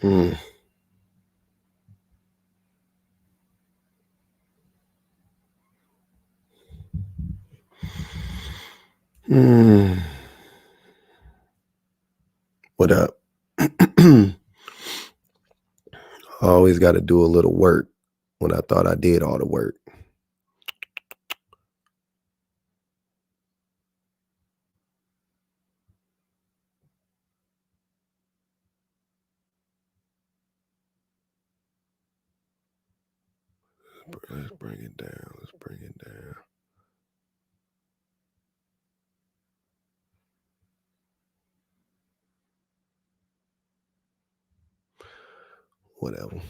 Hmm. What up? I always got to do a little work when I thought I did all the work. Let's bring it down. Let's bring it down. Whatever.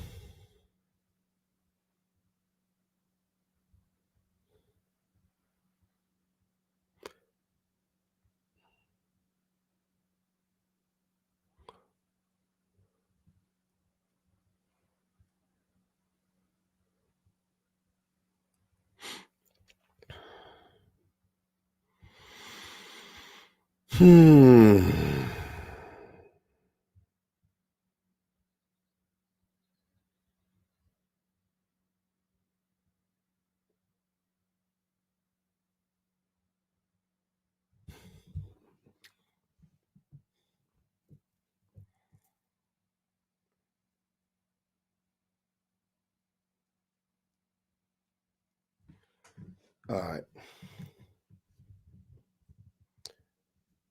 All right.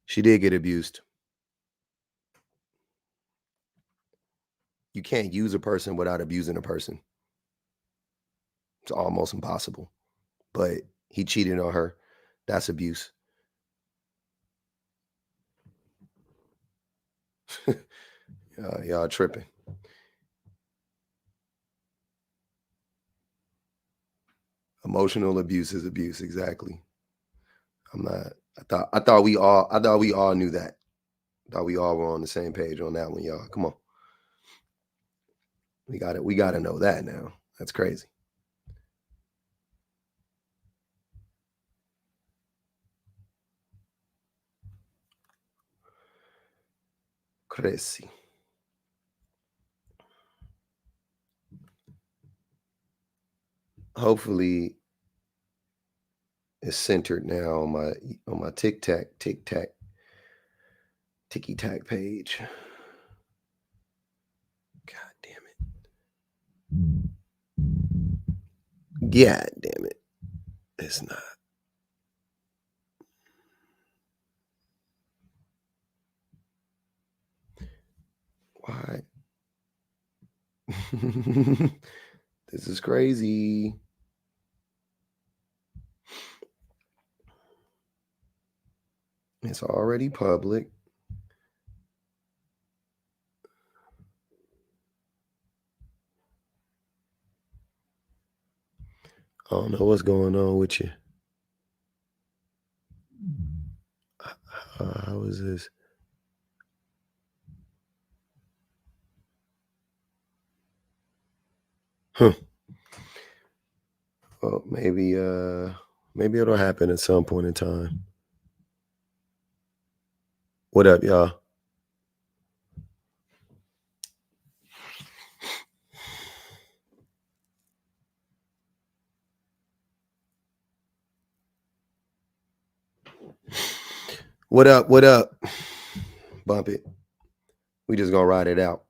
She did get abused. You can't use a person without abusing a person. It's almost impossible. But he cheated on her. That's abuse. Y'all tripping. Emotional abuse is abuse. Exactly. I'm not. I thought we all knew that. I thought we all were on the same page on that one, y'all. Come on. We got to know that now. That's crazy. Crazy. Hopefully it's centered now on my tic tac ticky tack page. God damn it. God damn it. It's not. Why? This is crazy. It's already public. I don't know what's going on with you. How is this? Huh. Well, maybe it'll happen at some point in time. What up, y'all? What up? What up? Bump it. We just gonna ride it out.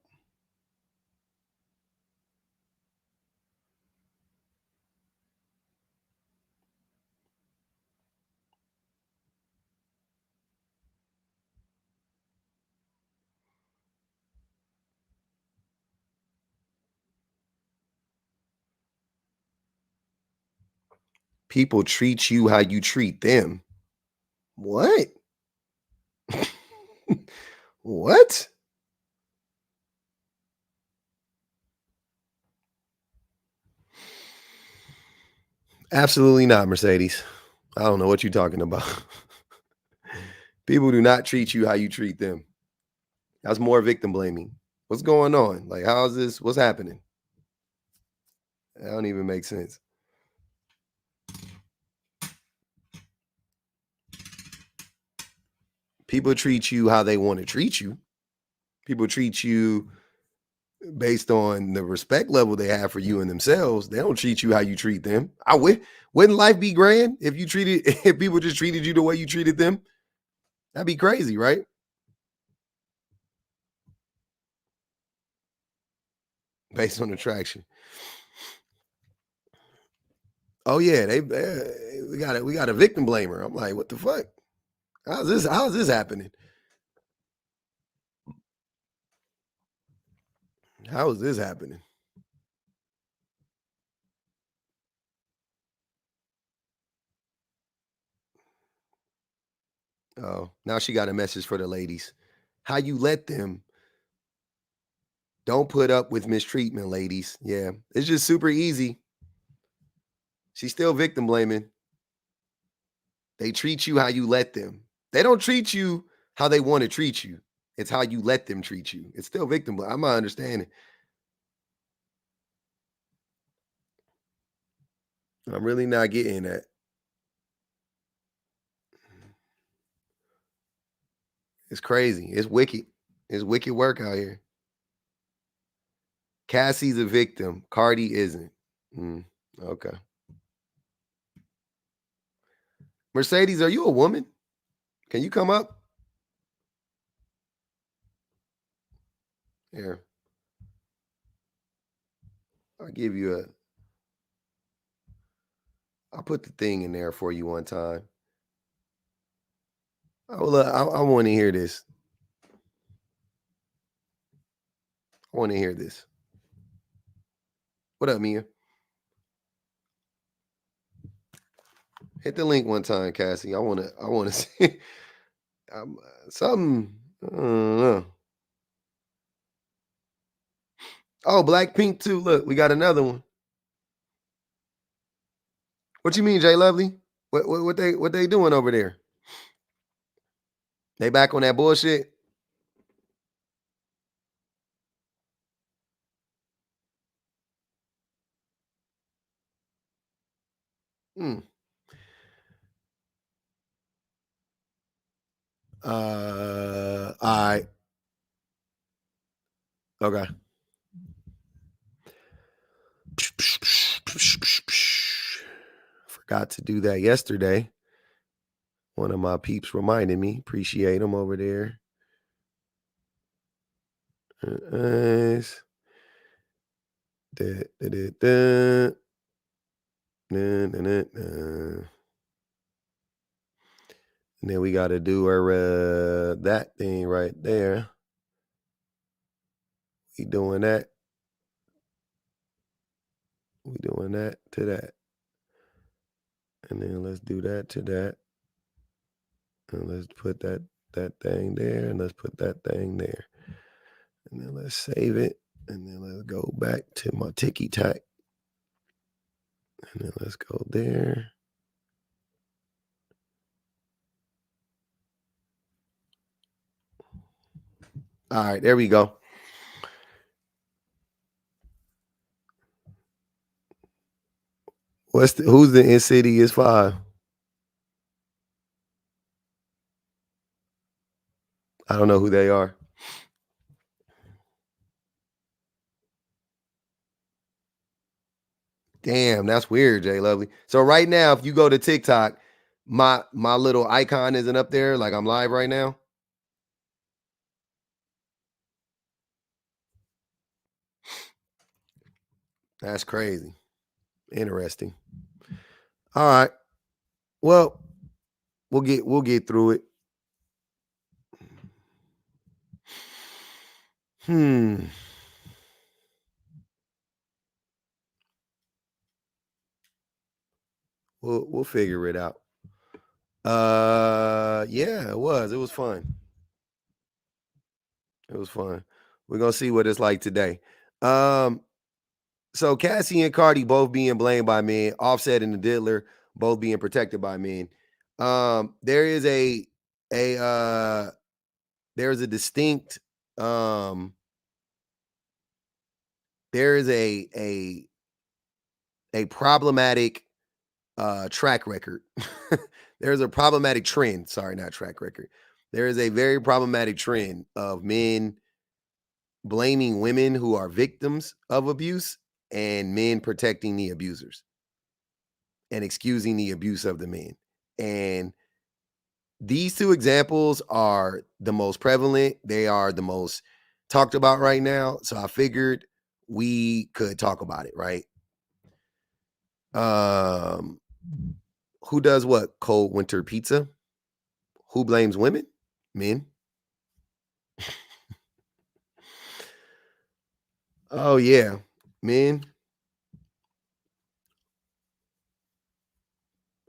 People treat you how you treat them. What? What? Absolutely not, Mercedes. I don't know what you're talking about. People do not treat you how you treat them. That's more victim blaming. What's going on? Like, how is this? What's happening? That don't even make sense. People treat you how they want to treat you. People treat you based on the respect level they have for you and themselves. They don't treat you how you treat them. Wouldn't life be grand if you treated if people just treated you the way you treated them? That'd be crazy, right? Based on attraction. Oh yeah, we got a victim blamer. I'm like, what the fuck? How's this happening? How is this happening? Oh, now she got a message for the ladies. How you let them. Don't put up with mistreatment, ladies. Yeah, it's just super easy. She's still victim blaming. They treat you how you let them. They don't treat you how they want to treat you. It's how you let them treat you. It's still victim blaming. I'm not understanding. I'm really not getting that. It's crazy. It's wicked. It's wicked work out here. Cassie's a victim. Cardi isn't. Okay. Mercedes, are you a woman? Can you come up? Here. I'll give you a. I'll put the thing in there for you one time. Oh, look, I want to hear this. I want to hear this. What up, Mia? Hit the link one time, Cassie. I want to see something. I don't know. Oh, Blackpink too. Look, we got another one. What you mean, Jay Lovely? What they doing over there? They back on that bullshit? Hmm. All right. Okay. Forgot to do that yesterday. One of my peeps reminded me. Appreciate them over there. Da, da, da, da. Na, na, na, na. And then we got to do our that thing right there. We doing that. We doing that to that. And then let's do that to that. And let's put that thing there. And let's put that thing there. And then let's save it. And then let's go back to my ticky tack. And then let's go there. All right, there we go. Who's the Insidious 5? I don't know who they are. Damn, that's weird, Jay Lovely. So right now, if you go to TikTok, my little icon isn't up there. Like I'm live right now. That's crazy. Interesting. All right. Well, we'll get through it. We'll figure it out. Yeah, it was. It was fun. It was fun. We're gonna see what it's like today. So Cassie and Cardi both being blamed by men, Offset and the Diddler both being protected by men. There is there's a distinct there is a problematic track record. There's a problematic trend. Sorry, not track record. There is a very problematic trend of men blaming women who are victims of abuse and men protecting the abusers and excusing the abuse of the men. And these two examples are the most prevalent. They are the most talked about right now. So I figured we could talk about it, right? Who does what? Cold winter pizza? Who blames women? Men. Oh yeah, men.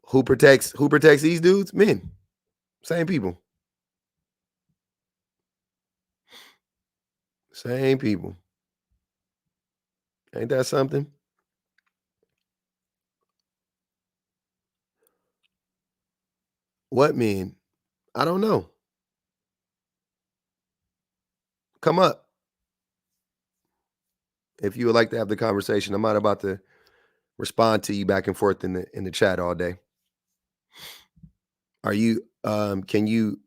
Who protects these dudes? Men. Same people. Same people. Ain't that something? What men? I don't know. Come up if you would like to have the conversation. I'm not about to respond to you back and forth in the chat all day. Are you can you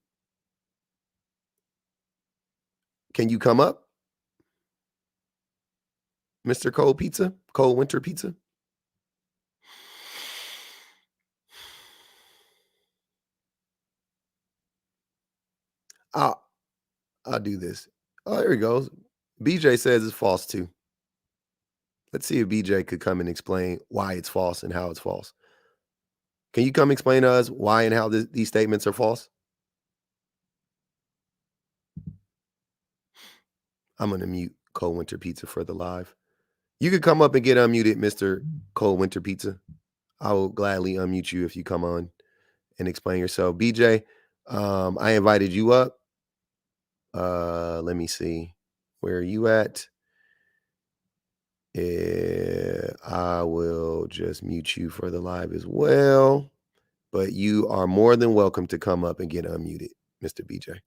come up, Mr. Cold Pizza? Cold Winter Pizza? I'll do this. Oh, there he goes. BJ says it's false too. Let's see if BJ could come and explain why it's false and how it's false. Can you come explain to us why and how these statements are false? I'm going to mute Cold Winter Pizza for the live. You could come up and get unmuted, Mr. Cold Winter Pizza. I will gladly unmute you if you come on and explain yourself. BJ, I invited you up. Let me see. Where are you at? I will just mute you for the live as well. But you are more than welcome to come up and get unmuted, Mr. BJ.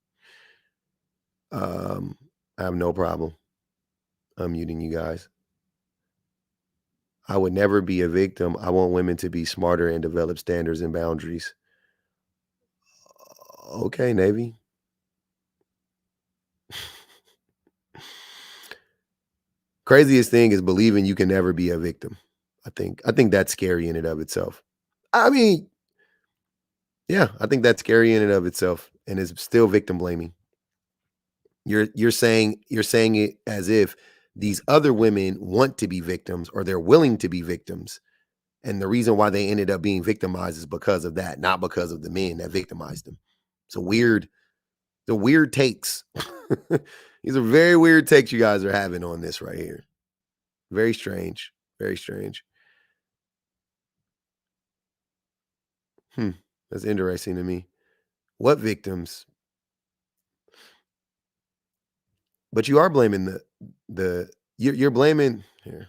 I have no problem unmuting you guys. I would never be a victim. I want women to be smarter and develop standards and boundaries. Okay, Navy. Craziest thing is believing you can never be a victim. I think that's scary in and of itself. I mean, yeah, I think that's scary in and of itself, and it's still victim blaming. You're saying it as if these other women want to be victims or they're willing to be victims. And the reason why they ended up being victimized is because of that, not because of the men that victimized them. It's the weird takes. These are very weird takes you guys are having on this right here. Very strange. Very strange. That's interesting to me. What victims? But you are blaming you're blaming here.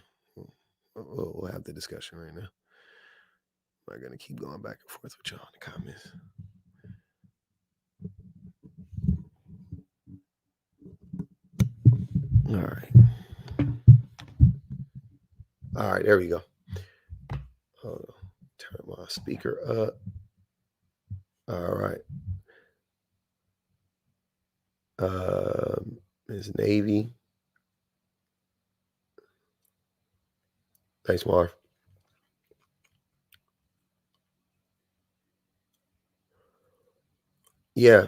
We'll have the discussion right now. I'm not gonna keep going back and forth with y'all in the comments. All right, there we go. Hold on. Turn my speaker up. All right. Ms. Navy. Thanks, Marv. Yeah.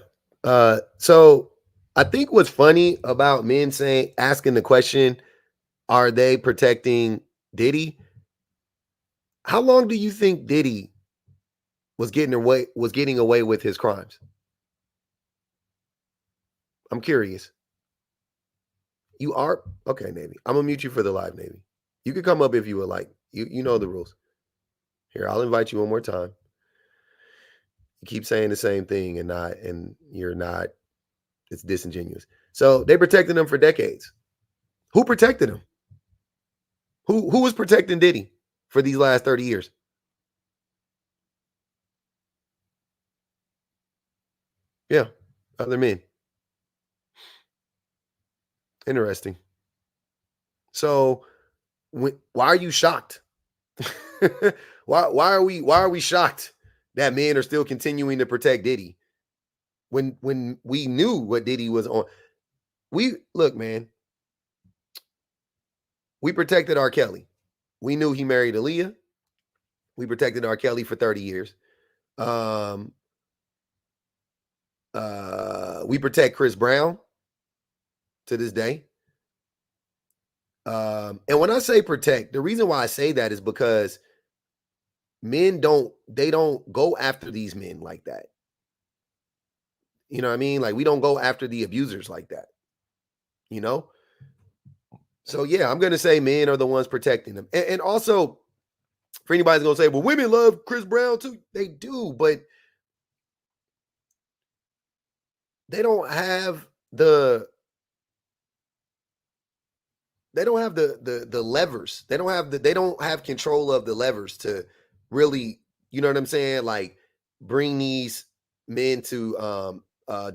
So I think what's funny about men asking the question, are they protecting Diddy? How long do you think Diddy was getting away with his crimes? I'm curious. You are okay, Navy. I'm gonna mute you for the live, Navy. You can come up if you would like. You know the rules. Here, I'll invite you one more time. You keep saying the same thing and you're not. It's disingenuous. So they protected him for decades. Who protected him? Who was protecting Diddy for these last 30 years? Yeah, other men. Interesting. So why are you shocked? why are we shocked that men are still continuing to protect Diddy when we knew what Diddy was on? We look, man. We protected R. Kelly. We knew he married Aaliyah. We protected R. Kelly for 30 years. We protect Chris Brown to this day. And when I say protect, the reason why I say that is because men don't go after these men like that. You know what I mean? Like, we don't go after the abusers like that. You know? So yeah, I'm gonna say men are the ones protecting them. And also, for anybody's gonna say, well, women love Chris Brown too. They do, but they don't have the levers. They don't have control of the levers to really, you know what I'm saying, like, bring these men to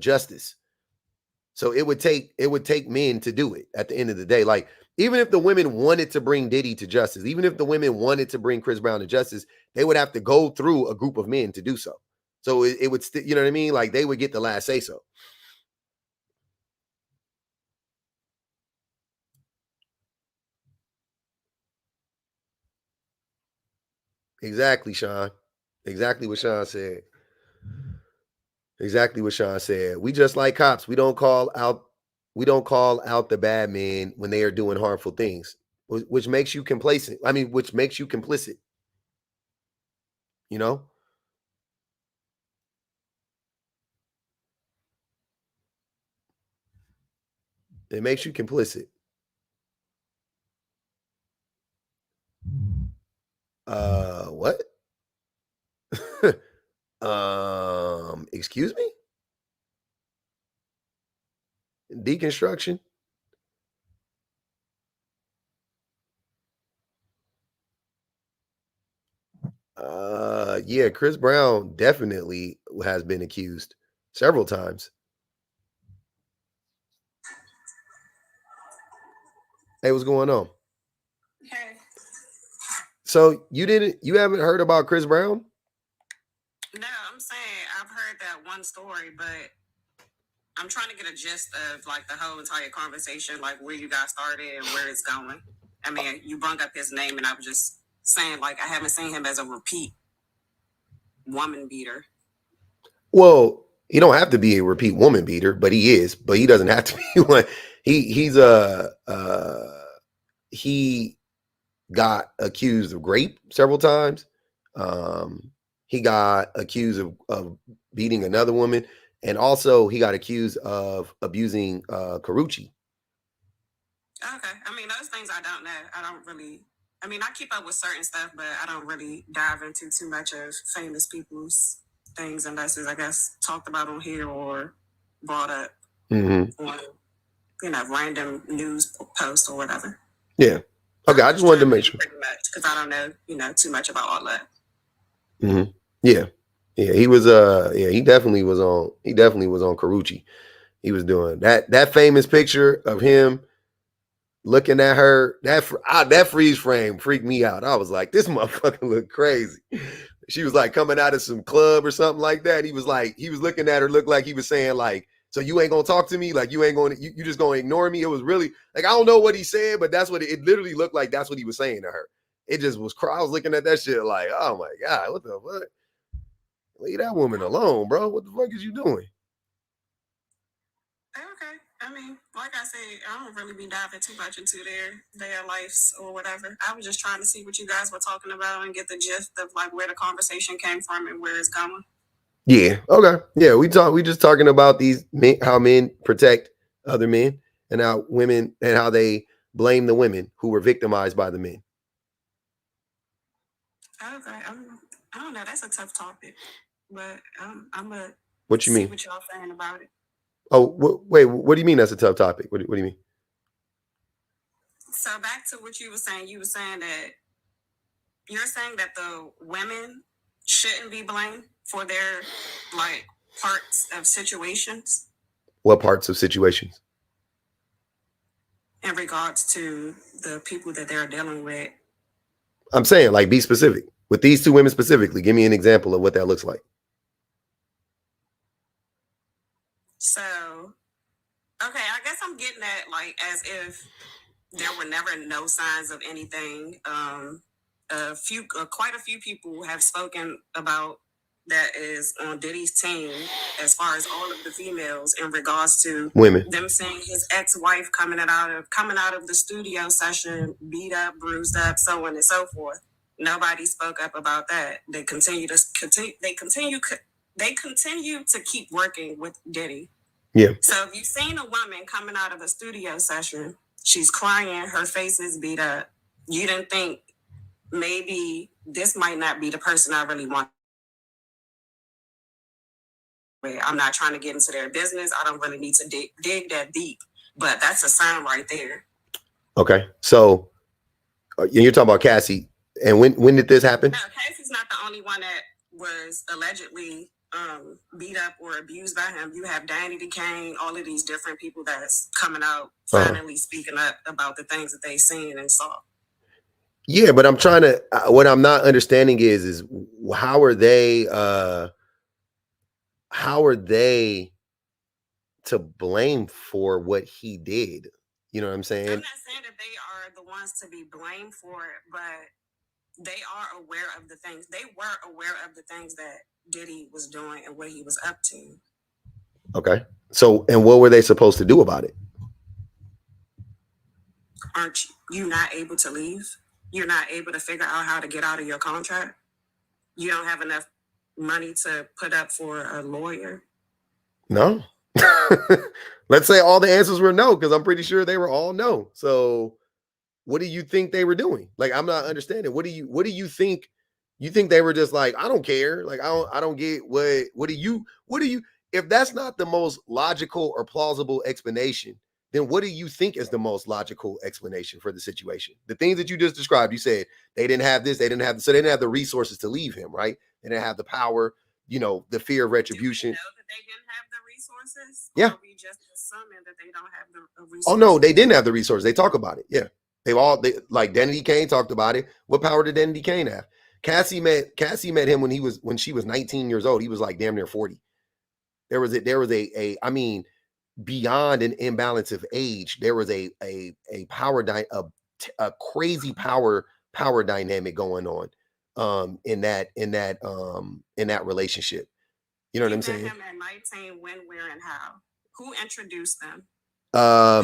justice. So it would take men to do it at the end of the day. Like, even if the women wanted to bring Diddy to justice, even if the women wanted to bring Chris Brown to justice, they would have to go through a group of men to do so. So it would you know what I mean? Like, they would get the last say so. Exactly, Sean. Exactly what Sean said. Exactly what Sean said. We just like cops. We don't call out the bad men when they are doing harmful things, which makes you complacent. I mean, which makes you complicit. You know? It makes you complicit. What? Excuse me? Deconstruction? Yeah, Chris Brown definitely has been accused several times. Hey, what's going on? Okay. So you haven't heard about Chris Brown? No, I'm saying I've heard that one story, but I'm trying to get a gist of like the whole entire conversation, like where you guys started and where it's going. I mean, you brought up his name, and I was just saying, like, I haven't seen him as a repeat woman beater. Well, he don't have to be a repeat woman beater, but he is. But he doesn't have to be one. He got accused of rape several times. He got accused of beating another woman, and also he got accused of abusing Karuchi. Okay. I mean, those things I don't know. I don't really. I mean, I keep up with certain stuff, but I don't really dive into too much of famous people's things unless it's, I guess, talked about on here or brought up on, random news posts or whatever. Yeah. Okay, I just wanted to make sure. Pretty much, because I don't know, too much about all that. Yeah. Yeah, he was he definitely was on Karuchi. He was doing that famous picture of him looking at her. That freeze frame freaked me out. I was like, this motherfucker look crazy. She was like coming out of some club or something like that. He was looking at her, looked like he was saying, like, so you ain't gonna talk to me? Like, you ain't gonna, you just gonna ignore me? It was really like, I don't know what he said, but that's what it literally looked like. That's what he was saying to her. It just was, I was looking at that shit like, oh my God, what the fuck? Leave that woman alone, bro. What the fuck is you doing? Okay. I mean, like I said, I don't really be diving too much into their lives or whatever. I was just trying to see what you guys were talking about and get the gist of like where the conversation came from and where it's going. Yeah. Okay. Yeah. We just talking about these men, how men protect other men, and how women, and how they blame the women who were victimized by the men. Okay. I don't know. That's a tough topic, but I'm gonna What you see mean? what y'all saying about it. Oh, wait. What do you mean that's a tough topic? What do you mean? So back to what you were saying. You were saying that you're saying that the women shouldn't be blamed for their like parts of situations. What parts of situations? In regards to the people that they're dealing with. I'm saying, like, be specific with these two women specifically. Give me an example of what that looks like. So, okay, I guess I'm getting at like as if there were never no signs of anything. Quite a few people have spoken about that is on Diddy's team, as far as all of the females, in regards to Women. them seeing his ex-wife coming out of the studio session, beat up, bruised up, so on and so forth. Nobody spoke up about that. They continue to keep working with Diddy. Yeah. So if you've seen a woman coming out of a studio session, she's crying, her face is beat up, you didn't think maybe this might not be the person I really want. I'm not trying to get into their business. I don't really need to dig that deep, but that's a sign right there. Okay. So you're talking about Cassie. And when did this happen? No, Cassie's not the only one that was allegedly beat up or abused by him. You have Danny DeCane, all of these different people that's coming out, finally speaking up about the things that they seen and saw. Yeah, but I'm trying to, what I'm not understanding is how are they to blame for what he did? You know what I'm saying? I'm not saying that they are the ones to be blamed for it, but they are aware of the things. They were aware of the things that Diddy was doing and what he was up to. Okay. So, and what were they supposed to do about it? Aren't you not able to leave? You're not able to figure out how to get out of your contract? You don't have enough money to put up for a lawyer? No. Let's say all the answers were no, because I'm pretty sure they were all no. So what do you think they were doing? Like, I'm not understanding. What do you think? You think they were just like, I don't care. Like, I don't get what do you, if that's not the most logical or plausible explanation, then what do you think is the most logical explanation for the situation? The things that you just described, you said they didn't have this, so they didn't have the resources to leave him, right? They didn't have the power, the fear of retribution. Do we know that they didn't have the resources? Yeah. Or are we just assuming that they don't have the resources? Oh no, they didn't have the resources. They talk about it. Yeah. Like Danny Kane talked about it. What power did Danny Kane have? Cassie met him when she was 19 years old. He was like damn near 40. There was a I mean, beyond an imbalance of age, there was a crazy power dynamic going on in that relationship. You know what I'm saying? Him at 19, when, where, and how? Who introduced them? How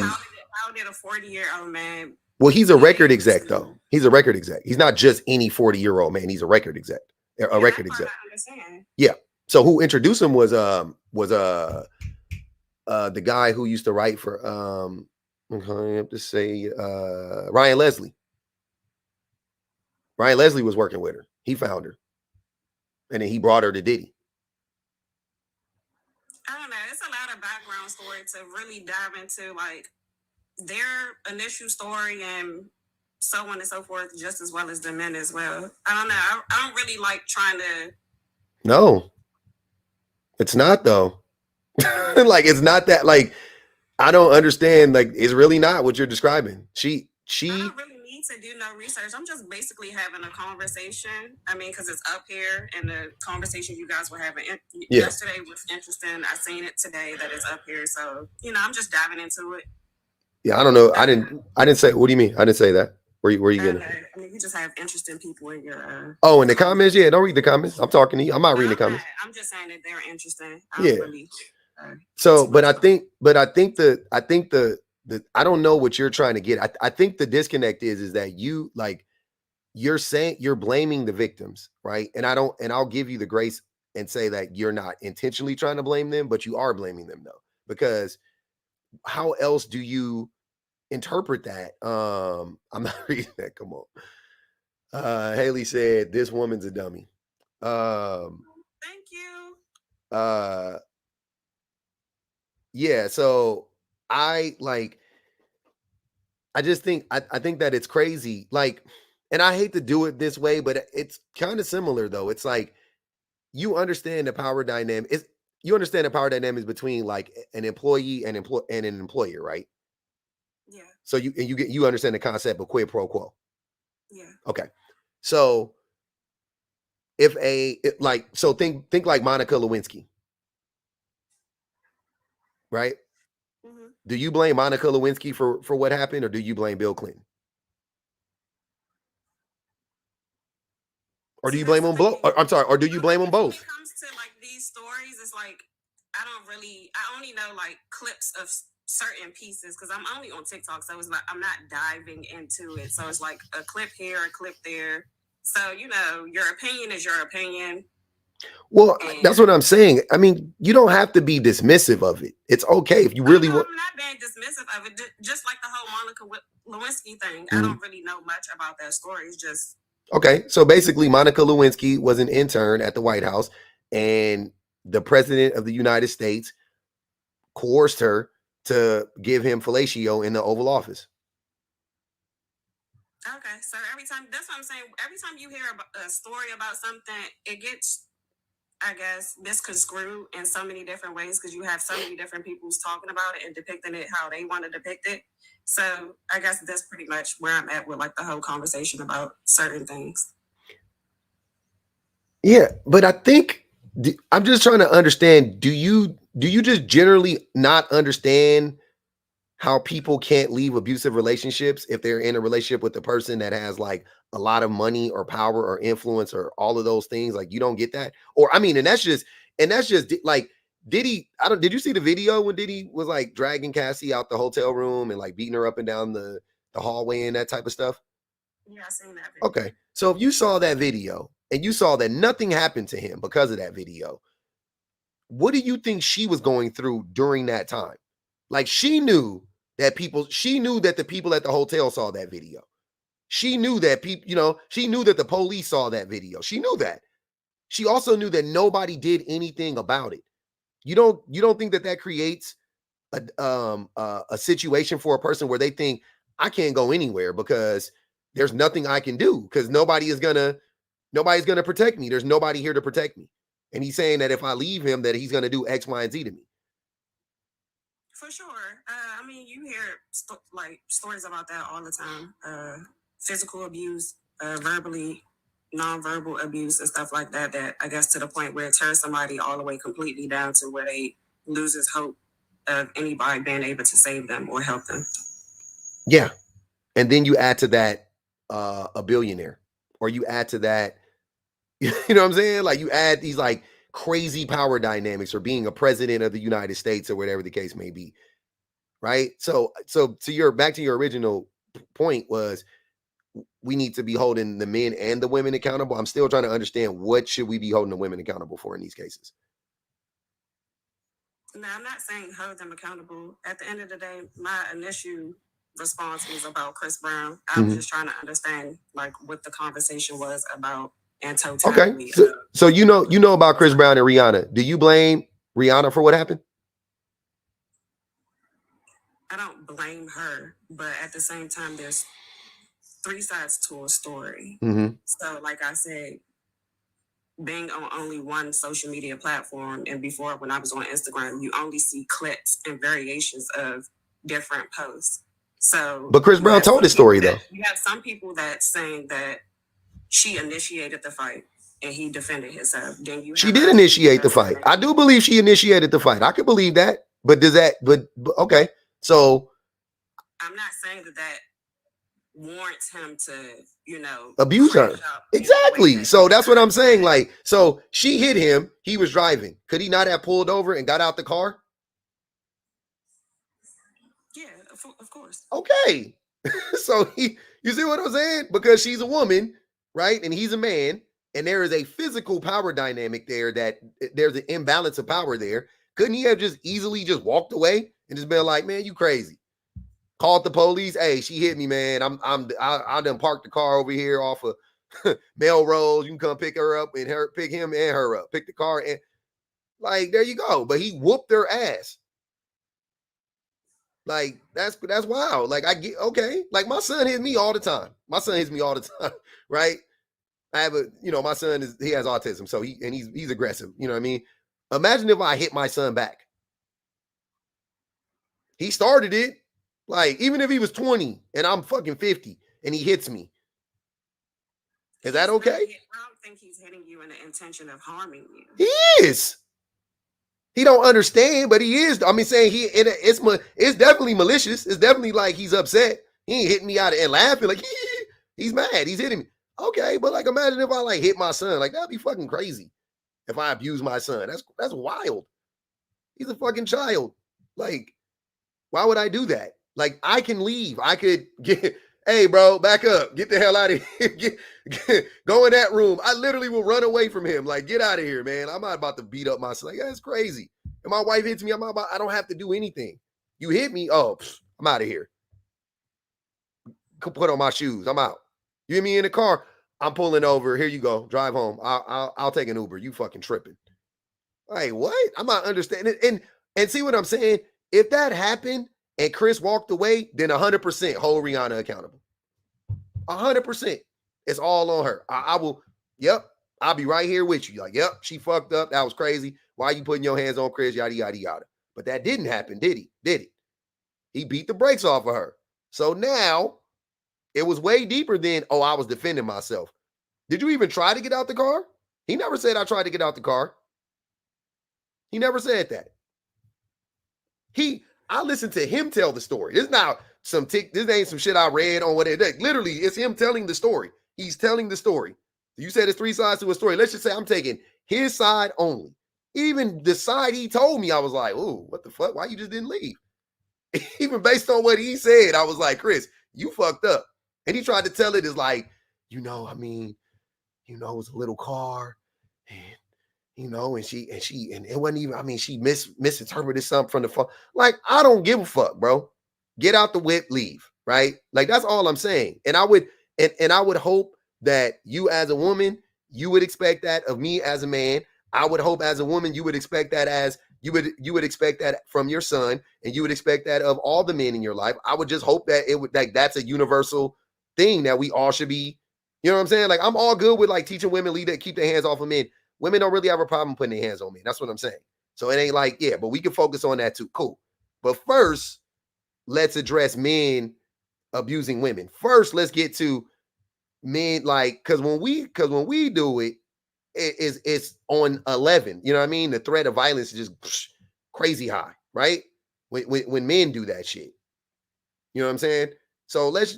did a 40-year-old man? Well, he's a record exec, though. He's a record exec. He's not just any 40-year-old man. He's a record exec. A record exec. I understand. Yeah. So who introduced him was the guy who used to write for I'm going to have to say Ryan Leslie. Ryan Leslie was working with her. He found her, and then he brought her to Diddy. I don't know. It's a lot of background story to really dive into, like their initial story and so on and so forth, just as well as the men as well. I don't know. I don't really like trying to. No, it's not though. Like, it's not that, like, I don't understand. Like, it's really not what you're describing. She. I don't really need to do no research. I'm just basically having a conversation. I mean, because it's up here, and the conversation you guys were having yesterday was interesting. I seen it today that it's up here, so I'm just diving into it. Yeah, I don't know. I didn't say. What do you mean? I didn't say that. Where you getting? I mean, you just have interesting people in your. Oh, in the comments, yeah. Don't read the comments. I'm talking to you. I'm not reading the comments. I'm just saying that they're interesting. So, but I think the I don't know what you're trying to get. I think the disconnect is that you're saying you're blaming the victims, right? And I'll give you the grace and say that you're not intentionally trying to blame them, but you are blaming them though, because how else do you interpret that? I'm not reading that. Come on. Haley said this woman's a dummy. Thank you. Yeah, so I just think I think that it's crazy. Like, and I hate to do it this way, but it's kind of similar though. It's like you understand the power dynamic. You understand the power dynamics between like an employee and an employer, right? Yeah. So you understand the concept of quid pro quo. Yeah. Okay. So think like Monica Lewinsky, right? Mm-hmm. Do you blame Monica Lewinsky for what happened, or do you blame Bill Clinton? Or do See, you that's blame the them thing. both? I'm sorry, or do you blame them When both? it comes to like these stories, it's like I only know like clips of certain pieces because I'm only on TikTok, so it's like I'm not diving into it. So it's like a clip here, a clip there. So your opinion is your opinion. Well, that's what I'm saying. I mean, you don't have to be dismissive of it. It's okay if you really want. I'm not being dismissive of it. Just like the whole Monica Lewinsky thing. Mhm. I don't really know much about that story. It's just okay. So basically, Monica Lewinsky was an intern at the White House, and the president of the United States coerced her to give him fellatio in the Oval Office. Okay, so that's what I'm saying. Every time you hear a story about something, it gets, I guess, misconstrued in so many different ways because you have so many different people talking about it and depicting it how they want to depict it. So I guess that's pretty much where I'm at with like the whole conversation about certain things. Yeah, but I think I'm just trying to understand. Do you just generally not understand how people can't leave abusive relationships if they're in a relationship with a person that has like a lot of money or power or influence or all of those things? Like you don't get that? Or I mean, and that's just like Diddy. Did you see the video when Diddy was like dragging Cassie out the hotel room and like beating her up and down the hallway and that type of stuff? Yeah, I seen that video. Okay. So if you saw that video and you saw that nothing happened to him because of that video, what do you think she was going through during that time? Like she knew that the people at the hotel saw that video. She knew that she knew that the police saw that video. She knew that. She also knew that nobody did anything about it. You don't think that creates a situation for a person where they think I can't go anywhere because there's nothing I can do because nobody's gonna protect me. There's nobody here to protect me. And he's saying that if I leave him, that he's gonna do X, Y, and Z to me. For sure. I mean, you hear stories about that all the time. Physical abuse, verbally, nonverbal abuse, and stuff like that. That I guess to the point where it turns somebody all the way completely down to where they loses hope of anybody being able to save them or help them. Yeah, and then you add to that a billionaire, or you add to that, you know what I'm saying? Like you add these like crazy power dynamics, or being a president of the United States, or whatever the case may be. Right. So back to your original point was we need to be holding the men and the women accountable. I'm still trying to understand what should we be holding the women accountable for in these cases. Now, I'm not saying hold them accountable. At the end of the day, my initial response was about Chris Brown. I was just trying to understand like what the conversation was about in totality. Okay. So you know about Chris Brown and Rihanna. Do you blame Rihanna for what happened? I don't blame her, but at the same time, there's three sides to a story. Mm-hmm. So, like I said, being on only one social media platform, and before when I was on Instagram, you only see clips and variations of different posts. So, but Chris Brown told his story though. You have some people that saying that she initiated the fight and he defended himself. Then she did initiate the fight. I do believe she initiated the fight. I could believe that. But does that? But okay. So I'm not saying that warrants him to, abuse her. Exactly. So that's what I'm saying. Like, so she hit him. He was driving. Could he not have pulled over and got out the car? Yeah, of course. Okay. So you see what I'm saying? Because she's a woman, right? And he's a man. And there is a physical power dynamic there, that there's an imbalance of power there. Couldn't he have just easily just walked away and just been like, man, you crazy? Called the police. Hey, she hit me, man. I done parked the car over here off of Melrose. You can come pick her up and pick him and her up. Pick the car and like there you go. But he whooped her ass. Like that's wild. Like I get okay. Like my son hits me all the time. Right? I have my son he has autism, so he's aggressive. You know what I mean? Imagine if I hit my son back. He started it. Like, even if he was 20 and I'm fucking 50 and he hits me, is that okay? I don't think he's hitting you in the intention of harming you. He is. He don't understand, but he is. I mean, saying it's definitely malicious. It's definitely like he's upset. He ain't hitting me out and laughing like he's mad. He's hitting me. Okay, but like imagine if I like hit my son. Like that'd be fucking crazy. If I abuse my son, that's wild. He's a fucking child. Like, why would I do that? Like, I can leave. I could get, hey, bro, back up. Get the hell out of here. Go in that room. I literally will run away from him. Like, get out of here, man. I'm not about to beat up my son. Like, that's crazy. And my wife hits me. I don't have to do anything. You hit me. Oh, I'm out of here. Put on my shoes. I'm out. You hit me in the car. I'm pulling over. Here you go. Drive home. I'll take an Uber. You fucking tripping. Like, what? I'm not understanding. And see what I'm saying? If that happened and Chris walked away, then 100% hold Rihanna accountable. 100%. It's all on her. I will, yep, I'll be right here with you. Like, yep, she fucked up. That was crazy. Why are you putting your hands on Chris? Yada, yada, yada. But that didn't happen, did he? Did it? He beat the brakes off of her. So now it was way deeper than, oh, I was defending myself. Did you even try to get out the car? He never said I tried to get out the car. He never said that. I listened to him tell the story. This ain't some shit I read on what it is. Literally, it's him telling the story. He's telling the story. You said there's 3 sides to a story. Let's just say I'm taking his side only. Even the side he told me, I was like, ooh, what the fuck? Why you just didn't leave? Even based on what he said, I was like, Chris, you fucked up. And he tried to tell it as like, it was a little car. And and it wasn't even, she misinterpreted something from the phone. Like, I don't give a fuck, bro. Get out the whip, leave, right? Like, that's all I'm saying. And I would hope that you as a woman, you would expect that of me as a man. I would hope as a woman, you would expect that you would expect that from your son, and you would expect that of all the men in your life. I would just hope that that's a universal thing that we all should be, you know what I'm saying? Like, I'm all good with like teaching women keep their hands off of men. Women don't really have a problem putting their hands on me. That's what I'm saying. So it ain't like, yeah, but we can focus on that too. Cool. But first, let's address men abusing women. First, let's get to men, like, because when we do it, it's on 11. You know what I mean? The threat of violence is just crazy high, right? When men do that shit. You know what I'm saying? So let's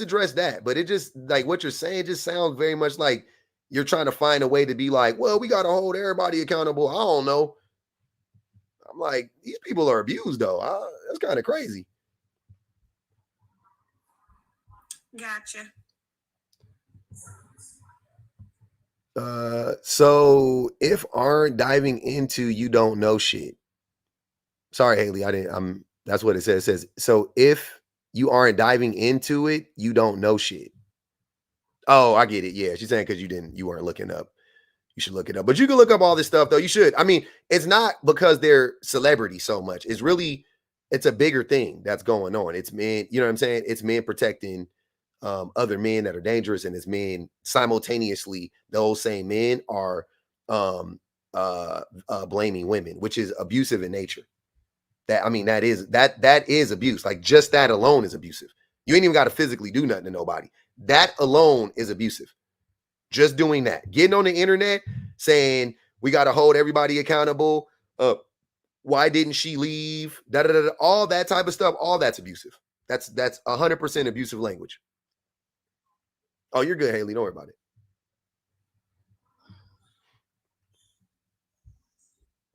address that. But it just, like, what you're saying just sounds very much like you're trying to find a way to be like, well, we got to hold everybody accountable. I don't know. I'm like, these people are abused, though. That's kind of crazy. Gotcha. So if aren't diving into you don't know shit. Sorry, Haley, that's what it says. It says, so if you aren't diving into it, you don't know shit. Oh, I get it. Yeah, she's saying because you weren't looking up. You should look it up. But you can look up all this stuff, though. You should. I mean, it's not because they're celebrities so much. It's a bigger thing that's going on. It's men, you know what I'm saying? It's men protecting other men that are dangerous, and it's men simultaneously, those same men are blaming women, which is abusive in nature. That is abuse. Like, just that alone is abusive. You ain't even got to physically do nothing to nobody. That alone is abusive. Just doing that, getting on the internet saying we got to hold everybody accountable. Why didn't she leave? All that type of stuff. All that's abusive. That's 100% abusive language. Oh, you're good, Haley. Don't worry about it.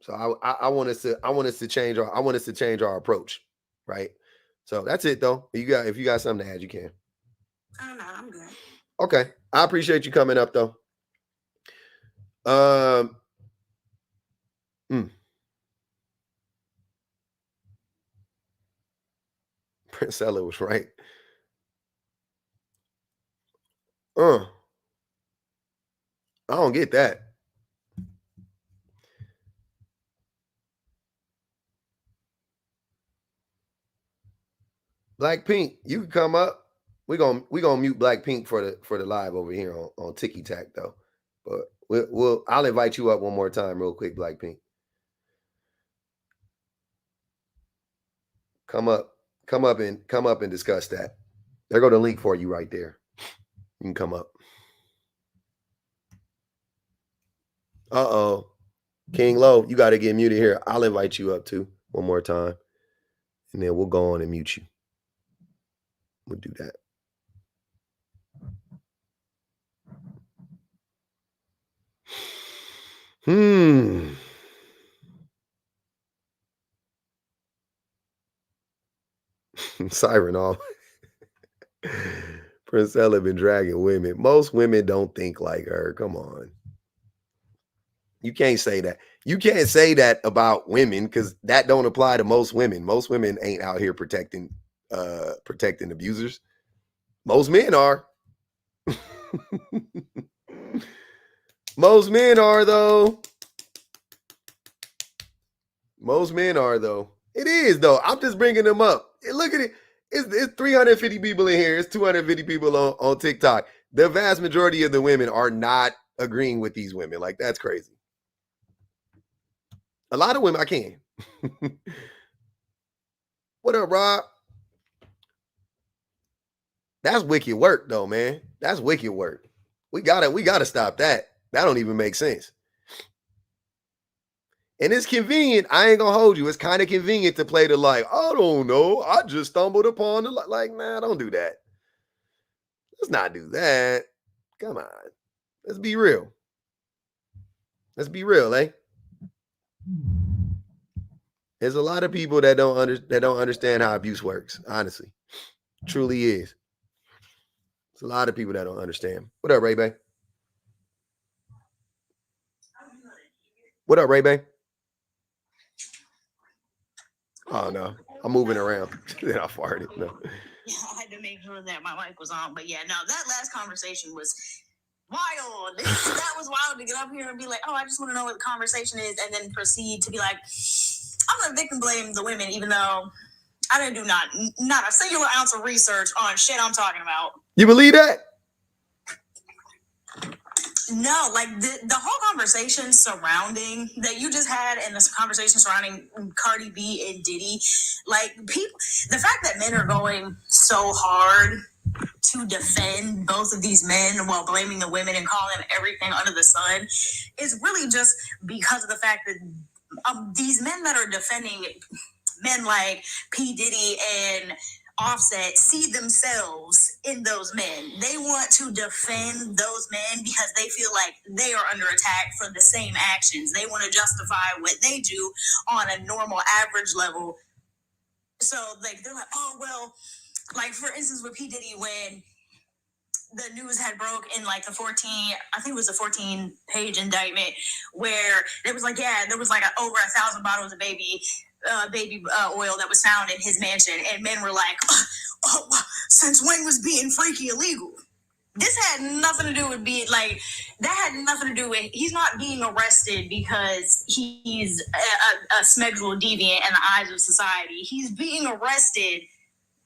So I want us to change our approach, right? So that's it, though. If you got something to add, you can. Oh no, I'm good. Okay, I appreciate you coming up, though. Princella was right. I don't get that. Blackpink, you can come up. We gonna mute Blackpink for the live over here on Tiki Tac, though. But I'll invite you up one more time real quick, Blackpink. Come up and discuss that. There go the link for you right there. You can come up. Uh-oh. King Low, you got to get muted here. I'll invite you up too one more time, and then we'll go on and mute you. We'll do that. Siren off. Prince Ella been dragging women. Most women don't think like her. Come on. You can't say that. You can't say that about women because that don't apply to most women. Most women ain't out here protecting abusers. Most men are. Most men are though. Most men are though. It is though. I'm just bringing them up. Look at it. It's 350 people in here. It's 250 people on TikTok. The vast majority of the women are not agreeing with these women. Like, that's crazy. A lot of women, I can. What up, Rob? That's wicked work, though, man. That's wicked work. We gotta stop that. That don't even make sense. And it's convenient. I ain't gonna hold you. It's kind of convenient to play the like, I don't know. I just stumbled upon the like, nah, don't do that. Let's not do that. Come on. Let's be real. Let's be real, eh? There's a lot of people that don't understand how abuse works, honestly. Truly is. There's a lot of people that don't understand. What up, Ray Bay? What up, Ray Bay? Oh no, I'm moving around. Then I farted. No. Yeah, I had to make sure that my mic was on. But yeah, no, that last conversation was wild. That was wild to get up here and be like, oh, I just want to know what the conversation is, and then proceed to be like, I'm gonna victim blame the women, even though I didn't do not a singular ounce of research on shit I'm talking about. You believe that? No, like the whole conversation surrounding that you just had, and this conversation surrounding Cardi B and Diddy, like people, the fact that men are going so hard to defend both of these men while blaming the women and calling them everything under the sun is really just because of the fact that these men that are defending men like P. Diddy and Offset see themselves in those men. They want to defend those men because they feel like they are under attack for the same actions. They want to justify what they do on a normal average level. So like they're like, oh well, like for instance with P. Diddy, when the news had broke in like the 14, I think it was a 14-page indictment where it was like, yeah, there was like over 1,000 bottles of baby oil that was found in his mansion, and men were like, oh, since when was being freaky illegal? This had nothing to do with being like, that had nothing to do with, he's not being arrested because he's a sexual deviant in the eyes of society. He's being arrested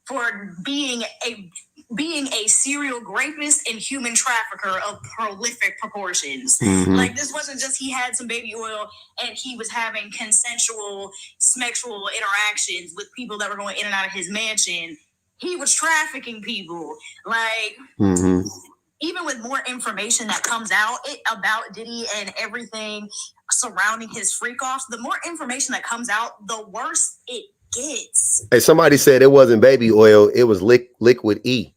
for being a serial rapist and human trafficker of prolific proportions. Mm-hmm. Like, this wasn't just he had some baby oil and he was having consensual sexual interactions with people that were going in and out of his mansion. He was trafficking people. Like, even with more information that comes out about Diddy and everything surrounding his freak-offs, the more information that comes out, the worse it gets. Hey, somebody said it wasn't baby oil, it was liquid E.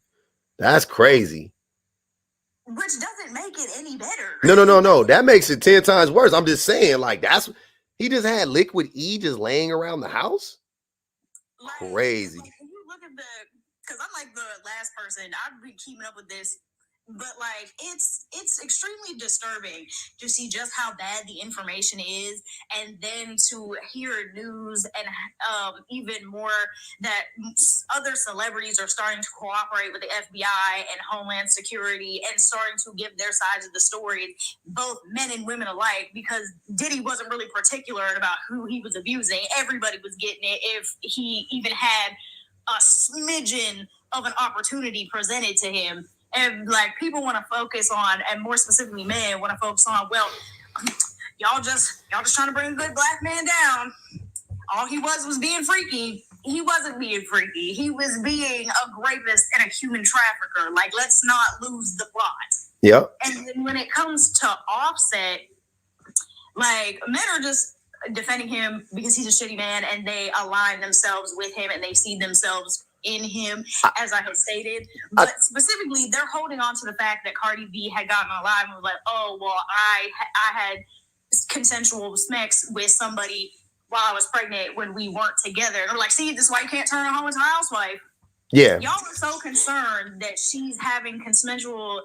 That's crazy. Which doesn't make it any better. No. That makes it 10 times worse. I'm just saying, like, he just had liquid E just laying around the house? Like, crazy. Like, when you look at because I'm like the last person, I've been keeping up with this, but like it's extremely disturbing to see just how bad the information is, and then to hear news and even more that other celebrities are starting to cooperate with the FBI and Homeland Security and starting to give their sides of the story, both men and women alike, because Diddy wasn't really particular about who he was abusing. Everybody was getting it if he even had a smidgen of an opportunity presented to him. And like people want to focus on, and more specifically men want to focus on, well, y'all just trying to bring a good black man down. All he was being freaky. He wasn't being freaky. He was being a rapist and a human trafficker. Like, let's not lose the plot. Yep. And then when it comes to Offset, Like, men are just defending him because he's a shitty man, and they align themselves with him and they see themselves in him, as I had stated. But specifically, they're holding on to the fact that Cardi B had gotten alive and was like, oh, well, I had consensual sex with somebody while I was pregnant when we weren't together. And they're like, see, this is why you can't turn her home as a housewife. Yeah. Y'all are so concerned that she's having consensual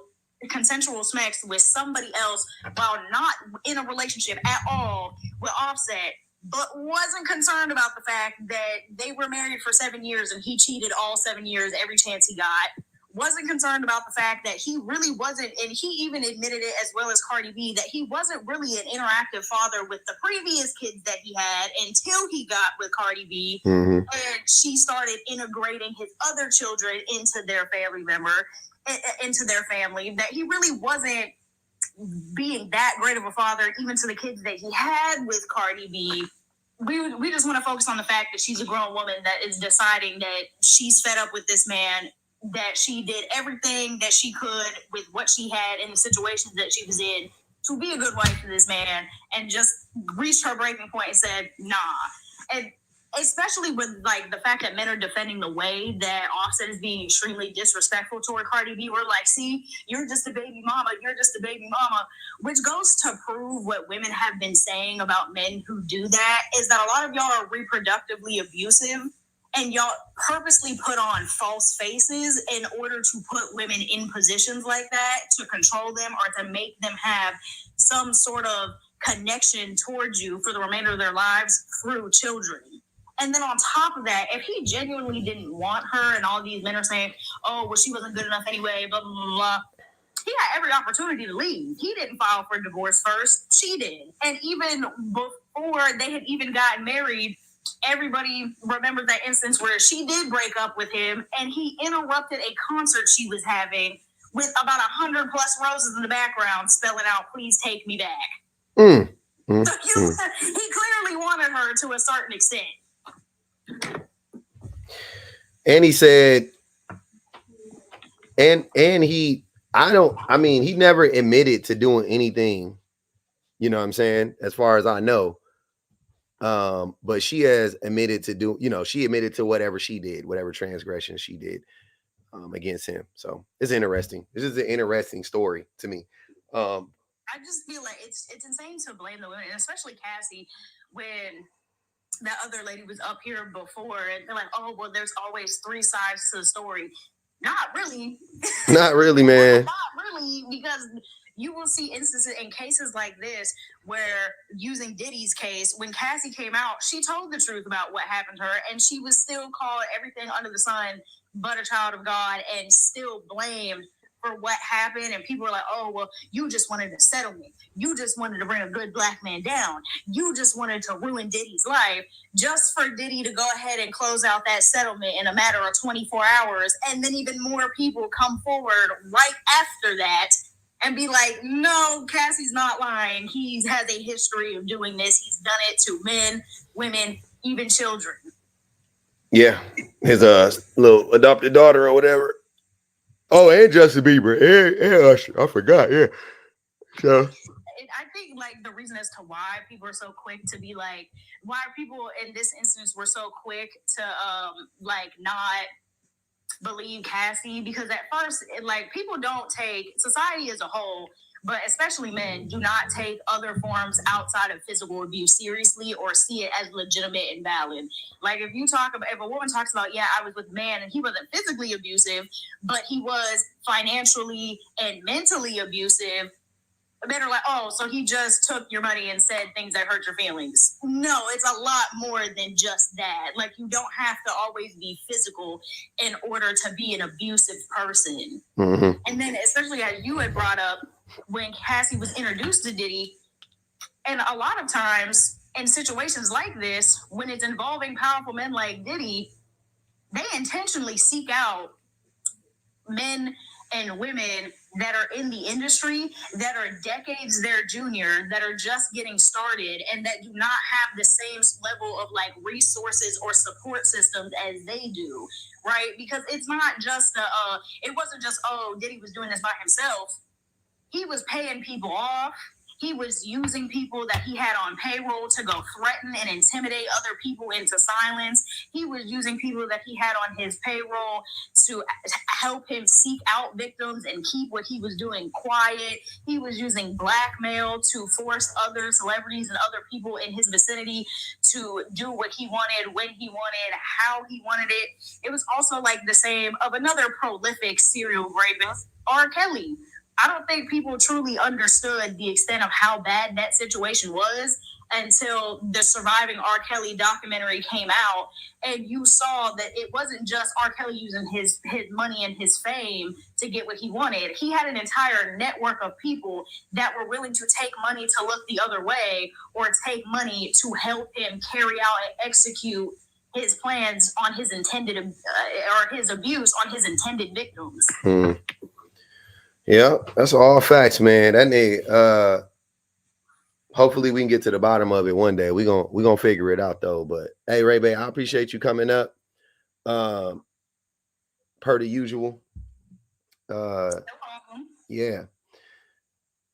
sex with somebody else while not in a relationship at all with Offset, but wasn't concerned about the fact that they were married for 7 years and he cheated all 7 years every chance he got. Wasn't concerned about the fact that he really wasn't, and he even admitted it as well as Cardi B, that he wasn't really an interactive father with the previous kids that he had until he got with Cardi B. Mm-hmm. And she started integrating his other children into their family that he really wasn't being that great of a father, even to the kids that he had with Cardi B. We just want to focus on the fact that she's a grown woman that is deciding that she's fed up with this man, that she did everything that she could with what she had in the situations that she was in to be a good wife to this man, and just reached her breaking point and said, nah. And especially with like the fact that men are defending the way that Offset is being extremely disrespectful toward Cardi B. We're like, see, you're just a baby mama, which goes to prove what women have been saying about men who do that, is that a lot of y'all are reproductively abusive, and y'all purposely put on false faces in order to put women in positions like that, to control them or to make them have some sort of connection towards you for the remainder of their lives through children. And then on top of that, if he genuinely didn't want her, and all these men are saying, oh, well, she wasn't good enough anyway, blah, blah, blah, blah, he had every opportunity to leave. He didn't file for divorce first. She did. And even before they had even gotten married, everybody remembers that instance where she did break up with him, and he interrupted a concert she was having with about 100 plus roses in the background spelling out, please take me back. So he clearly wanted her to a certain extent. And he said, he never admitted to doing anything, you know what I'm saying, as far as I know. But she has admitted to she admitted to whatever she did, whatever transgression she did against him. So it's interesting. This is an interesting story to me. I just feel like it's insane to blame the women, and especially Cassie, when that other lady was up here before, and they're like, oh, well, there's always 3 sides to the story. Not really. Not really, man. Not really, because you will see instances in cases like this where, using Diddy's case, when Cassie came out, she told the truth about what happened to her, and she was still called everything under the sun but a child of God, and still blamed for what happened. And people were like, oh, well, you just wanted a settlement. You just wanted to bring a good black man down. You just wanted to ruin Diddy's life, just for Diddy to go ahead and close out that settlement in a matter of 24 hours. And then even more people come forward right after that and be like, no, Cassie's not lying. He has a history of doing this. He's done it to men, women, even children. Yeah, his little adopted daughter or whatever. Oh, and Justin Bieber. Yeah, Usher. I forgot. Yeah. So I think like the reason as to why people are so quick to be like, why people in this instance were so quick to like not believe Cassie, because at first, like, people don't take, society as a whole, but especially men, do not take other forms outside of physical abuse seriously or see it as legitimate and valid. Like, if a woman talks about, yeah, I was with a man and he wasn't physically abusive, but he was financially and mentally abusive, men are like, oh, so he just took your money and said things that hurt your feelings. No, it's a lot more than just that. Like, you don't have to always be physical in order to be an abusive person. Mm-hmm. And then, especially as you had brought up, when Cassie was introduced to Diddy, and a lot of times in situations like this, when it's involving powerful men like Diddy, they intentionally seek out men and women that are in the industry, that are decades their junior, that are just getting started, and that do not have the same level of like resources or support systems as they do, right? Because it's not just it wasn't just, oh, Diddy was doing this by himself. He was paying people off. He was using people that he had on payroll to go threaten and intimidate other people into silence. He was using people that he had on his payroll to help him seek out victims and keep what he was doing quiet. He was using blackmail to force other celebrities and other people in his vicinity to do what he wanted, when he wanted, how he wanted it. It was also like the same of another prolific serial rapist, R. Kelly. I don't think people truly understood the extent of how bad that situation was until the Surviving R. Kelly documentary came out, and you saw that it wasn't just R. Kelly using his money and his fame to get what he wanted. He had an entire network of people that were willing to take money to look the other way or take money to help him carry out and execute his plans on his intended or his abuse on his intended victims. Yeah, that's all facts, man. That nigga, hopefully we can get to the bottom of it one day. We gonna figure it out though. But hey, Ray Bay, I appreciate you coming up. Per the usual. No problem. Yeah.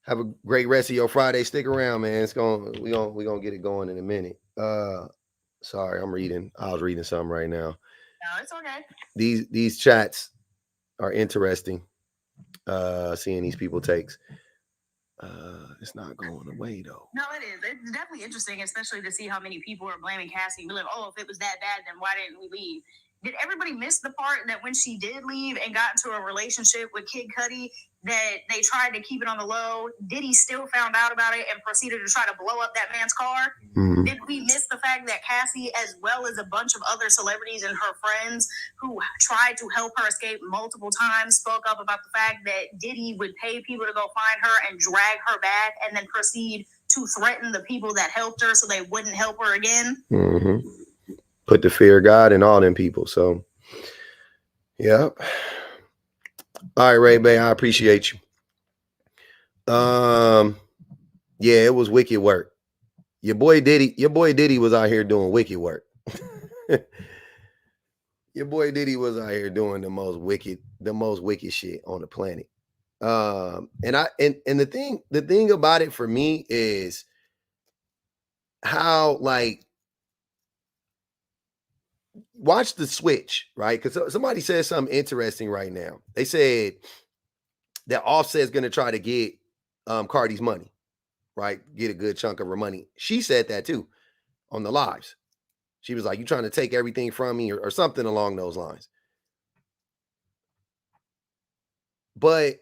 Have a great rest of your Friday. Stick around, man. We gonna get it going in a minute. Sorry, I was reading something right now. No, it's okay. These chats are interesting. Seeing these people takes. It's not going away though. No, it is. It's definitely interesting, especially to see how many people are blaming Cassie. We're like, oh, if it was that bad, then why didn't we leave? Did everybody miss the part that when she did leave and got into a relationship with Kid Cudi, that they tried to keep it on the low? Diddy still found out about it and proceeded to try to blow up that man's car? Mm-hmm. Did we miss the fact that Cassie, as well as a bunch of other celebrities and her friends who tried to help her escape multiple times, spoke up about the fact that Diddy would pay people to go find her and drag her back and then proceed to threaten the people that helped her so they wouldn't help her again? Mm-hmm. Put the fear of God in all them people. So, yeah. All right, Ray Bay, I appreciate you. Yeah, it was wicked work. Your boy Diddy was out here doing wicked work. Your boy Diddy was out here doing the most wicked shit on the planet. And the thing about it for me is how, like, watch the switch, right? Because somebody said something interesting right now. They said that Offset is going to try to get Cardi's money, right? Get a good chunk of her money. She said that too on the lives. She was like, you trying to take everything from me or something along those lines. But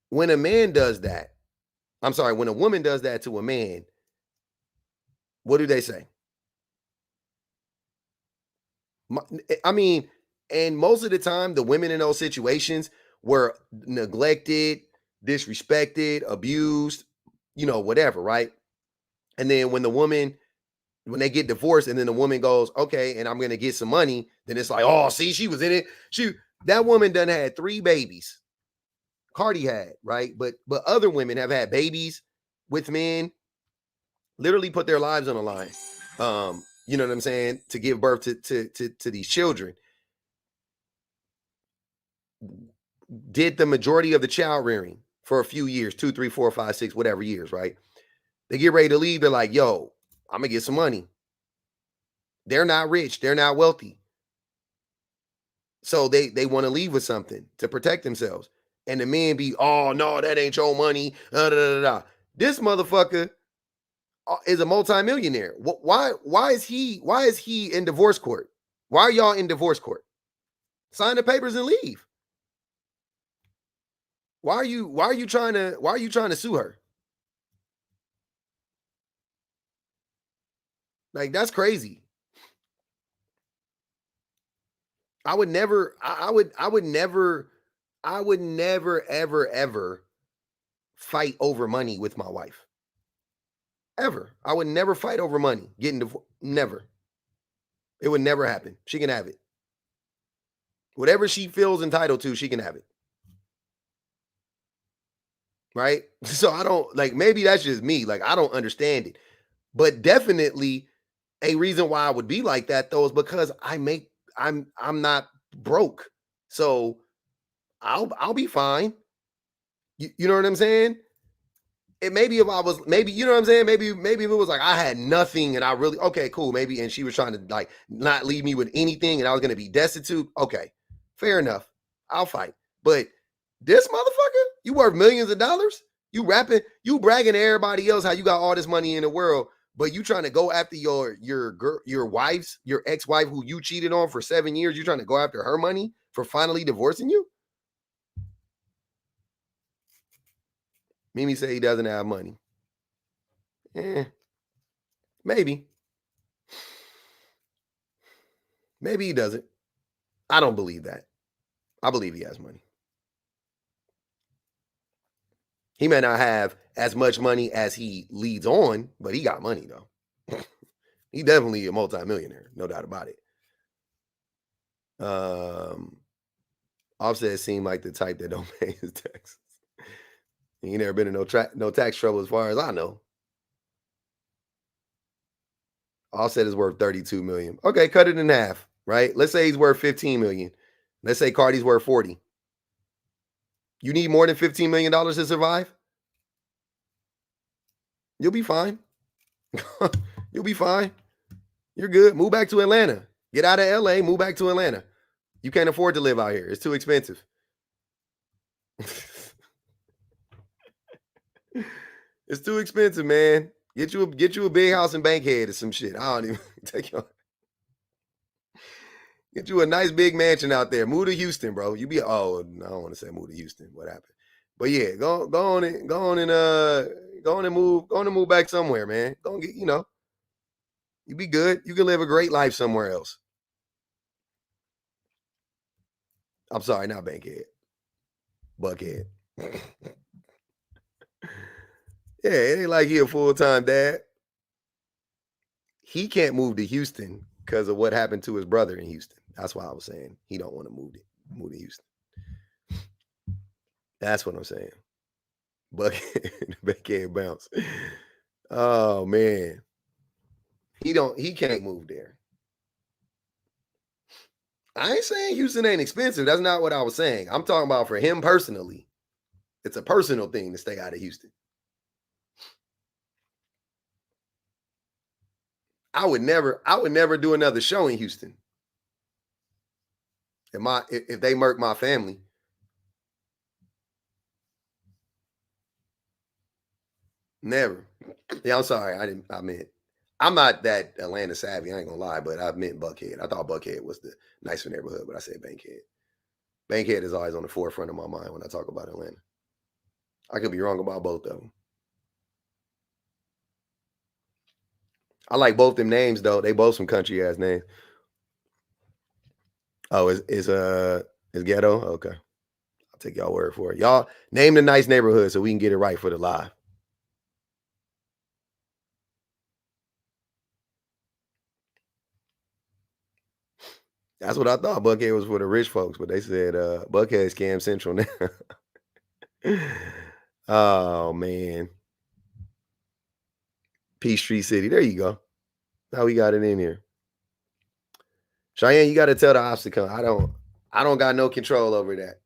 when a man does that, when a woman does that to a man, what do they say? I mean, and most of the time, the women in those situations were neglected, disrespected, abused, whatever, right? And then when they get divorced and then the woman goes, okay, and I'm going to get some money, then it's like, oh, see, she was in it. That woman done had 3 babies. Cardi had, right? But other women have had babies with men, literally put their lives on the line. You know what I'm saying? To give birth to these children. Did the majority of the child rearing for a few years, 2, 3, 4, 5, 6, whatever years, right? They get ready to leave. They're like, yo, I'm going to get some money. They're not rich. They're not wealthy. So they want to leave with something to protect themselves. And the men be, oh, no, that ain't your money. This motherfucker is a multimillionaire. Why is he in divorce court? Why are y'all in divorce court? Sign the papers and leave. Why are you trying to sue her? Like, that's crazy. I would never ever fight over money with my wife. Ever. I would never fight over money. Getting divorced. Never. It would never happen. She can have it. Whatever she feels entitled to, she can have it. Right? So I don't, like, maybe that's just me. Like, I don't understand it. But definitely a reason why I would be like that, though, is because I'm not broke. So I'll be fine. You know what I'm saying? maybe if I was, maybe, you know what I'm saying? Maybe if it was like I had nothing and I really, okay, cool. Maybe, and she was trying to like not leave me with anything and I was going to be destitute. Okay, fair enough. I'll fight. But this motherfucker, you worth millions of dollars. You rapping, you bragging to everybody else how you got all this money in the world, but you trying to go after your wife's, your ex-wife who you cheated on for 7 years. You trying to go after her money for finally divorcing you? Mimi said he doesn't have money. Maybe. Maybe he doesn't. I don't believe that. I believe he has money. He may not have as much money as he leads on, but he got money though. He definitely a multimillionaire, no doubt about it. Offset seemed like the type that don't pay his taxes. He never been in no tax trouble as far as I know. Offset is worth 32 million. Okay, cut it in half, right? Let's say he's worth 15 million. Let's say Cardi's worth 40. You need more than $15 million to survive? You'll be fine. You'll be fine. You're good. Move back to Atlanta. Get out of LA, move back to Atlanta. You can't afford to live out here. It's too expensive. It's too expensive, man. Get you a big house in Bankhead or some shit. I don't even take you. Get you a nice big mansion out there. Move to Houston, bro. You be I don't want to say move to Houston. What happened? But yeah, go on and move back somewhere, man. Go and get, you be good. You can live a great life somewhere else. I'm sorry, not Bankhead. Buckhead. Yeah, it ain't like he a full-time dad. He can't move to Houston because of what happened to his brother in Houston. That's why I was saying he don't want to move to Houston. That's what I'm saying. Buckhead bounce. Oh man. He can't move there. I ain't saying Houston ain't expensive. That's not what I was saying. I'm talking about for him personally. It's a personal thing to stay out of Houston. I would never do another show in Houston. If they murk my family. Never. Yeah, I'm sorry. I'm not that Atlanta savvy. I ain't gonna lie, but I meant Buckhead. I thought Buckhead was the nicer neighborhood, but I said Bankhead. Bankhead is always on the forefront of my mind when I talk about Atlanta. I could be wrong about both of them. I like both them names though. They both some country ass names. Oh, is ghetto? Okay. I'll take y'all word for it. Y'all name the nice neighborhood so we can get it right for the live. That's what I thought. Buckhead was for the rich folks, but they said Buckhead is Scam Central now. Oh man. Peachtree City. There you go. Now we got it in here. Cheyenne, you got to tell the ops to come. I don't got no control over that.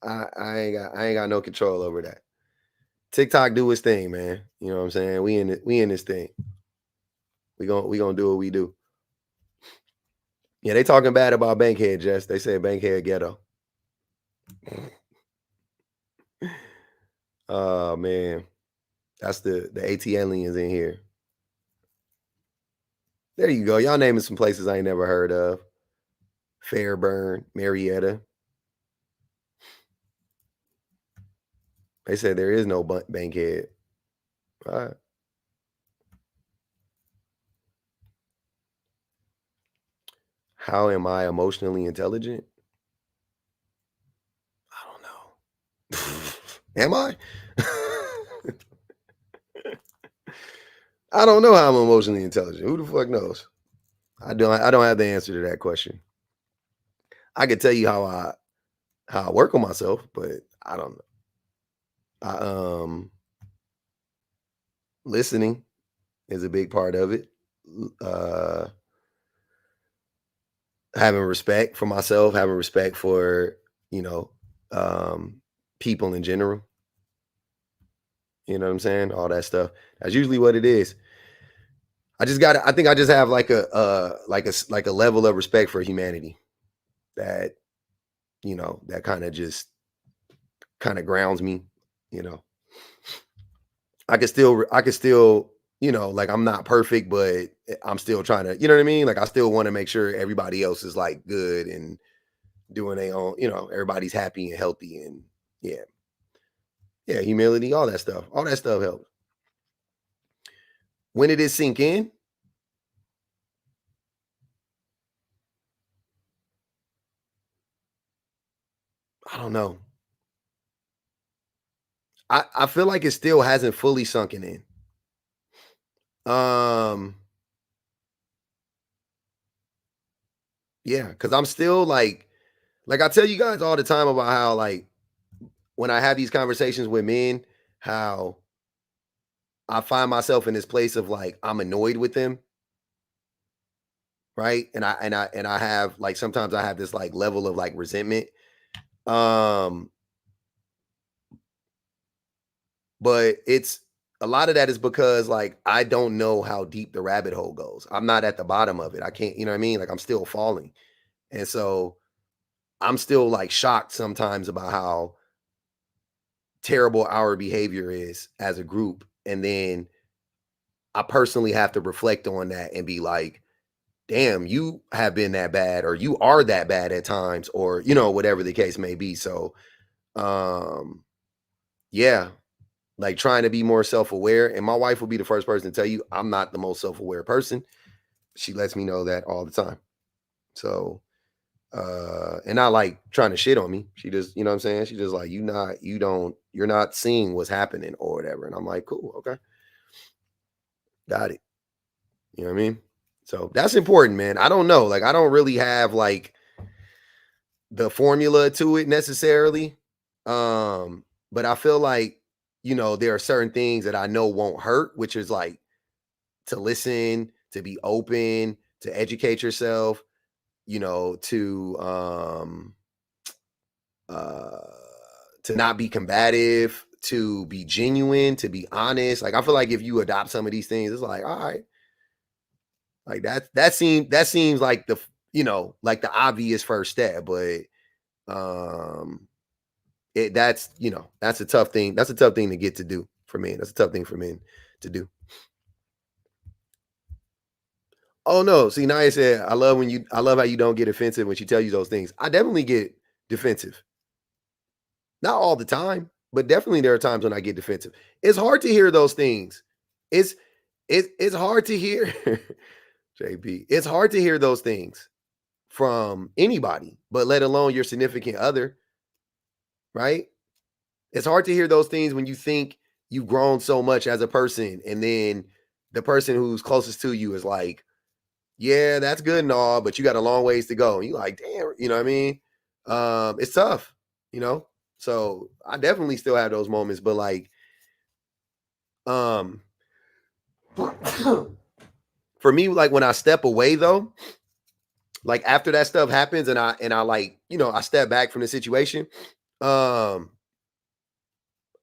I ain't got no control over that. TikTok do its thing, man. You know what I'm saying? We in this thing. We gonna do what we do. Yeah, they talking bad about Bankhead, Jess. They say Bankhead ghetto. Oh man. That's the AT aliens in here. There you go. Y'all naming some places I ain't never heard of. Fairburn, Marietta. They said there is no Bankhead. All right. How am I emotionally intelligent? I don't know. Am I? I don't know how I'm emotionally intelligent. Who the fuck knows? I don't have the answer to that question. I could tell you how I work on myself, but I don't know. Listening is a big part of it. Having respect for myself, having respect for, people in general. You know what I'm saying? All that stuff. That's usually what it is. I think I just have like like a level of respect for humanity that, that kind of grounds me, you know. I could still, like I'm not perfect, but I'm still trying to, you know what I mean? Like I still want to make sure everybody else is like good and doing their own, everybody's happy and healthy and yeah. Yeah, humility, all that stuff. All that stuff helps. When did it sink in? I don't know. I feel like it still hasn't fully sunken in. Um, yeah, because I'm still like I tell you guys all the time about how like when I have these conversations with men, how I find myself in this place of like I'm annoyed with them, right? And I have like sometimes I have this like level of like resentment. Um, but it's a lot of that is because like I don't know how deep the rabbit hole goes. I'm not at the bottom of it. I can't, you know what I mean? Like I'm still falling. And so I'm still like shocked sometimes about how terrible our behavior is as a group. And then I personally have to reflect on that and be like, damn, you have been that bad, or you are that bad at times, or, whatever the case may be. So, um, yeah, like trying to be more self aware. And my wife will be the first person to tell you I'm not the most self aware person. She lets me know that all the time. So, and not like trying to shit on me. She just, you know what I'm saying? She just like, you're not seeing what's happening or whatever. And I'm like, cool, okay, got it. You know what I mean? So that's important, man. I don't know. Like, I don't really have like the formula to it necessarily. But I feel like, there are certain things that I know won't hurt, which is like to listen, to be open, to educate yourself, uh to not be combative, to be genuine, to be honest. Like I feel like if you adopt some of these things, it's like, all right, like that seems like like the obvious first step, but um that's a tough thing. That's a tough thing to get to do for men. That's a tough thing for men to do. Oh no, see Naya said, I love how you don't get offensive when she tells you those things. I definitely get defensive. Not all the time, but definitely there are times when I get defensive. It's hard to hear those things. It's it's hard to hear JP. It's hard to hear those things from anybody, but let alone your significant other, right? It's hard to hear those things when you think you've grown so much as a person, and then the person who's closest to you is like, "Yeah, that's good and all, but you got a long ways to go." And you like, "Damn," you know what I mean? It's tough, you know. So I definitely still have those moments, but like, um, for me, like when I step away though, like after that stuff happens, and I like, I step back from the situation. Um,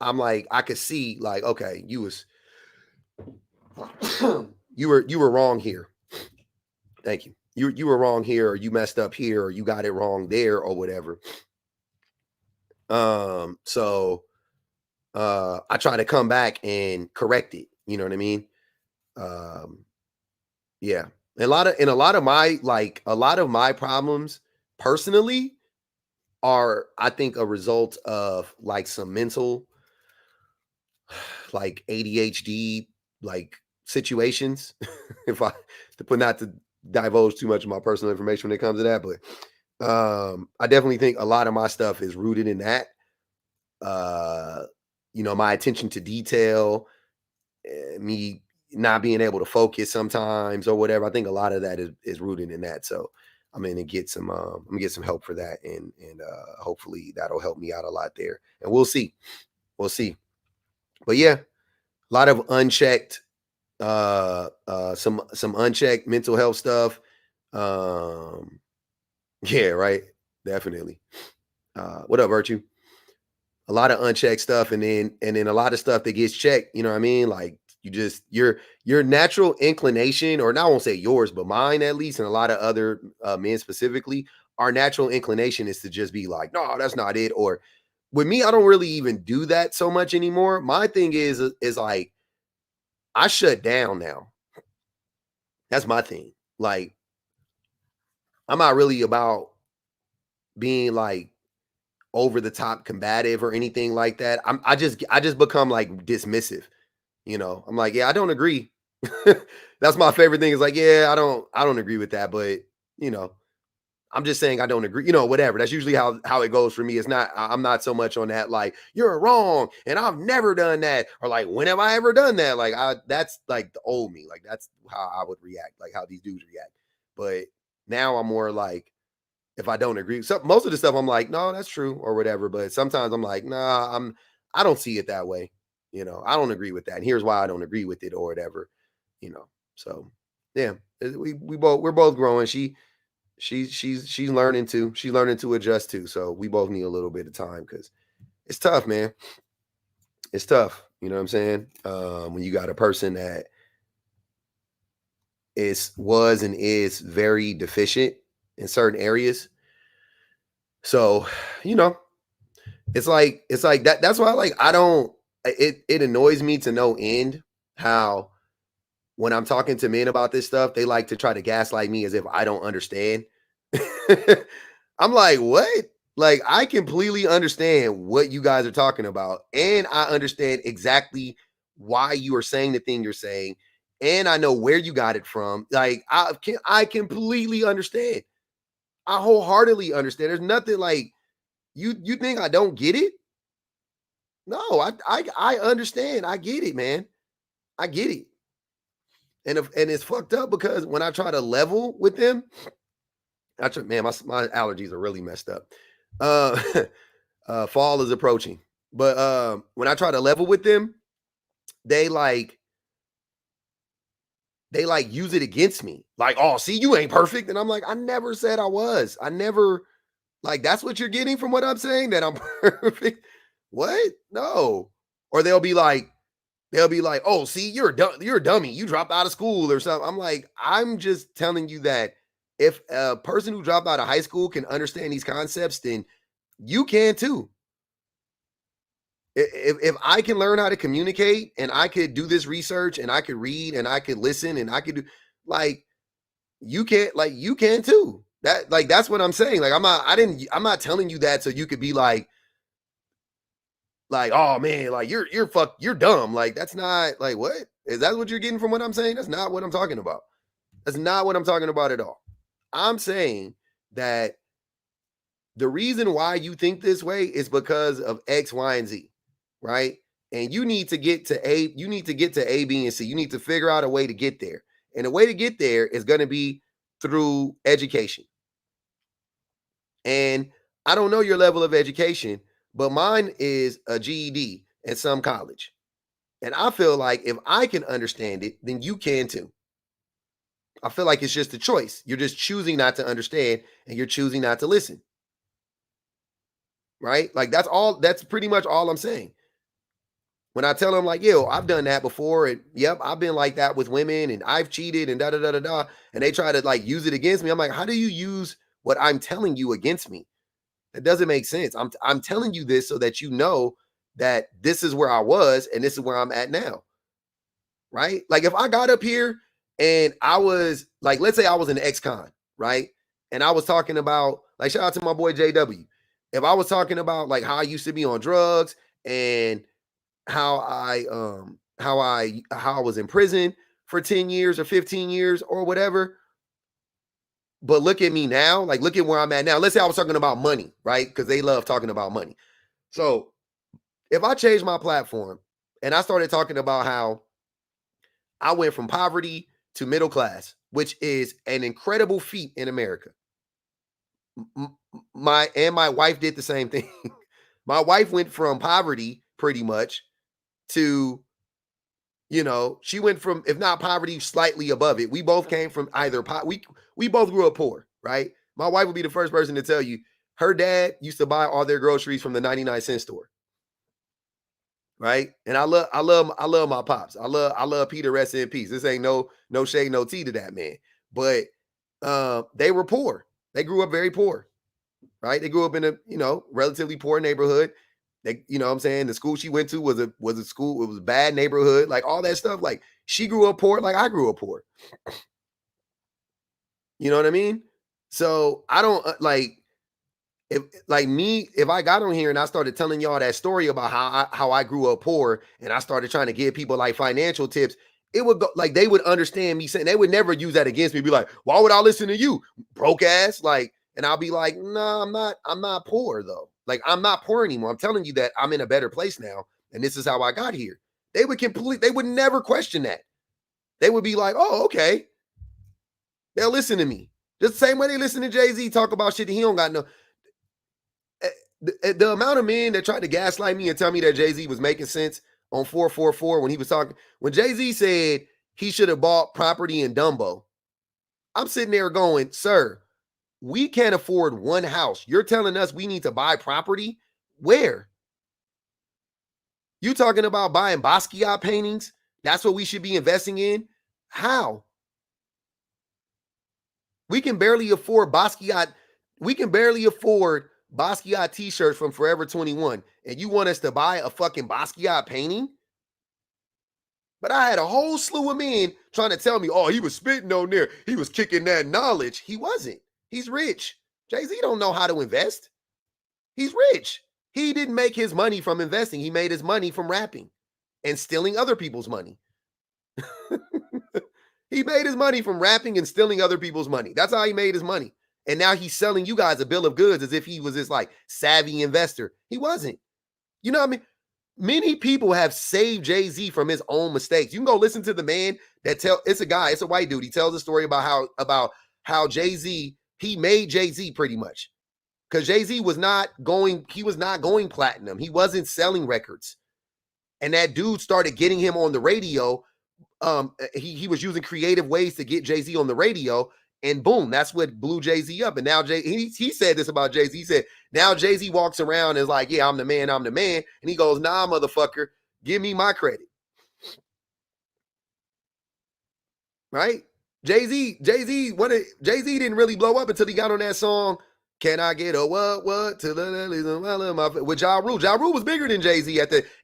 I'm like, I could see like, okay, you were wrong here. Thank you. You were wrong here, or you messed up here, or you got it wrong there, or whatever. So I try to come back and correct it. You know what I mean? Um, yeah. A lot of my problems personally are, I think, a result of like some mental like ADHD like situations. If I to put not to divulge too much of my personal information when it comes to that, but I definitely think a lot of my stuff is rooted in that. Uh, my attention to detail, me not being able to focus sometimes or whatever. I think a lot of that is rooted in that. So I'm gonna get some I'm gonna get some help for that, and hopefully that'll help me out a lot there. And we'll see. We'll see. But yeah, a lot of unchecked some unchecked mental health stuff. Um yeah, right. Definitely. What up, Virtue? a lot of unchecked stuff, and then a lot of stuff that gets checked. You know what I mean? Like you just your natural inclination, or not, I won't say yours, but mine at least, and a lot of other men specifically, our natural inclination is to just be like, no, that's not it. Or with me, I don't really even do that so much anymore. My thing is like I shut down now. That's my thing. Like I'm not really about being like over the top combative or anything like that. I just become like dismissive. You know, I'm like, yeah, I don't agree. That's my favorite thing is like, yeah, I don't agree with that, but you know, I'm just saying I don't agree, you know, whatever. That's usually how it goes for me. It's not, I'm not so much on that, like, you're wrong, and I've never done that, or like, when have I ever done that? Like, that's like the old me. Like, that's how I would react, like how these dudes react. But now I'm more like, if I don't agree, so most of the stuff I'm like, no, that's true, or whatever. But sometimes I'm like, nah, I don't see it that way. You know, I don't agree with that. And here's why I don't agree with it, or whatever, you know. So yeah, we're both growing. She's learning too. She's learning to adjust too. So we both need a little bit of time because it's tough, man. It's tough. You know what I'm saying? When you got a person that was and is very deficient in certain areas. So, you know, it's like that. That's why like I don't it annoys me to no end how when I'm talking to men about this stuff, they like to try to gaslight me as if I don't understand. I'm like, what? Like, I completely understand what you guys are talking about. And I understand exactly why you are saying the thing you're saying. And I know where you got it from. Like, I completely understand. I wholeheartedly understand. There's nothing like you think I don't get it? No, I understand. I get it, man. I get it. And it's fucked up because when I try to level with them, man, my allergies are really messed up. Uh, fall is approaching, but when I try to level with them, they like use it against me. Like, oh, see, you ain't perfect, and I'm like, I never said I was. I never like that's what you're getting from what I'm saying that I'm perfect. What? No. Or they'll be like, oh, see, you're a dummy. You dropped out of school or something. I'm like, I'm just telling you that if a person who dropped out of high school can understand these concepts, then you can too. If I can learn how to communicate and I could do this research and I could read and I could listen and I could do like you can too. That's what I'm saying. Like I'm not telling you that so you could be like, oh man, like you're dumb. Like that's not like what? Is that what you're getting from what I'm saying? That's not what I'm talking about. That's not what I'm talking about at all. I'm saying that the reason why you think this way is because of X, Y, and Z, right? And you need to get to A, B, and C. You need to figure out a way to get there. And the way to get there is going to be through education. And I don't know your level of education, but mine is a GED at some college. And I feel like if I can understand it, then you can too. I feel like it's just a choice. You're just choosing not to understand and you're choosing not to listen. Right? Like that's pretty much all I'm saying. When I tell them like, yo, I've done that before, and yep, I've been like that with women, and I've cheated, and da da da da da, and they try to like use it against me. I'm like, how do you use what I'm telling you against me? That doesn't make sense. I'm telling you this so that you know that this is where I was and this is where I'm at now. Right? Like if I got up here and I was like, let's say I was an ex-con, right? And I was talking about like shout out to my boy JW. If I was talking about like how I used to be on drugs and how I was in prison for 10 years or 15 years or whatever. But look at me now, like look at where I'm at now. Let's say I was talking about money, right? Because they love talking about money. So if I change my platform and I started talking about how I went from poverty to middle class, which is an incredible feat in America. My wife did the same thing. My wife went from poverty pretty much to she went from, if not poverty, slightly above it. We both came from either we both grew up poor, right? My wife would be the first person to tell you her dad used to buy all their groceries from the 99-cent store. right? And I love my pops. I love Peter, rest in peace. This ain't no shade, no tea to that man. But they were poor. They grew up very poor, right? They grew up in a, relatively poor neighborhood. They, what I'm saying, the school she went to was a school, it was a bad neighborhood, like all that stuff. Like she grew up poor, like I grew up poor. You know what I mean? So I don't if I got on here and I started telling y'all that story about how I grew up poor and I started trying to give people like financial tips, it would go like they would understand me saying, they would never use that against me. Be like, why would I listen to you, broke ass? Like, and I'll be like, no, I'm not poor though. Like, I'm not poor anymore. I'm telling you that I'm in a better place now, and this is how I got here. They would never question that. They would be like, oh, okay. They'll listen to me. Just the same way they listen to Jay-Z talk about shit that he don't got no. The amount of men that tried to gaslight me and tell me that Jay-Z was making sense on 444 when he was talking, when Jay-Z said he should have bought property in Dumbo, I'm sitting there going, sir, we can't afford one house. You're telling us we need to buy property? Where? You talking about buying Basquiat paintings? That's what we should be investing in? How? We can barely afford Basquiat. We can barely afford Basquiat t-shirts from Forever 21. And you want us to buy a fucking Basquiat painting? But I had a whole slew of men trying to tell me, oh, he was spitting on there. He was kicking that knowledge. He wasn't. He's rich. Jay-Z don't know how to invest. He's rich. He didn't make his money from investing. He made his money from rapping and stealing other people's money. He made his money from rapping and stealing other people's money. That's how he made his money. And now he's selling you guys a bill of goods as if he was this like savvy investor. He wasn't. You know what I mean? Many people have saved Jay-Z from his own mistakes. You can go listen to the man that it's a white dude. He tells a story about how Jay-Z, he made Jay-Z pretty much. Because Jay-Z was not going platinum. He wasn't selling records. And that dude started getting him on the radio. He was using creative ways to get Jay-Z on the radio. And boom, that's what blew Jay-Z up. And now he said this about Jay-Z. He said, now Jay-Z walks around and is like, yeah, I'm the man. And he goes, nah, motherfucker, give me my credit. Right? Jay-Z didn't really blow up until he got on that song, Can I Get a What to the with Ja Rule. Ja Rule was bigger than Jay-Z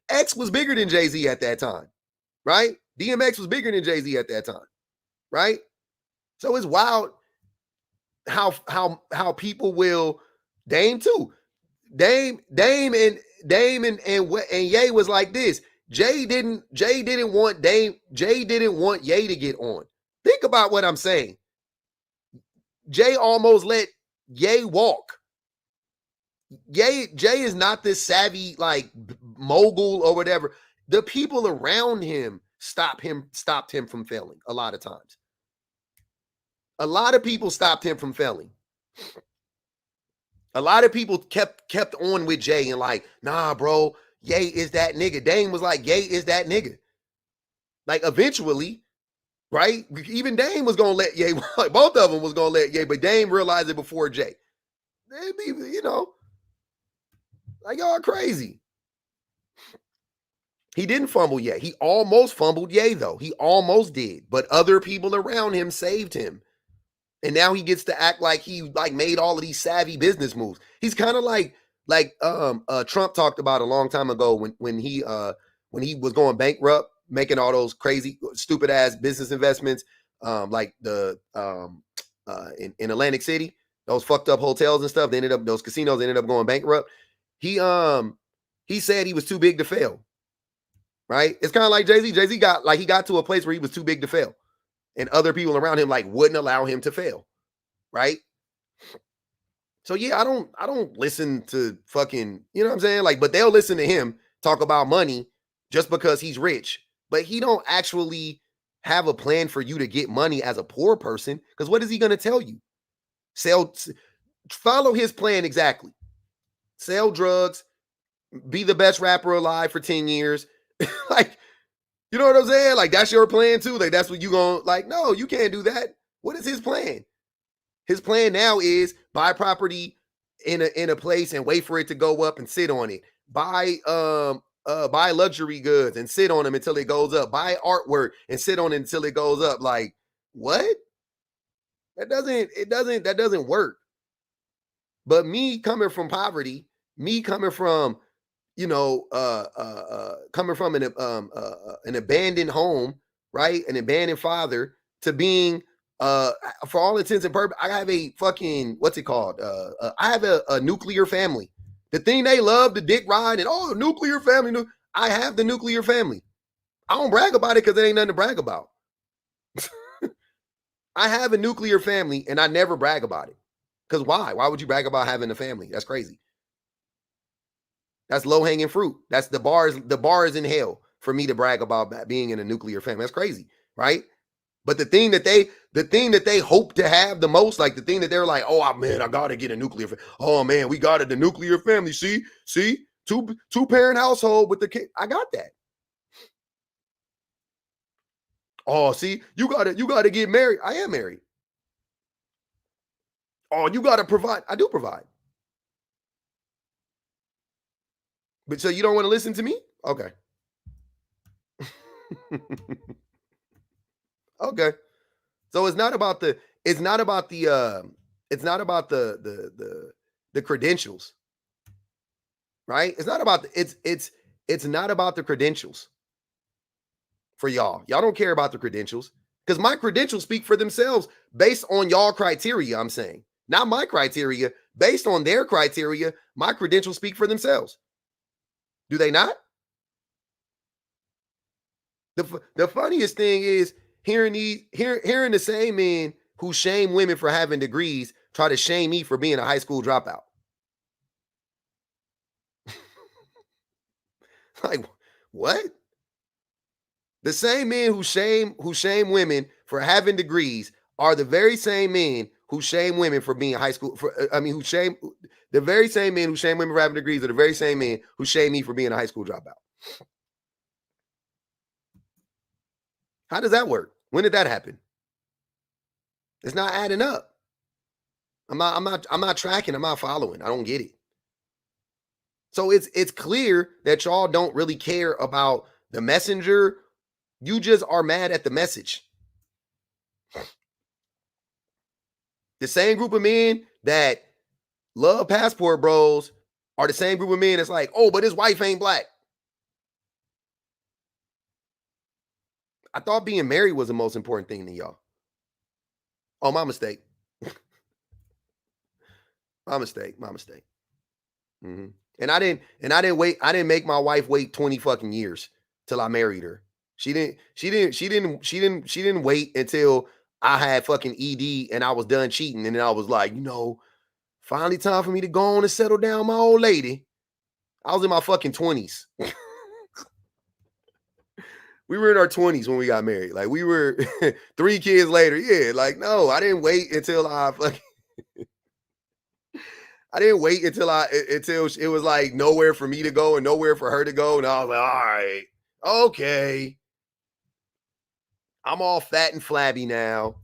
X was bigger than Jay-Z at that time. Right? DMX was bigger than Jay-Z at that time. Right? So it's wild how people will Dame too. Dame and Ye was like this. Jay didn't want Ye to get on. Think about what I'm saying. Jay almost let Ye walk. Jay is not this savvy like mogul or whatever. The people around him stopped him from failing a lot of times. A lot of people stopped him from failing. A lot of people kept on with Jay and like, nah, bro, Ye is that nigga. Dame was like, Ye is that nigga. Like eventually, right? Even Dame was gonna let Ye, like both of them was gonna let Ye, but Dame realized it before Jay. They'd be, like y'all crazy. He didn't fumble Ye. He almost fumbled Ye though. He almost did, but other people around him saved him. And now he gets to act like he like made all of these savvy business moves. He's kind of like Trump talked about a long time ago when he was going bankrupt, making all those crazy, stupid ass business investments, like the in Atlantic City, those fucked up hotels and stuff. Those casinos ended up going bankrupt. He said he was too big to fail. Right? It's kind of like Jay-Z. Jay-Z got to a place where he was too big to fail. And other people around him like wouldn't allow him to fail. Right? So yeah, I don't listen to fucking, you know what I'm saying? Like, but they'll listen to him talk about money just because he's rich. But he don't actually have a plan for you to get money as a poor person. Because what is he going to tell you? Follow his plan exactly. Sell drugs, be the best rapper alive for 10 years. Like, you know what I'm saying? Like, that's your plan too. Like, that's what you gonna like. No, you can't do that. What is his plan? His plan now is buy property in a place and wait for it to go up and sit on it. Buy buy luxury goods and sit on them until it goes up. Buy artwork and sit on it until it goes up. Like, what? That doesn't work. But me coming from poverty, me coming from, coming from an abandoned home, right? An abandoned father, to being, for all intents and purposes, I have a fucking, what's it called? I have a nuclear family. The thing they love, the dick ride, and nuclear family. I have the nuclear family. I don't brag about it because it ain't nothing to brag about. I have a nuclear family and I never brag about it. Because why? Why would you brag about having a family? That's crazy. That's low-hanging fruit. That's the bar is in hell for me to brag about being in a nuclear family. That's crazy, right? But the thing that they hope to have the most, like the thing that they're like, oh man, I gotta get a nuclear family. Oh man, we got it, the nuclear family. See, two parent household with the kid. I got that. Oh, see, you gotta get married. I am married. Oh, you gotta provide. I do provide. But so you don't want to listen to me? Okay. Okay. So it's not about the credentials, right? It's not about it's not about the credentials for y'all. Y'all don't care about the credentials because my credentials speak for themselves based on y'all criteria. I'm saying, not my criteria, based on their criteria. My credentials speak for themselves. Do they not? The funniest thing is hearing the same men who shame women for having degrees try to shame me for being a high school dropout. Like, what? The same men who shame women for having degrees are the very same men who shame women for being high school. The very same men who shame women for having degrees are the very same men who shame me for being a high school dropout. How does that work? When did that happen? It's not adding up. I'm not tracking. I'm not following. I don't get it. So it's clear that y'all don't really care about the messenger. You just are mad at the message. The same group of men that love passport bros are the same group of men that's like, oh, but his wife ain't black. I thought being married was the most important thing to y'all. Oh, my mistake. My mistake. Mm-hmm. And I didn't make my wife wait 20 fucking years till I married her. She didn't wait until I had fucking ED and I was done cheating. And then I was like, finally time for me to go on and settle down my old lady. I was in my fucking 20s. We were in our 20s when we got married. Like, we were 3 kids later. Yeah, like, no, I didn't wait until I didn't wait until it was like nowhere for me to go and nowhere for her to go. And I was like, all right, okay. I'm all fat and flabby now.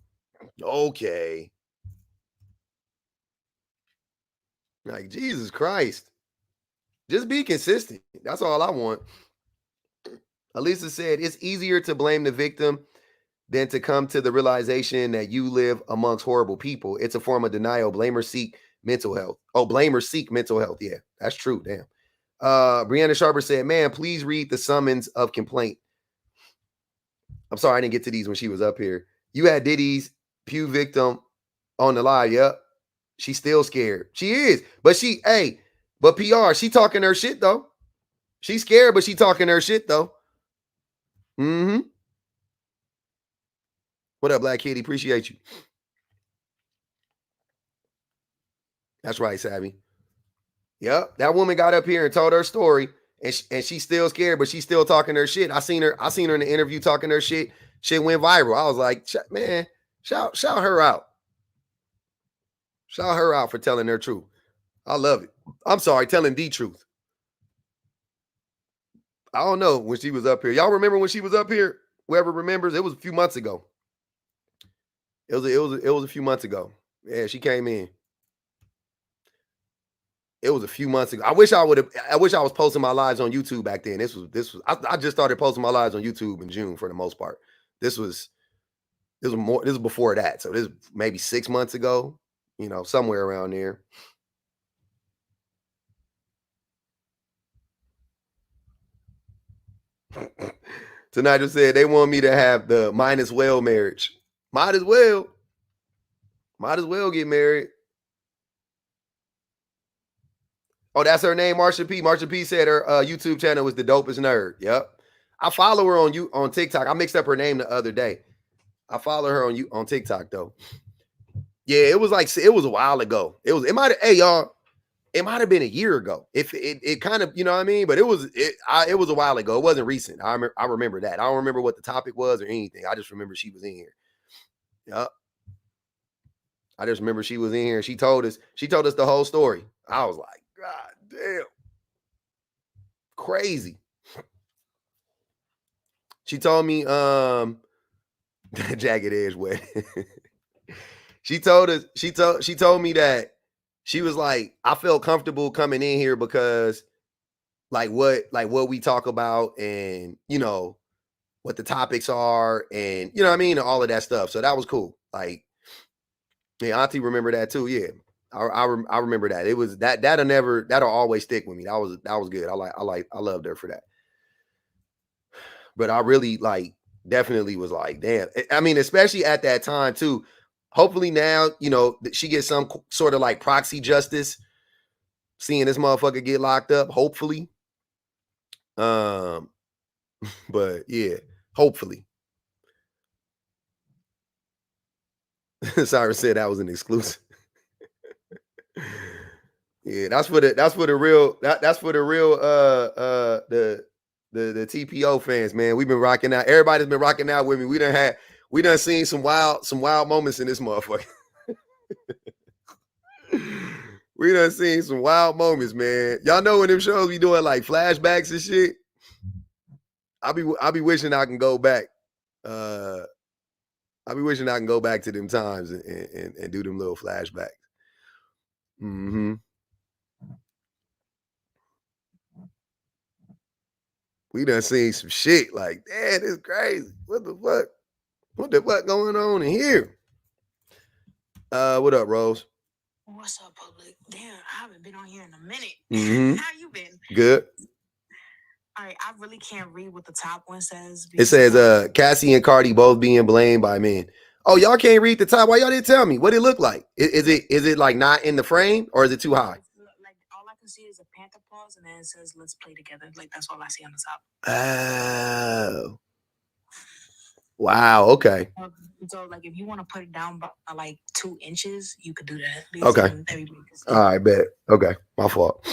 Okay. Like, Jesus Christ. Just be consistent. That's all I want. Elisa said, it's easier to blame the victim than to come to the realization that you live amongst horrible people. It's a form of denial. Blame or seek mental health. Oh, blame or seek mental health. Yeah, that's true. Damn. Brianna Sharper said, man, please read the summons of complaint. I'm sorry, I didn't get to these when she was up here. You had Diddy's Pew victim on the live. Yep. She's still scared. She is. But but PR, she talking her shit though. She's scared, but she talking her shit though. Mm-hmm. What up, Black Kitty? Appreciate you. That's right, Savvy. Yep. That woman got up here and told her story, and she's still scared, but she's still talking her shit. I seen her in the interview talking her shit. Shit went viral. I was like, man, shout her out. Shout her out for telling her truth. I love it. I'm sorry, telling the truth. I don't know when she was up here. Y'all remember when she was up here? Whoever remembers, it was a few months ago. It was a few months ago. Yeah, she came in. It was a few months ago. I wish I was posting my lives on YouTube back then. I just started posting my lives on YouTube in June for the most part. This was before that. So this maybe 6 months ago, somewhere around there. Tonight just said they want me to have the might as well marriage. Might as well get married. Oh, that's her name, Marsha P. Marsha P said her YouTube channel was the dopest nerd. Yep. I follow her on TikTok. I mixed up her name the other day. I follow her on TikTok though. Yeah, it was a while ago. It might have been a year ago. If it kind of, you know what I mean? But it was a while ago. It wasn't recent. I remember that. I don't remember what the topic was or anything. I just remember she was in here. Yep. I just remember she was in here. She told us the whole story. I was like, God damn. Crazy. She told me, jagged edge wet. She told me that she was like, I felt comfortable coming in here because what we talk about and what the topics are and you know what I mean and all of that stuff. So that was cool. Like, yeah, Auntie remember that too. Yeah. I remember that. It was that'll always stick with me. That was good. I loved her for that. But I really definitely was like, damn. I mean, especially at that time too. Hopefully now, she gets some sort of like proxy justice, seeing this motherfucker get locked up. Hopefully, but yeah, hopefully. Cyrus said that was an exclusive. Yeah, that's for the real the TPO fans, man. We've been rocking out. Everybody's been rocking out with me. We done seen some wild moments in this motherfucker. We done seen some wild moments, man. Y'all know when them shows be doing like flashbacks and shit. I be wishing I can go back. I be wishing I can go back to them times and do them little flashbacks. Mm-hmm. We done seen some shit like, damn, this crazy. What the fuck? What the fuck going on in here? What up, Rose? What's up, public? Damn, I haven't been on here in a minute. Mm-hmm. How you been? Good. All right, I really can't read what the top one says. It says Cassie and Cardi both being blamed by men. Oh, y'all can't read the top. Why y'all didn't tell me? What it look like? Is it like not in the frame or is it too high? Like all I can see is a panther pause and then it says let's play together. Like that's all I see on the top. Oh. Wow, okay. So like if you want to put it down by like 2 inches, you could do that. Okay. All right, bet. Okay. My fault.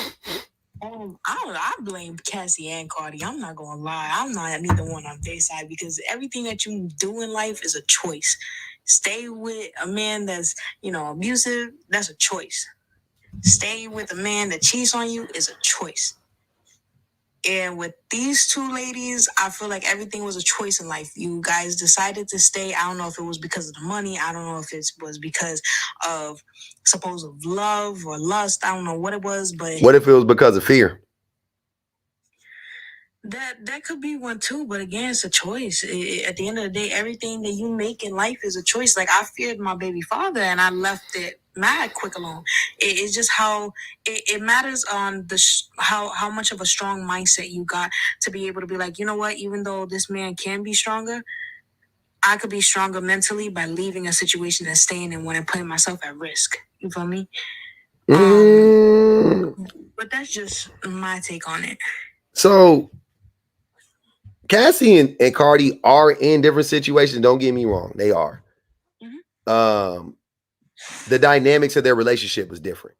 I don't know. I blame Cassie and Cardi. I'm not gonna lie. I'm not neither one on their side because everything that you do in life is a choice. Stay with a man that's, abusive, that's a choice. Stay with a man that cheats on you is a choice. And with these two ladies, I feel like everything was a choice in life. You guys decided to stay. I don't know if it was because of the money. I don't know if it was because of supposed love or lust. I don't know what it was, but what if it was because of fear? That could be one too, but again, it's a choice. At the end of the day, everything that you make in life is a choice. Like I feared my baby father, and I left it mad quick alone. It's just how it matters on how much of a strong mindset you got to be able to be like, you know what? Even though this man can be stronger, I could be stronger mentally by leaving a situation and staying in one and putting myself at risk. You feel me? But that's just my take on it. So Cassie and Cardi are in different situations. Don't get me wrong. They are. Mm-hmm. The dynamics of their relationship was different.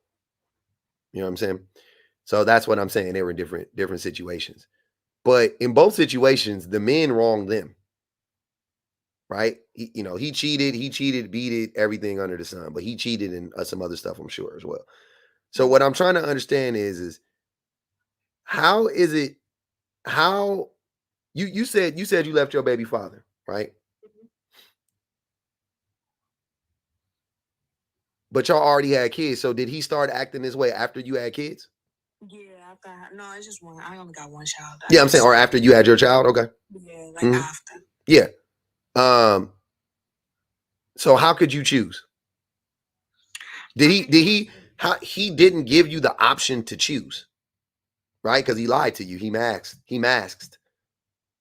You know what I'm saying? So that's what I'm saying. They were in different situations. But in both situations, the men wronged them. Right? He cheated, beat it, everything under the sun. But he cheated and some other stuff, I'm sure, as well. So what I'm trying to understand is how is it, how you said you left your baby father, right? But y'all already had kids. So did he start acting this way after you had kids? Yeah, no, it's just one. I only got one child. Yeah, I'm saying, or after you had your child. Okay. Yeah, like after. Yeah. So how could you choose? He didn't give you the option to choose, right? Because he lied to you. He masked.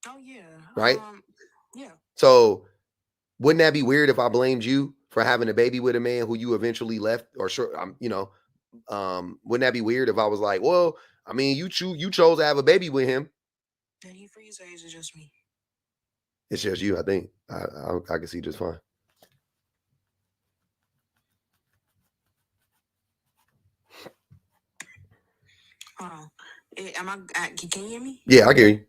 Oh yeah. Right. Yeah. So wouldn't that be weird if I blamed you for having a baby with a man who you eventually left? Or sure, wouldn't that be weird if I was like, well, I mean, you chose to have a baby with him. Did he freeze or is it just me? It's just you, I think. I can see just fine. Hold on. Can you hear me? Yeah, I hear you.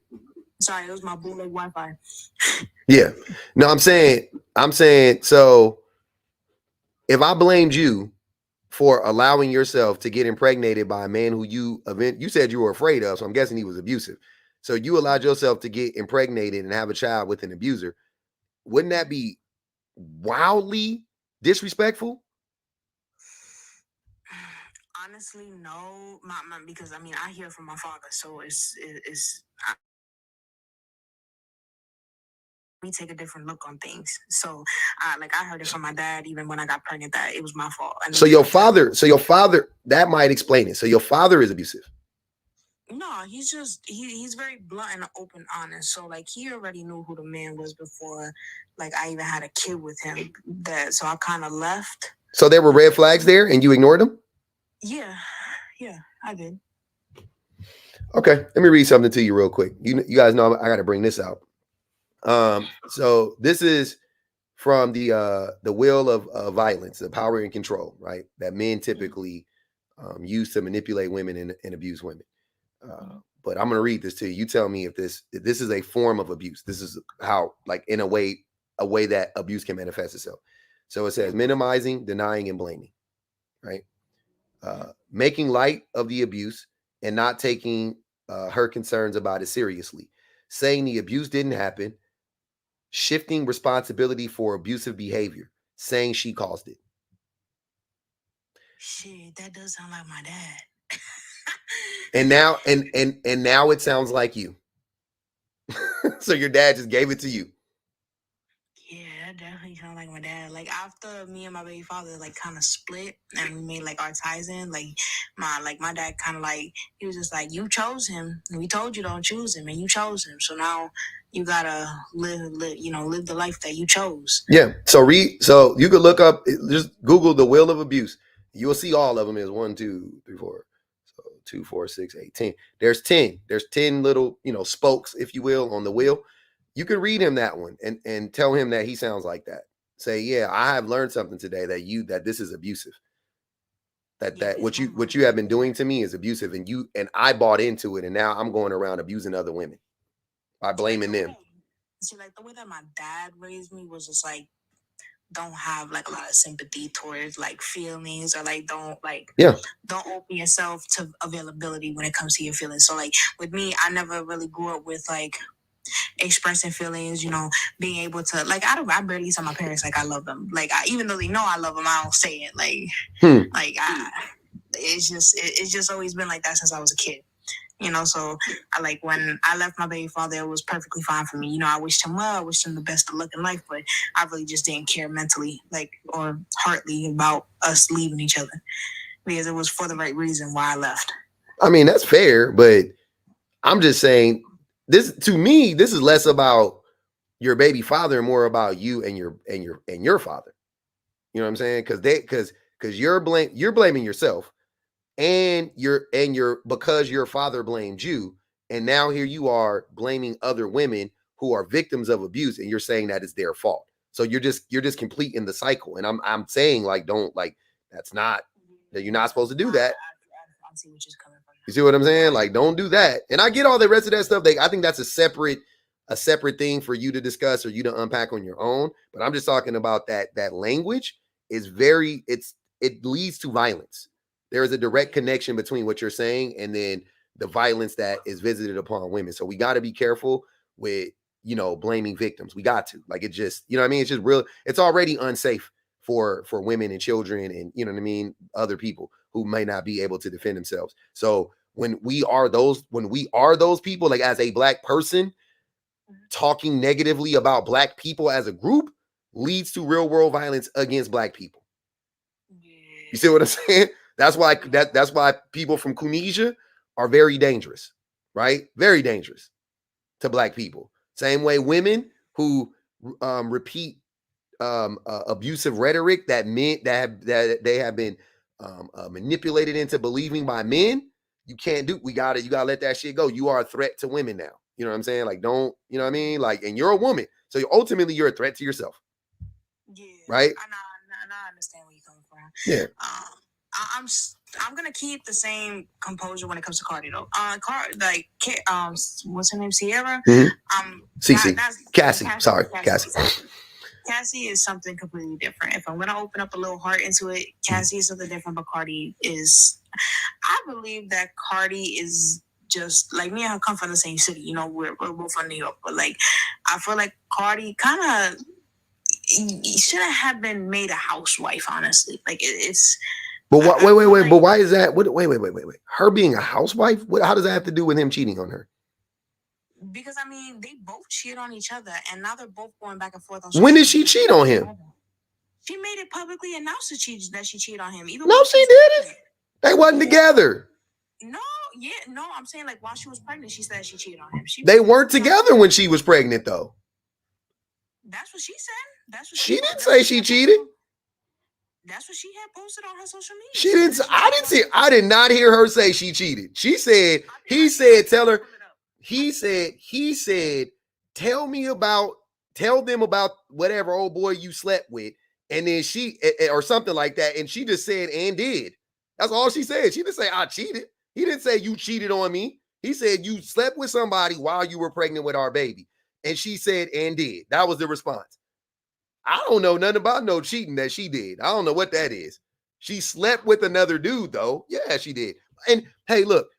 Sorry, it was my bootleg Wi-Fi. Yeah. No, I'm saying, so if I blamed you for allowing yourself to get impregnated by a man who you said you were afraid of, so I'm guessing he was abusive. So you allowed yourself to get impregnated and have a child with an abuser. Wouldn't that be wildly disrespectful? Honestly, no, because I mean I hear from my father, so we take a different look on things. So, I heard it from my dad even when I got pregnant that it was my fault. So your father, that might explain it. So your father is abusive. No, he's very blunt and open, honest. So he already knew who the man was before I even had a kid with him. So I kind of left. So there were red flags there, and you ignored them. Yeah, I did. Okay, let me read something to you real quick. You guys know I got to bring this out. So this is from the Wheel of Violence, the Power and Control, right? That men typically use to manipulate women and abuse women. But I'm going to read this to you. You tell me if this is a form of abuse. This is how, in a way that abuse can manifest itself. So it says minimizing, denying, and blaming, right? Making light of the abuse and not taking her concerns about it seriously. Saying the abuse didn't happen. Shifting responsibility for abusive behavior. Saying she caused it. Shit, that does sound like my dad. And now now it sounds like you. So your dad just gave it to you. Yeah, that definitely sounds like my dad. After me and my baby father kind of split and we made our ties in, my dad kind of he was just you chose him. We told you don't choose him and you chose him. So now you gotta live the life that you chose. Yeah. So you could look up, just Google the Wheel of Abuse. You'll see all of them is 1, 2, 3, 4. So 2, 4, 6, 8, 10. There's 10. There's 10 little, spokes, if you will, on the wheel. You can read him that one and tell him that he sounds like that. Say, yeah, I have learned something today that this is abusive. That what you have been doing to me is abusive, and I bought into it, and now I'm going around abusing other women by blaming them. See, the way that my dad raised me was just don't have a lot of sympathy towards feelings or don't open yourself to availability when it comes to your feelings. So with me, I never really grew up with expressing feelings, being able to I barely tell my parents I love them. Even though they know I love them, I don't say it. It's just always been like that since I was a kid. So I when I left my baby father, it was perfectly fine for me. I wished him well, I wished him the best of luck in life, but I really just didn't care mentally, or heartily about us leaving each other because it was for the right reason why I left. I mean, that's fair, but I'm just saying to me, this is less about your baby father and more about you and your father. You know what I'm saying? Because you're blaming yourself. And because your father blamed you, and now here you are blaming other women who are victims of abuse, and you're saying that it's their fault. So you're just completing the cycle. And I'm saying don't that's not that you're not supposed to do that. I see what you're coming from. You see what I'm saying? Don't do that. And I get all the rest of that stuff. I think that's a separate thing for you to discuss or you to unpack on your own. But I'm just talking about that language is it leads to violence. There is a direct connection between what you're saying and then the violence that is visited upon women. So we got to be careful with, blaming victims. We got to it just, you know what I mean? It's just real. It's already unsafe for women and children and, you know what I mean, other people who may not be able to defend themselves. So when we are those people, like as a Black person, talking negatively about Black people as a group leads to real world violence against Black people. You see what I'm saying? That's why people from Tunisia are very dangerous, right? Very dangerous to Black people. Same way women who repeat abusive rhetoric that they have been manipulated into believing by men. You can't do. You gotta let that shit go. You are a threat to women now. You know what I'm saying? Like, don't, you know what I mean? Like, and you're a woman, so ultimately you're a threat to yourself. Yeah, right? I understand where you're coming from. Yeah. I'm gonna keep the same composure when it comes to Cardi though. What's her name? Sierra. Cassie. Sorry, Cassie. Cassie is something completely different. If I'm gonna open up a little heart into it, Cassie is something different, but Cardi is. I believe that Cardi is just like me and her come from the same city. You know, we're both from New York, but like I feel like Cardi kind of shouldn't have been made a housewife. Honestly, like it's. But what? Wait. But why is that? Wait. Her being a housewife? How does that have to do with him cheating on her? Because I mean, they both cheat on each other, and now they're both going back and forth on. When did she cheat on him? She made it publicly announced that she cheated on him. Even no, she didn't. They wasn't together. No, I'm saying like while she was pregnant, she said she cheated on him. They weren't together when she was pregnant, though. That's what she said. That's what she didn't say she cheated. That's what she had posted on her social media. She didn't. I did not hear her say she cheated. She said, he said, tell her. He said, tell them about whatever old boy you slept with. And then she, or something like that. And she just said, and did. That's all she said. She didn't say, I cheated. He didn't say you cheated on me. He said, you slept with somebody while you were pregnant with our baby. And she said, and did. That was the response. I don't know nothing about no cheating that she did. I don't know what that is. She slept with another dude, though. Yeah, she did. And hey, look,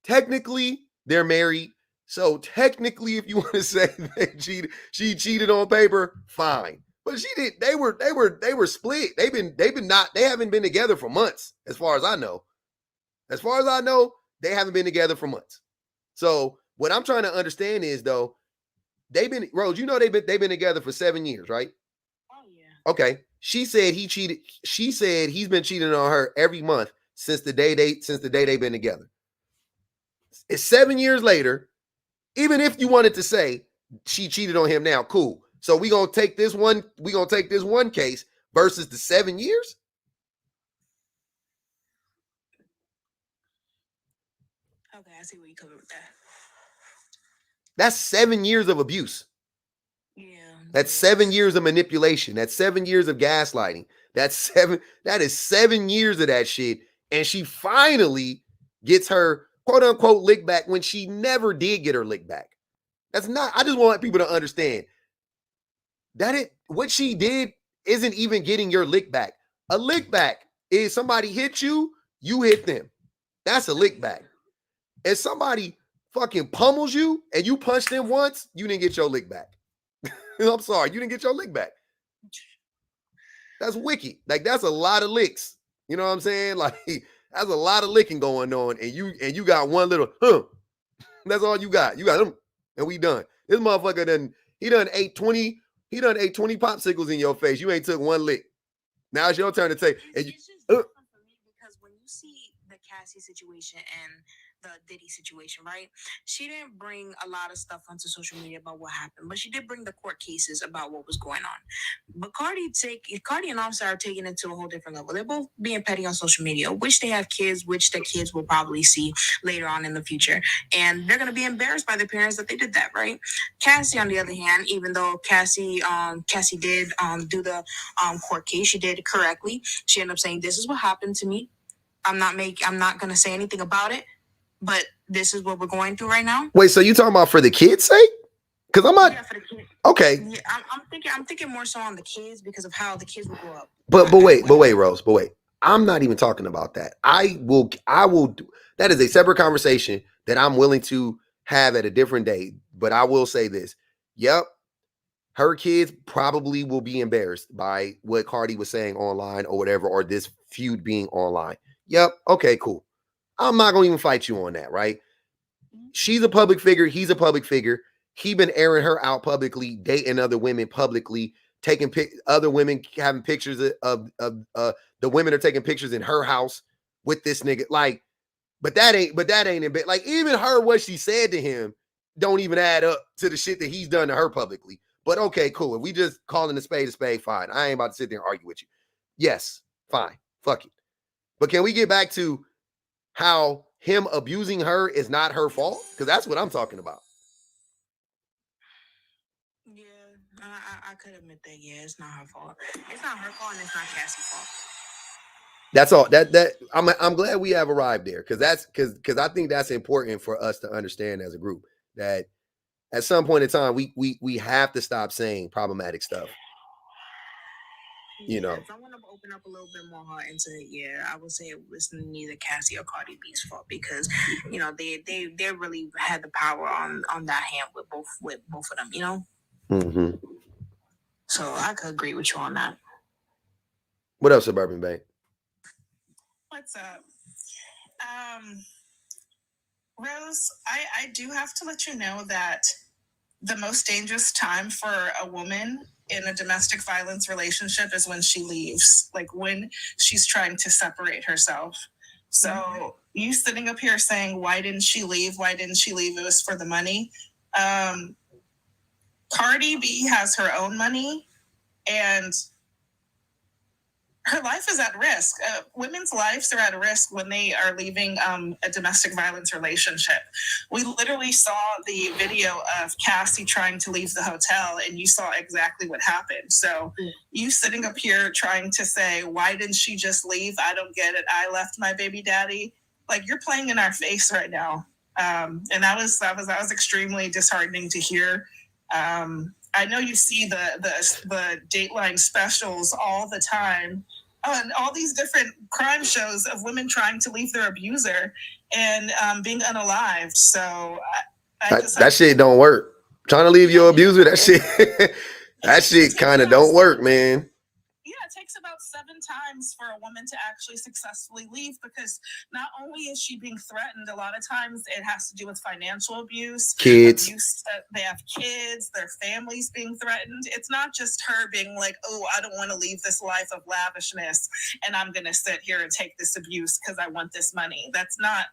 technically they're married. So technically, if you want to say that she cheated on paper, fine. But she did. They were split. They haven't been together for months, as far as I know. As far as I know, they haven't been together for months. So what I'm trying to understand is, though, Rose, you know they've been together for 7 years, right? Oh yeah. Okay. She said he cheated. She said he's been cheating on her every month since the day they've been together. It's 7 years later. Even if you wanted to say she cheated on him now, cool. So we're gonna take this one case versus the 7 years. Okay, I see where you coming with that. That's 7 years of abuse. Yeah. That's 7 years of manipulation. That's 7 years of gaslighting. That is 7 years of that shit. And she finally gets her quote unquote lick back when she never did get her lick back. That's not, I just want people to understand that what she did isn't even getting your lick back. A lick back is somebody hit you, you hit them. That's a lick back. If somebody fucking pummels you and you punch them once, you didn't get your lick back. I'm sorry, you didn't get your lick back. That's wicked. Like, that's a lot of licks. You know what I'm saying? Like, that's a lot of licking going on, and you got one little That's all you got. You got them, and we done. This motherfucker done ate 20 popsicles in your face. You ain't took one lick. Now it's your turn to take. It's just different for me because when you see the Cassie situation and the Diddy situation, right? She didn't bring a lot of stuff onto social media about what happened, but she did bring the court cases about what was going on. But Cardi and Offset are taking it to a whole different level. They're both being petty on social media, which they have kids, which their kids will probably see later on in the future. And they're going to be embarrassed by their parents that they did that, right? Cassie, on the other hand, even though Cassie did do the court case, she did it correctly. She ended up saying, this is what happened to me. I'm not going to say anything about it. But this is what we're going through right now. Wait, so you talking about for the kids' sake? Because I'm not. Yeah, for the kids. Okay. Yeah, I'm thinking more so on the kids because of how the kids will grow up. But wait, Rose. But wait, I'm not even talking about that. I will. That is a separate conversation that I'm willing to have at a different day. But I will say this. Yep, her kids probably will be embarrassed by what Cardi was saying online or whatever, or this feud being online. Yep. Okay, cool. I'm not going to even fight you on that, right? She's a public figure. He's a public figure. He been airing her out publicly, dating other women publicly, taking other women having pictures of the women are taking pictures in her house with this nigga. Like, but that ain't a bit. Like, even her, what she said to him don't even add up to the shit that he's done to her publicly. But okay, cool. If we just calling a spade, fine. I ain't about to sit there and argue with you. Yes, fine. Fuck it. But can we get back to how him abusing her is not her fault? Because that's what I'm talking about. Yeah, I could admit that. Yeah, it's not her fault. It's not her fault, and it's not Cassie's fault. That's all. That I'm glad we have arrived there, because I think that's important for us to understand as a group, that at some point in time we have to stop saying problematic stuff. You know, if I want to open up a little bit more heart into it, yeah, I would say it was neither Cassie or Cardi B's fault, because they really had the power on that hand with both of them, you know. Mm-hmm. So I could agree with you on that. What else, Suburban Bank? What's up? Rose, I do have to let you know that the most dangerous time for a woman in a domestic violence relationship is when she leaves, like when she's trying to separate herself. So you sitting up here saying, why didn't she leave? Why didn't she leave? It was for the money. Cardi B has her own money, and her life is at risk. Women's lives are at risk when they are leaving a domestic violence relationship. We literally saw the video of Cassie trying to leave the hotel, and you saw exactly what happened. So you sitting up here trying to say, why didn't she just leave? I don't get it. I left my baby daddy. Like, you're playing in our face right now. And that was extremely disheartening to hear. I know you see the Dateline specials all the time, and all these different crime shows of women trying to leave their abuser and being unalived. So that shit don't work. Trying to leave your abuser, that shit kind of don't work, man. Yeah, it takes about 7 times for a woman to actually successfully leave, because not only is she being threatened, a lot of times it has to do with financial abuse, kids. They have kids, their families being threatened. It's not just her being like, oh, I don't want to leave this life of lavishness and I'm going to sit here and take this abuse because I want this money. That's not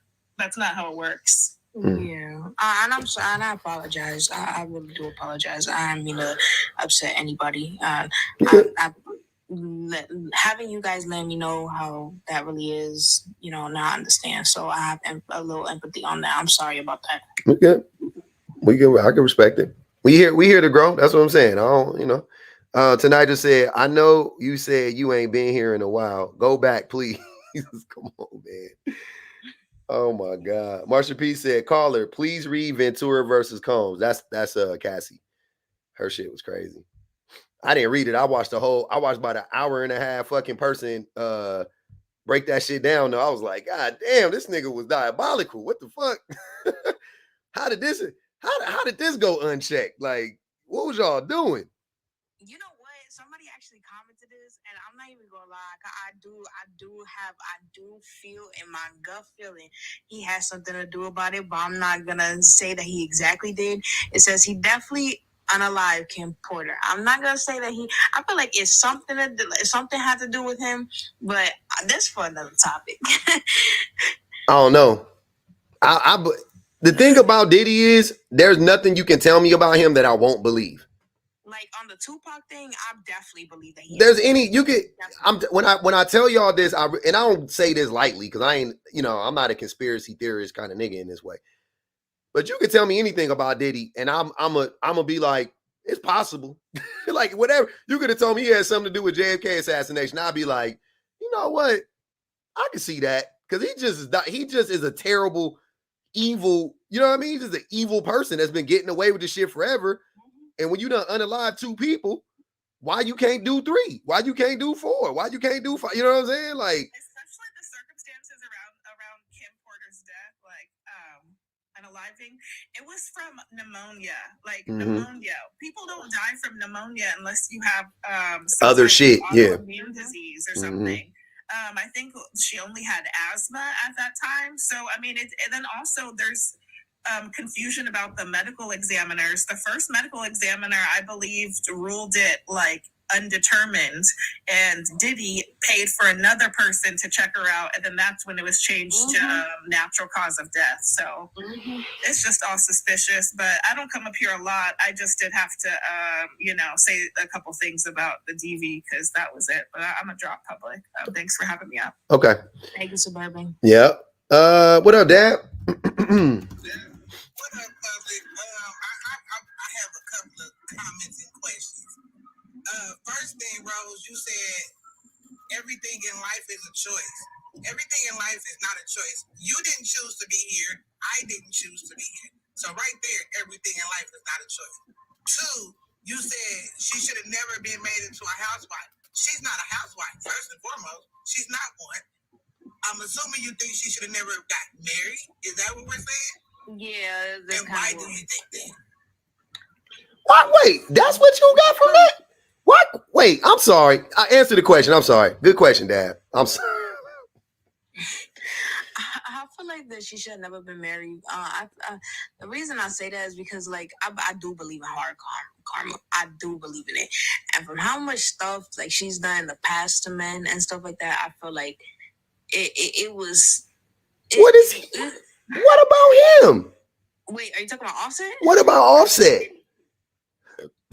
how it works. Yeah, and I'm sorry, and I apologize. I really do apologize. I didn't mean to upset anybody. Having you guys let me know how that really is, now I understand. So I have a little empathy on that. I'm sorry about that. Okay, I can respect it. We here to grow. That's what I'm saying. I don't, Tonight just said, I know you said you ain't been here in a while. Go back, please. Come on, man. Oh my God. Marsha P said, caller, please read Ventura versus Combs. That's Cassie. Her shit was crazy. I didn't read it. I watched about an hour and a half fucking person break that shit down. Though I was like, God damn, this nigga was diabolical. What the fuck? How did this go unchecked? Like, what was y'all doing? You know what? Somebody actually commented this, and I'm not even gonna lie. I do feel in my gut feeling he has something to do about it, but I'm not gonna say that he exactly did. It says he definitely unalive Kim Porter. I'm not gonna say that I feel like it's something had to do with him, but that's for another topic. I don't know. The thing about Diddy is there's nothing you can tell me about him that I won't believe. Like on the Tupac thing, I definitely believe that when I tell y'all this, and I don't say this lightly because I ain't, I'm not a conspiracy theorist kind of nigga in this way. But you can tell me anything about Diddy, and I'm gonna be like, it's possible. Like whatever. You could have told me he had something to do with JFK assassination. I'd be like, you know what? I can see that, because he just is a terrible, evil. You know what I mean? He's just an evil person that's been getting away with this shit forever. And when you done unalive 2 people, why you can't do 3? Why you can't do 4? Why you can't do 5? You know what I'm saying? Like, especially the circumstances around Kim Porter's death. Like, and a unaliving, it was from pneumonia. Like Mhm. pneumonia. People don't die from pneumonia unless you have some Other type shit, of yeah. autoimmune disease or Mhm. something. I think she only had asthma at that time. So I mean, and then also there's confusion about the medical examiners. The first medical examiner, I believe, ruled it like undetermined, and Diddy paid for another person to check her out, and then that's when it was changed to natural cause of death. So it's just all suspicious. But I don't come up here a lot. I just did have to, say a couple things about the DV because that was it. But I'm a drop public. Thanks for having me up. Okay. Thank you, Suburban. Yeah. What up, Dad? What up, public? I have a couple of comments and questions. First thing, Rose, you said everything in life is a choice. Everything in life is not a choice. You didn't choose to be here. I didn't choose to be here. So right there, everything in life is not a choice. Two, you said she should have never been made into a housewife. She's not a housewife, first and foremost. She's not one. I'm assuming you think she should have never got married. Is that what we're saying? Yeah, that's And why do you think that? What? Wait, that's what you got from that? What? Wait, I'm sorry. I answered the question. I'm sorry. Good question, Dad. I'm sorry. I feel like that she should have never been married. The reason I say that is because, like, I do believe in hard karma. I do believe in it, and from how much stuff like she's done in the past to men and stuff like that, I feel like it was. What is he? What about him? Wait, are you talking about Offset? What about Offset?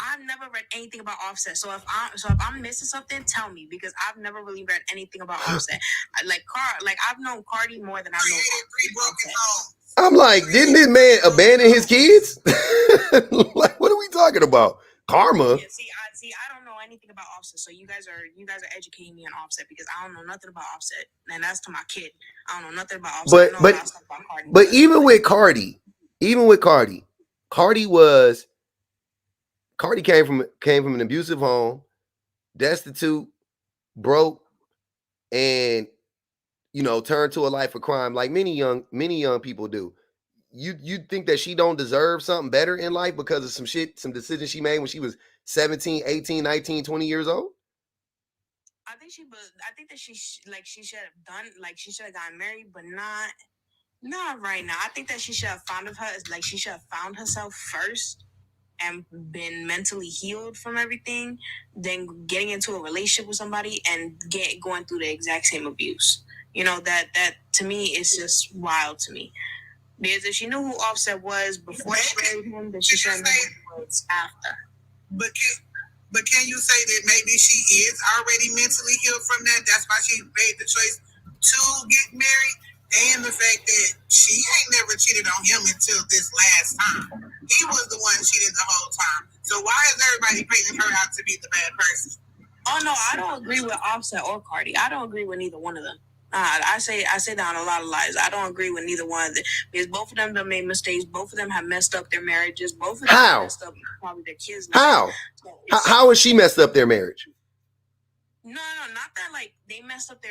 I've never read anything about Offset, so if I'm missing something, tell me because I've never really read anything about Offset. I've known Cardi more than I know Offset. I'm like, didn't this man abandon his kids? Like, what are we talking about? Karma. Yeah, I don't know anything about Offset, so you guys are educating me on Offset because I don't know nothing about Offset, and that's to my kid. I don't know nothing about Offset. I know a lot of stuff about Cardi. But even with Cardi, Cardi came from an abusive home, destitute, broke, and turned to a life of crime like many young people do. You think that she don't deserve something better in life because of some decisions she made when she was 17, 18, 19, 20 years old? I think that she should have done, like, she should have gotten married, but not right now. I think that she should have found herself first and been mentally healed from everything, then getting into a relationship with somebody and going through the exact same abuse. That to me is just wild to me. Because if she knew who Offset was before she married him, then she should have known who he was after. But can you say that maybe she is already mentally healed from that? That's why she made the choice to get married, and the fact that she ain't never cheated on him until this last time. He was the one cheated the whole time. So why is everybody painting her out to be the bad person? Oh no, I don't agree with Offset or Cardi. I don't agree with neither one of them. I say that on a lot of lies. I don't agree with neither one of them because both of them made mistakes. Both of them have messed up their marriages. Both of them have messed up probably their kids. How? How has she messed up their marriage? No, not that like they messed up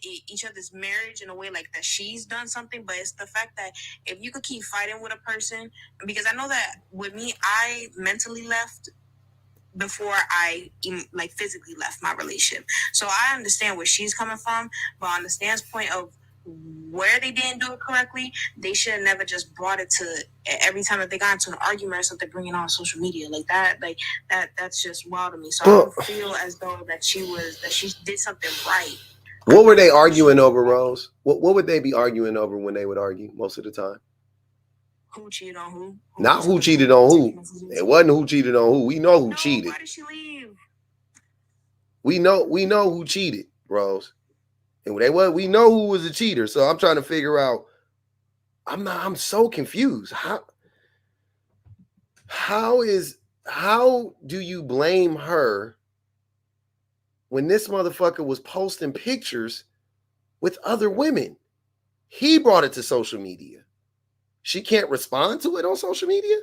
each other's marriage in a way like that she's done something, but it's the fact that if you could keep fighting with a person, because I know that with me, I mentally left before I like physically left my relationship. So I understand where she's coming from, but on the standpoint of where they didn't do it correctly, they should have never just brought it to every time that they got into an argument or something, bringing it on social media like that. That's just wild to me. So I don't feel as though that she did something right. What were they arguing over, Rose? What would they be arguing over when they would argue most of the time? Who cheated on who? Not who cheated on who. It wasn't who cheated on who. We know who cheated. Why did she leave? We know who cheated, Rose. And we know who was a cheater. So I'm trying to figure out. I'm so confused. How do you blame her when this motherfucker was posting pictures with other women? He brought it to social media. She can't respond to it on social media?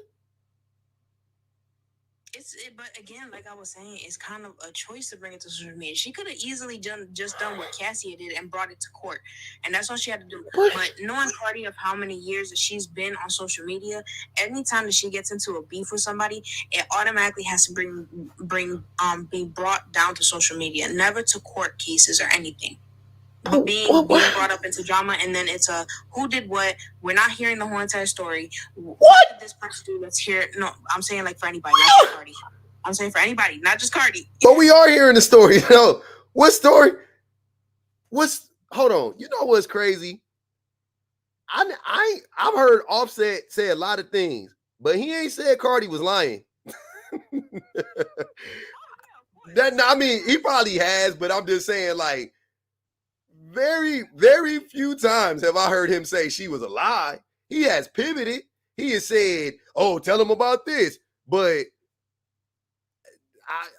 But again, like I was saying, it's kind of a choice to bring it to social media. She could have easily just done what Cassie did and brought it to court, and that's all she had to do. But knowing Cardi of how many years that she's been on social media, anytime that she gets into a beef with somebody, it automatically has to be brought down to social media, never to court cases or anything. But being brought up into drama, and then it's a who did what. We're not hearing the whole entire story. What did this person do? Let's hear it. No, I'm saying like for anybody, not just Cardi. I'm saying for anybody, not just Cardi. But we are hearing the story. No, what story? Hold on. You know what's crazy? I've heard Offset say a lot of things, but he ain't said Cardi was lying. I mean, he probably has, but I'm just saying, like, very, very few times have I heard him say she was a lie. He has pivoted. He has said, "Oh, tell him about this," but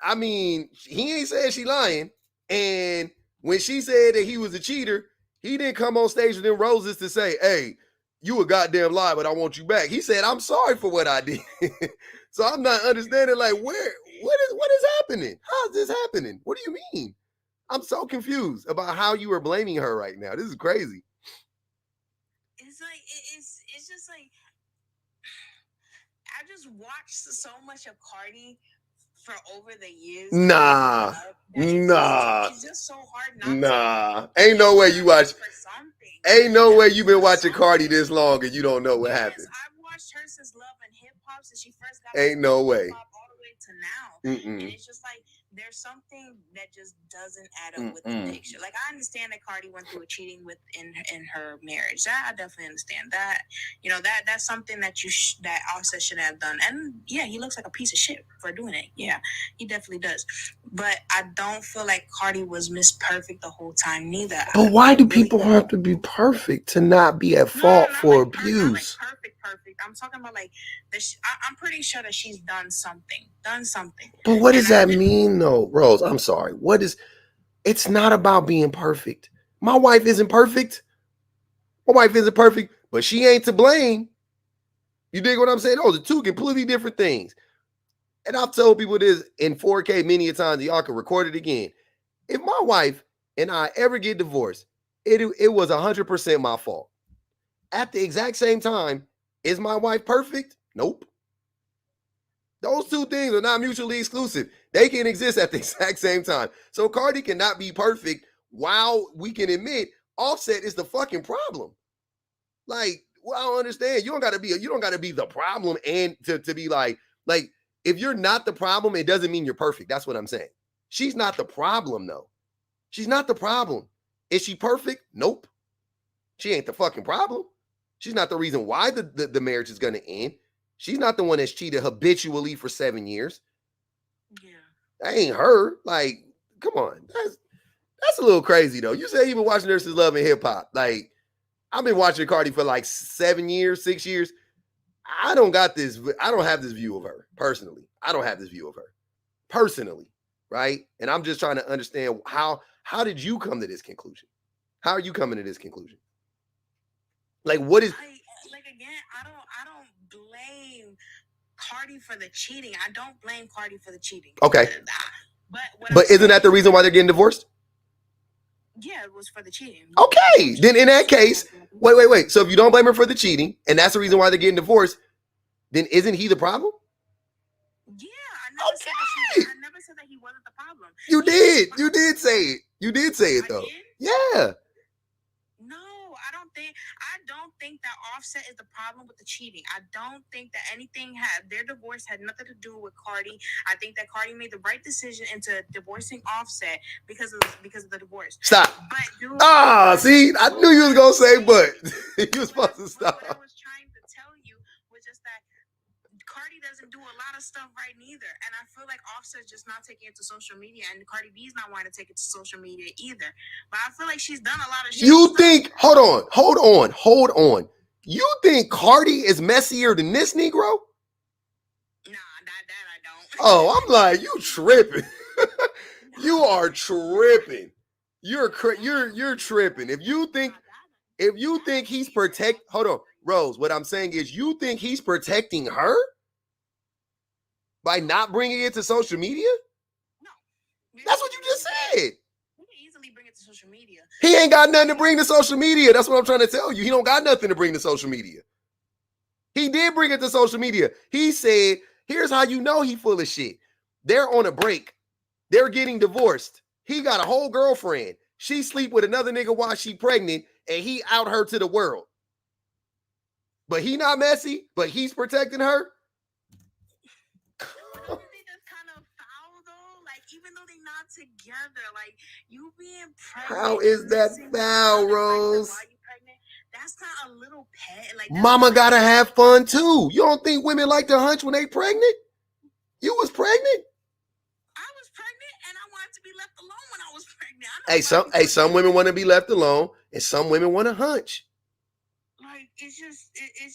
I mean, he ain't said she lying. And when she said that he was a cheater, he didn't come on stage with them roses to say, "Hey, you a goddamn lie, but I want you back." He said, "I'm sorry for what I did." So I'm not understanding, like, what is happening? How is this happening? What do you mean? I'm so confused about how you are blaming her right now. This is crazy. It's like it's just like I just watched so much of Cardi for over the years. Nah. It's just so hard not to. Ain't no way you watch. Ain't no way you've been watching Cardi this long and you don't know what happened. I've watched her since Love and Hip Hop, since she first got. Ain't no way. All the way to now, and it's just like there's something that just doesn't add up with the picture. Like I understand that Cardi went through a cheating in her marriage. That I definitely understand that. You know that's something that that Offset shouldn't have done. And yeah, he looks like a piece of shit for doing it. Yeah, he definitely does. But I don't feel like Cardi was Miss Perfect the whole time neither. But why do people have to be perfect to not be at fault for abuse? Not like perfect. I'm talking about like I'm pretty sure that she's done something. But what does that mean though, Rose? I'm sorry. It's not about being perfect. My wife isn't perfect. But she ain't to blame. You dig what I'm saying? Those are two completely different things. And I've told people this in 4K many a times. Y'all can record it again. If my wife and I ever get divorced, it was 100% my fault. At the exact same time, is my wife perfect? Nope. Those two things are not mutually exclusive. They can exist at the exact same time. So Cardi cannot be perfect while we can admit Offset is the fucking problem. Like, well, I don't understand. You don't gotta be the problem and to be like if you're not the problem, it doesn't mean you're perfect. That's what I'm saying. She's not the problem, though. She's not the problem. Is she perfect? Nope. She ain't the fucking problem. She's not the reason why the marriage is gonna end. She's not the one that's cheated habitually for 7 years. Yeah. That ain't her. Like, come on. That's a little crazy, though. You say you've been watching her since Love and Hip Hop. Like, I've been watching Cardi for like 7 years, 6 years. I don't have this view of her personally. Right? And I'm just trying to understand how did you come to this conclusion? How are you coming to this conclusion? Like, what is like again? I don't blame Cardi for the cheating. I don't blame Cardi for the cheating. Okay. But isn't that the reason why they're getting divorced? Yeah, it was for the cheating. Okay, then in that case, wait. So if you don't blame her for the cheating, and that's the reason why they're getting divorced, then isn't he the problem? Yeah, I never said that he wasn't the problem. You did. You did say it. You did say it though. Yeah. No, I don't think that Offset is the problem with the cheating. I don't think that their divorce had nothing to do with Cardi. I think that Cardi made the right decision into divorcing Offset because of the divorce. Stop. See, I knew you was gonna say but. You was supposed to stop. What I was trying to tell you was just that Cardi doesn't do a lot of stuff right neither. And I feel like Offset's just not taking it to social media, and Cardi B's not wanting to take it to social media either. But I feel like she's done a lot of shit. You think, hold on. You think Cardi is messier than this Negro? Nah, that I don't. Oh, I'm like, you tripping. You are tripping. You're tripping. If you think he's hold on, Rose, what I'm saying is you think he's protecting her? By not bringing it to social media? No. That's what you just said. You can easily bring it to social media. He ain't got nothing to bring to social media. That's what I'm trying to tell you. He don't got nothing to bring to social media. He did bring it to social media. He said, here's how you know he full of shit. They're on a break. They're getting divorced. He got a whole girlfriend. She sleep with another nigga while she pregnant, and he out her to the world. But he not messy, but he's protecting her. Don't you think that's kind of foul though? Like, even though they're not together, like you being pregnant. How is that foul, Rose? While you pregnant, that's not a little pet. Like, Mama gotta have fun too. You don't think women like to hunch when they pregnant? You was pregnant? I was pregnant and I wanted to be left alone when I was pregnant. Some women want to be left alone and some women want to hunch. Like, it's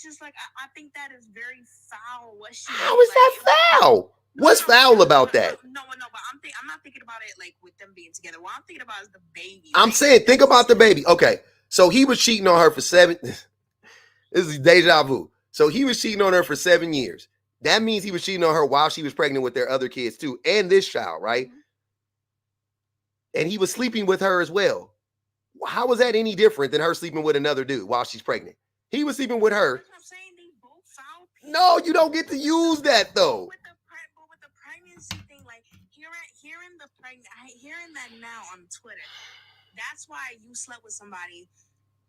just like, I think that is very foul. How is that foul? What's foul about that? No, but I'm not thinking about it like with them being together. What I'm thinking about is the baby. I'm saying, think about the baby. Okay, so he was cheating on her for 7. This is deja vu. So he was cheating on her for 7 years. That means he was cheating on her while she was pregnant with their other kids too, and this child, right? Mm-hmm. And he was sleeping with her as well. How was that any different than her sleeping with another dude while she's pregnant? He was sleeping with her. I'm saying they both foul people. No, you don't get to use that though. With the pregnancy thing, like hearing that now on Twitter, that's why you slept with somebody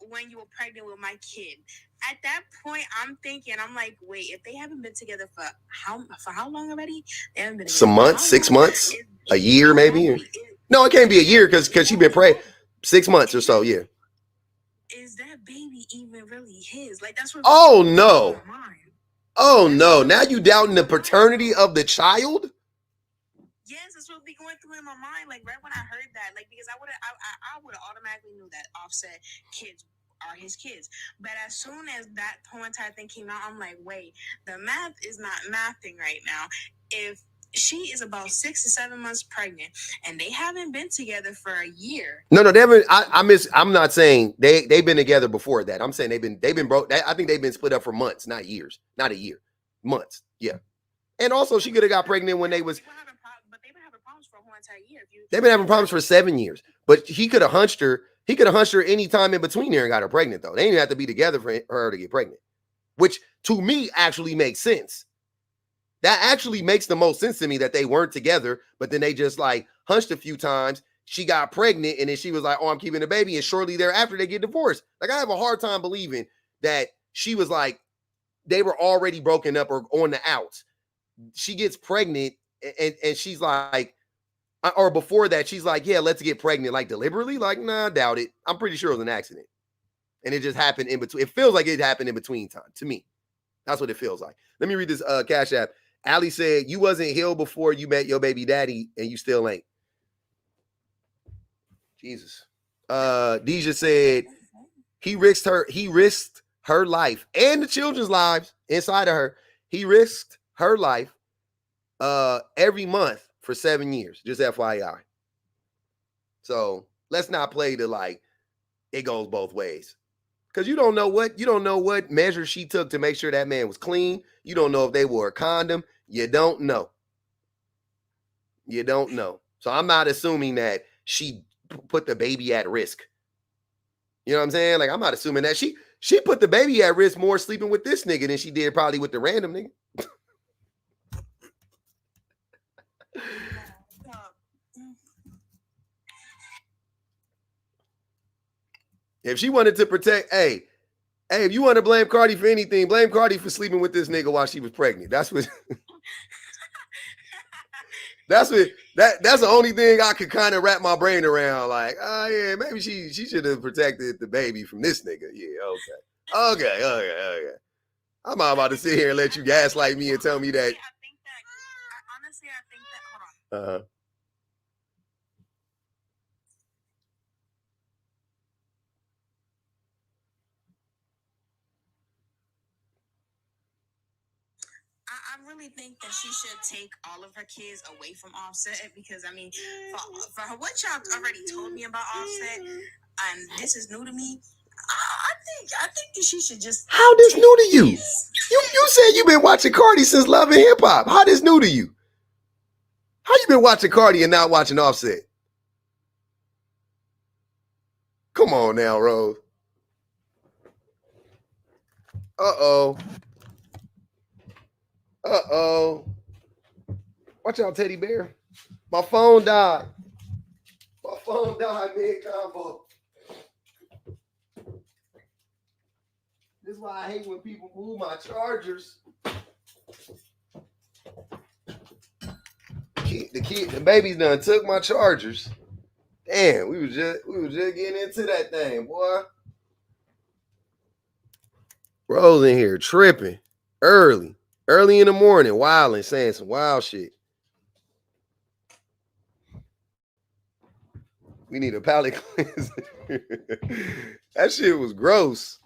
when you were pregnant with my kid. At that point, I'm thinking, I'm like, wait, if they haven't been together for how long already? They haven't been together some months, 6 months, a year maybe. No, it can't be a year because she been pregnant 6 months or so. Yeah. Is that baby even really his? Like, that's what. Oh no. Oh no. Now you doubting the paternity of the child? Yes, that's what be going through in my mind. Like, right when I heard that, like, because I would have automatically knew that Offset kids are his kids. But as soon as that whole entire thing came out, I'm like, wait, the math is not mathing right now. If she is about 6 to 7 months pregnant and they haven't been together for a year. No, they haven't. I'm not saying they've been together before that. I'm saying they've been broke. I think they've been split up for months, not years, not a year, months. Yeah. And also she could have got pregnant when they was. But they've been having problems for a whole entire year. They've been having problems for 7 years, but he could have hunched her. He could have hunched her any time in between there and got her pregnant though. They didn't have to be together for her to get pregnant, which to me actually makes sense. That actually makes the most sense to me that they weren't together, but then they just like hunched a few times. She got pregnant and then she was like, oh, I'm keeping the baby. And shortly thereafter they get divorced. Like, I have a hard time believing that she was like, they were already broken up or on the outs. She gets pregnant and she's like, or before that, she's like, yeah, let's get pregnant. Like deliberately? Like, nah, I doubt it. I'm pretty sure it was an accident. And it just happened in between. It feels like it happened in between time to me. That's what it feels like. Let me read this Cash App. Allie said, you wasn't healed before you met your baby daddy and you still ain't. Jesus. Deja said, he risked her life and the children's lives inside of her. He risked her life every month for 7 years. Just FYI. So let's not play the like, it goes both ways. Because you don't know what measures she took to make sure that man was clean. You don't know if they wore a condom. You don't know. You don't know. So I'm not assuming that she put the baby at risk. You know what I'm saying? Like, I'm not assuming that she put the baby at risk more sleeping with this nigga than she did probably with the random nigga. If she wanted to protect, hey, if you want to blame Cardi for anything, blame Cardi for sleeping with this nigga while she was pregnant. That's what. That's the only thing I could kind of wrap my brain around. Like, oh yeah, maybe she should have protected the baby from this nigga. Yeah, okay. I'm not about to sit here and let you gaslight me and tell me that. I think that. Hold on. I really think that she should take all of her kids away from Offset because, I mean, for her, what y'all already told me about Offset, and this is new to me, I think that she should just. How this new to you? You said you've been watching Cardi since Love and Hip Hop. How this new to you? How you been watching Cardi and not watching Offset? Come on now, Rose. Uh-oh. Uh-oh. Watch out, teddy bear. My phone died. My phone died mid-combo. This is why I hate when people move my chargers. The babies done took my chargers. Damn, we was just getting into that thing, boy. Rose in here tripping early in the morning, wilding, saying some wild shit. We need a palate cleanser. That shit was gross.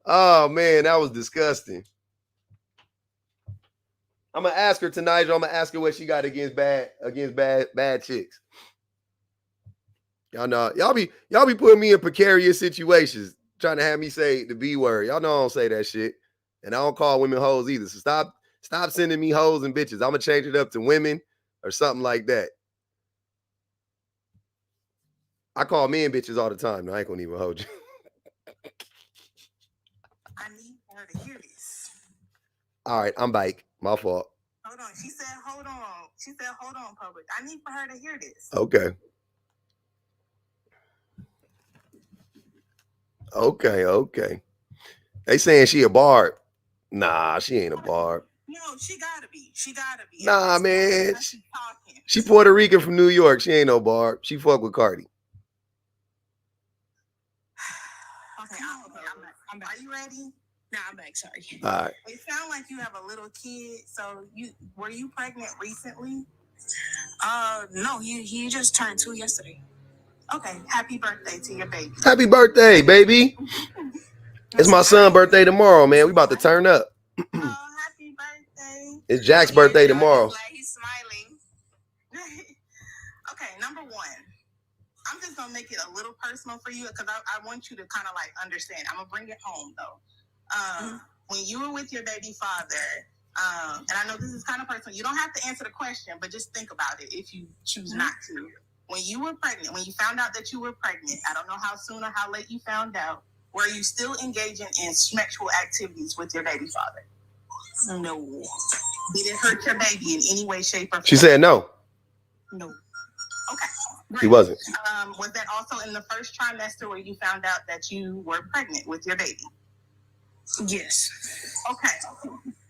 Oh man, that was disgusting. I'm gonna ask her tonight. I'm gonna ask her what she got against bad chicks. Y'all know, y'all be putting me in precarious situations, trying to have me say the B word. Y'all know I don't say that shit, and I don't call women hoes either. So stop sending me hoes and bitches. I'm gonna change it up to women or something like that. I call men bitches all the time. No, I ain't gonna even hold you. I need her to hear this. All right, I'm back. My fault. Hold on. She said, hold on. She said, hold on, public. I need for her to hear this. Okay. They saying she a barb. Nah, she ain't a barb. No, she gotta be. Nah, man. She Puerto Rican from New York. She ain't no barb. She fuck with Cardi. Okay, I'm back. Are you ready? Nah, I'm back. Sorry. All right. It sounds like you have a little kid. So were you pregnant recently? No. He just turned 2 yesterday. Okay. Happy birthday to your baby. Happy birthday, baby. It's my son's birthday tomorrow, man. We about to turn up. Oh, happy birthday. It's Jack's birthday tomorrow. He's smiling. Okay, number one. I'm just gonna make it a little personal for you because I want you to kind of like understand. I'm gonna bring it home though. When you were with your baby father, and I know this is kind of personal. You don't have to answer the question, but just think about it if you choose not to. When you were pregnant, when you found out that you were pregnant, I don't know how soon or how late you found out. Were you still engaging in sexual activities with your baby father? No. Did it hurt your baby in any way, shape, or form? She said no. No. Okay. Great. He wasn't. Was that also in the first trimester where you found out that you were pregnant with your baby? Yes. Okay.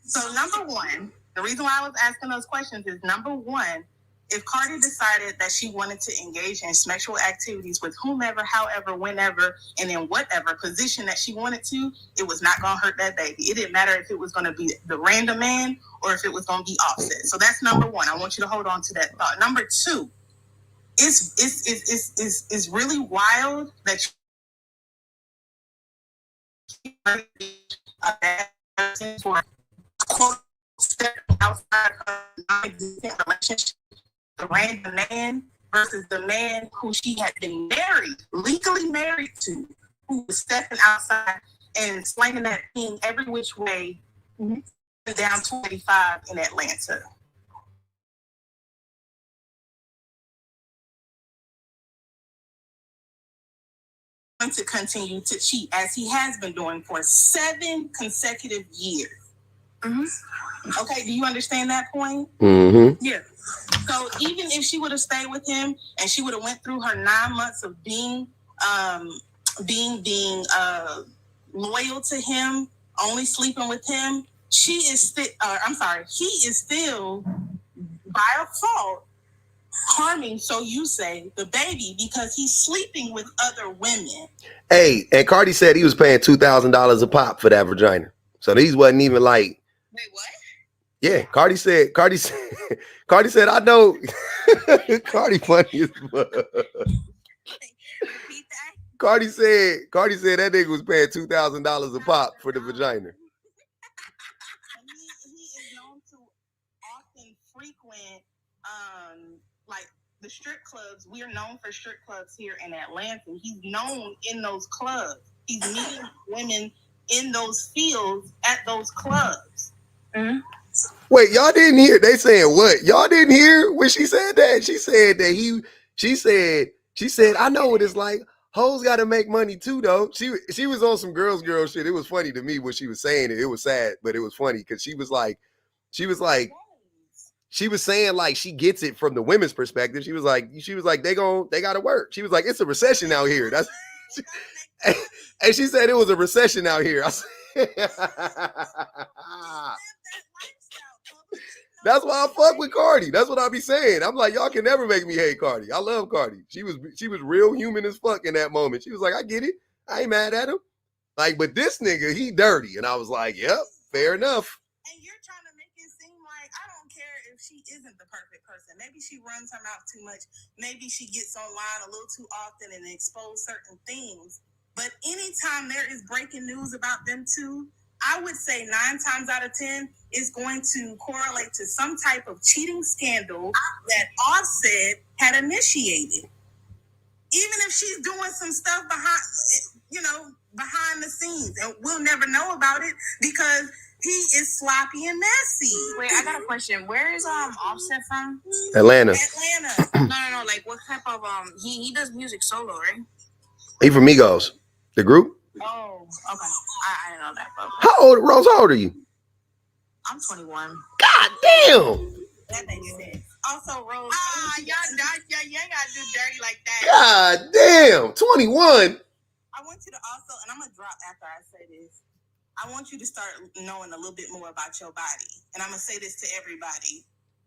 So number one, the reason why I was asking those questions is number one, if Cardi decided that she wanted to engage in sexual activities with whomever, however, whenever, and in whatever position that she wanted to, it was not going to hurt that baby. It didn't matter if it was going to be the random man or if it was going to be Offset. So that's number one. I want you to hold on to that thought. Number two, it's really wild that you a bad person for quote stepping outside of non-existent relationship. The random man versus the man who she had been legally married to, who was stepping outside and slanging that thing every which way down 285 in Atlanta. Going to continue to cheat as he has been doing for 7 consecutive years. Okay, do you understand that point? Yeah. So even if she would have stayed with him and she would have went through her 9 months of being loyal to him, only sleeping with him, he is still by default harming, so you say, the baby because he's sleeping with other women. Hey, and Cardi said he was paying $2,000 a pop for that vagina. So these wasn't even like. Wait, what? Yeah, Cardi said, I know. Cardi funny as fuck. Cardi said that nigga was paying $2,000 a pop for the vagina. He is known to often frequent like the the strip clubs, we're known for strip clubs here in Atlanta. He's known in those clubs. He's meeting women in those fields at those clubs. Mm-hmm. Wait, y'all didn't hear? They saying what? Y'all didn't hear when she said that? She said that she said, I know what it's like. Hoes got to make money too, though. She was on some girl shit. It was funny to me when she was saying it. It was sad, but it was funny because she was saying like she gets it from the women's perspective. She was like they gotta work. She was like, it's a recession out here. That's and she said it was a recession out here. I said, that's why I fuck with Cardi. That's what I be saying. I'm like, y'all can never make me hate Cardi. I love Cardi. She was real human as fuck in that moment. She was like, I get it. I ain't mad at him. Like, but this nigga, he dirty. And I was like, yep, fair enough. And you're trying to make it seem like I don't care if she isn't the perfect person. Maybe she runs her mouth too much. Maybe she gets online a little too often and expose certain things. But anytime there is breaking news about them two, I would say 9 times out of 10 is going to correlate to some type of cheating scandal that Offset had initiated. Even if she's doing some stuff behind the scenes, and we'll never know about it because he is sloppy and messy. Wait, I got a question. Where is Offset from? Atlanta. No. Like, what type of he does music solo, right? He from Migos, the group. Oh, okay. I didn't know that. But How old, Rose? How old are you? I'm 21. God damn. That makes sense. Also, Rose. Y'all ain't gotta do dirty like that. God damn. 21. I want you to also, and I'm gonna drop after I say this. I want you to start knowing a little bit more about your body, and I'm gonna say this to everybody.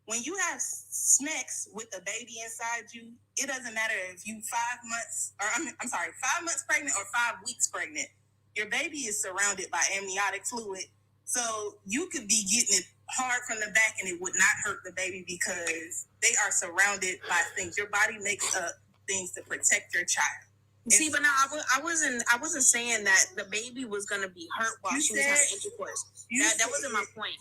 When you have smacks with a baby inside you, it doesn't matter if you 5 months, or 5 months pregnant or 5 weeks pregnant. Your baby is surrounded by amniotic fluid, so you could be getting it hard from the back, and it would not hurt the baby because they are surrounded by things. Your body makes up things to protect your child. See, but now I wasn't saying that the baby was gonna be hurt while she was having intercourse. That wasn't my point.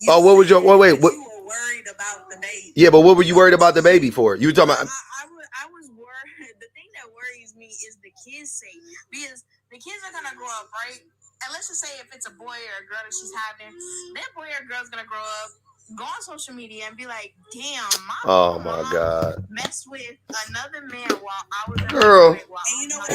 What was your wait? What? You were worried about the baby. Yeah, but what were you worried about the baby for? You were talking about. I was worried. The thing that worries me is the kids' sake, because the kids are gonna grow up, right? And let's just say if it's a boy or a girl that she's having, that boy or girl's gonna grow up, go on social media and be like, "Damn, my God, messed with another man while I was girl." And you know what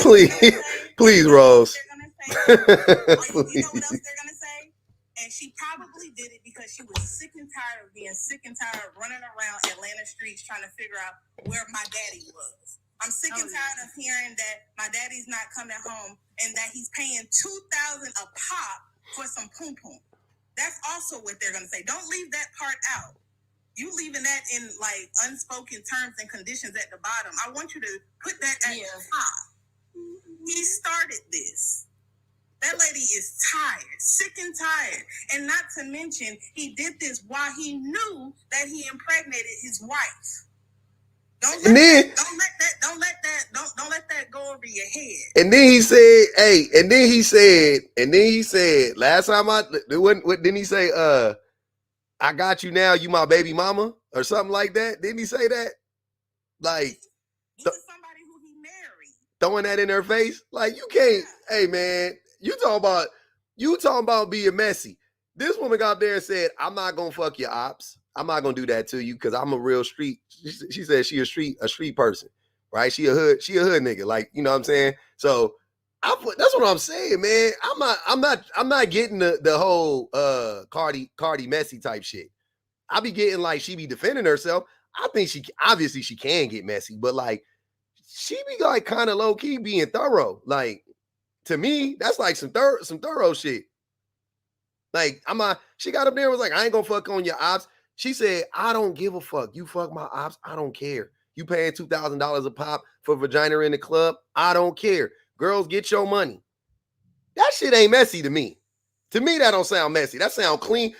please, Rose. You know what else they're gonna say? And she probably did it because she was sick and tired of being sick and tired of running around Atlanta streets trying to figure out where my daddy was. I'm sick and tired of hearing that my daddy's not coming home and that he's paying $2,000 a pop for some poom poom. That's also what they're gonna say. Don't leave that part out. You leaving that in like unspoken terms and conditions at the bottom. I want you to put that at the top. He started this. That lady is tired, sick and tired. And not to mention, he did this while he knew that he impregnated his wife. Don't let that go over your head. And then he said, hey, and then he said, last time what didn't he say? I got you now, you my baby mama, or something like that. Didn't he say that? Like, this is somebody who he married. Throwing that in her face? Like, you can't, hey man. You talking about being messy. This woman got up there and said, I'm not gonna fuck your ops. I'm not gonna do that to you because I'm a real street. She said she a street person, right? She a hood nigga, like, you know what I'm saying? So that's what I'm saying, man. I'm not getting the whole Cardi messy type shit. I be getting like she be defending herself. I think she can get messy, but like she be like kind of low key being thorough. Like, to me, that's like some thorough shit. Like, she got up there and was like, I ain't gonna fuck on your ops. She said, I don't give a fuck. You fuck my ops, I don't care. You paying $2,000 a pop for vagina in the club, I don't care. Girls, get your money. That shit ain't messy to me. To me, that don't sound messy. That sound clean.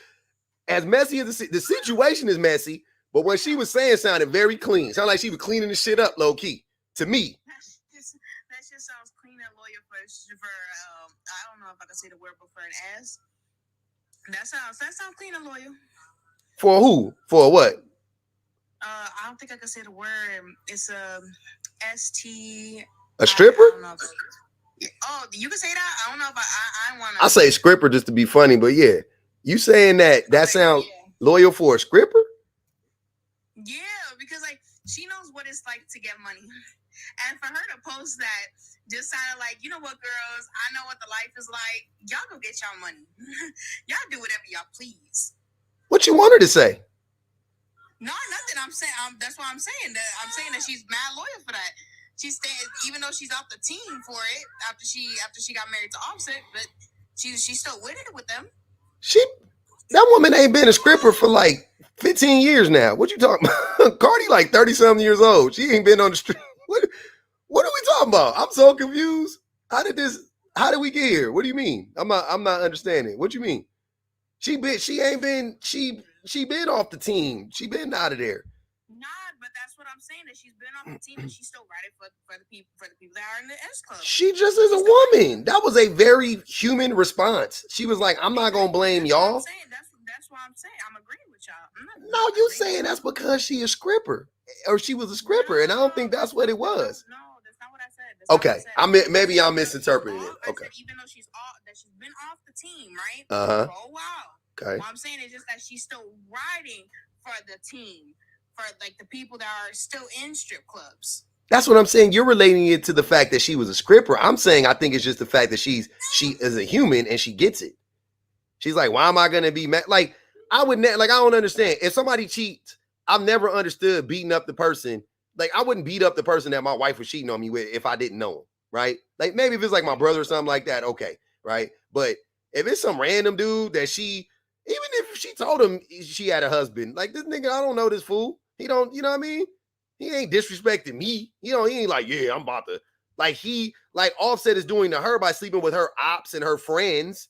As messy as the situation is messy, but what she was saying sounded very clean. Sounded like she was cleaning the shit up low key. To me. That just sounds clean and loyal for I don't know if I can say the word, but for an ass. That sounds clean and loyal. For who? For what? I don't think I can say the word. It's ST. A stripper? I don't know. Oh, you can say that? I don't know if I want to. I say stripper just to be funny, but yeah. You saying that sounds loyal for a stripper? Yeah, because like she knows what it's like to get money. And for her to post that just sounded like, you know what, girls, I know what the life is like. Y'all go get y'all money. Y'all do whatever y'all please. What you want her to say? No, nothing. I'm saying that's why I'm saying that. I'm saying that she's mad loyal for that. She's staying, even though she's off the team for it after she got married to Offset, but she's still with it with them. That woman ain't been a stripper for like 15 years now. What you talking about? Cardi like 30-something years old. She ain't been on the street. What are we talking about? I'm so confused. How did we get here? What do you mean? I'm not understanding. What you mean? She been off the team. She been out of there. Nah, but that's what I'm saying. That she's been off the team and she's still riding for the people that are in the S Club. She just is a woman. That was a very human response. She was like, I'm not gonna blame y'all. That's what I'm saying. I'm agreeing with y'all. No, you saying that's because she a stripper. Or she was a stripper, and I don't think that's what it was. No, that's not what I said. Okay, maybe I'm misinterpreting it. Okay. Even though she's been off the team, right? For a while. Okay. What I'm saying is just that she's still riding for the team, for like the people that are still in strip clubs. That's what I'm saying. You're relating it to the fact that she was a stripper. I'm saying I think it's just the fact that she is a human and she gets it. She's like, why am I gonna be mad? Like, I don't understand. If somebody cheats, I've never understood beating up the person. Like, I wouldn't beat up the person that my wife was cheating on me with if I didn't know him, right? Like, maybe if it's like my brother or something like that, okay, right? But if it's some random dude that even if she told him she had a husband, like, this nigga, I don't know this fool. He don't, you know what I mean? He ain't disrespecting me. You know, he ain't like, yeah, I'm about to, like Offset is doing to her by sleeping with her ops and her friends.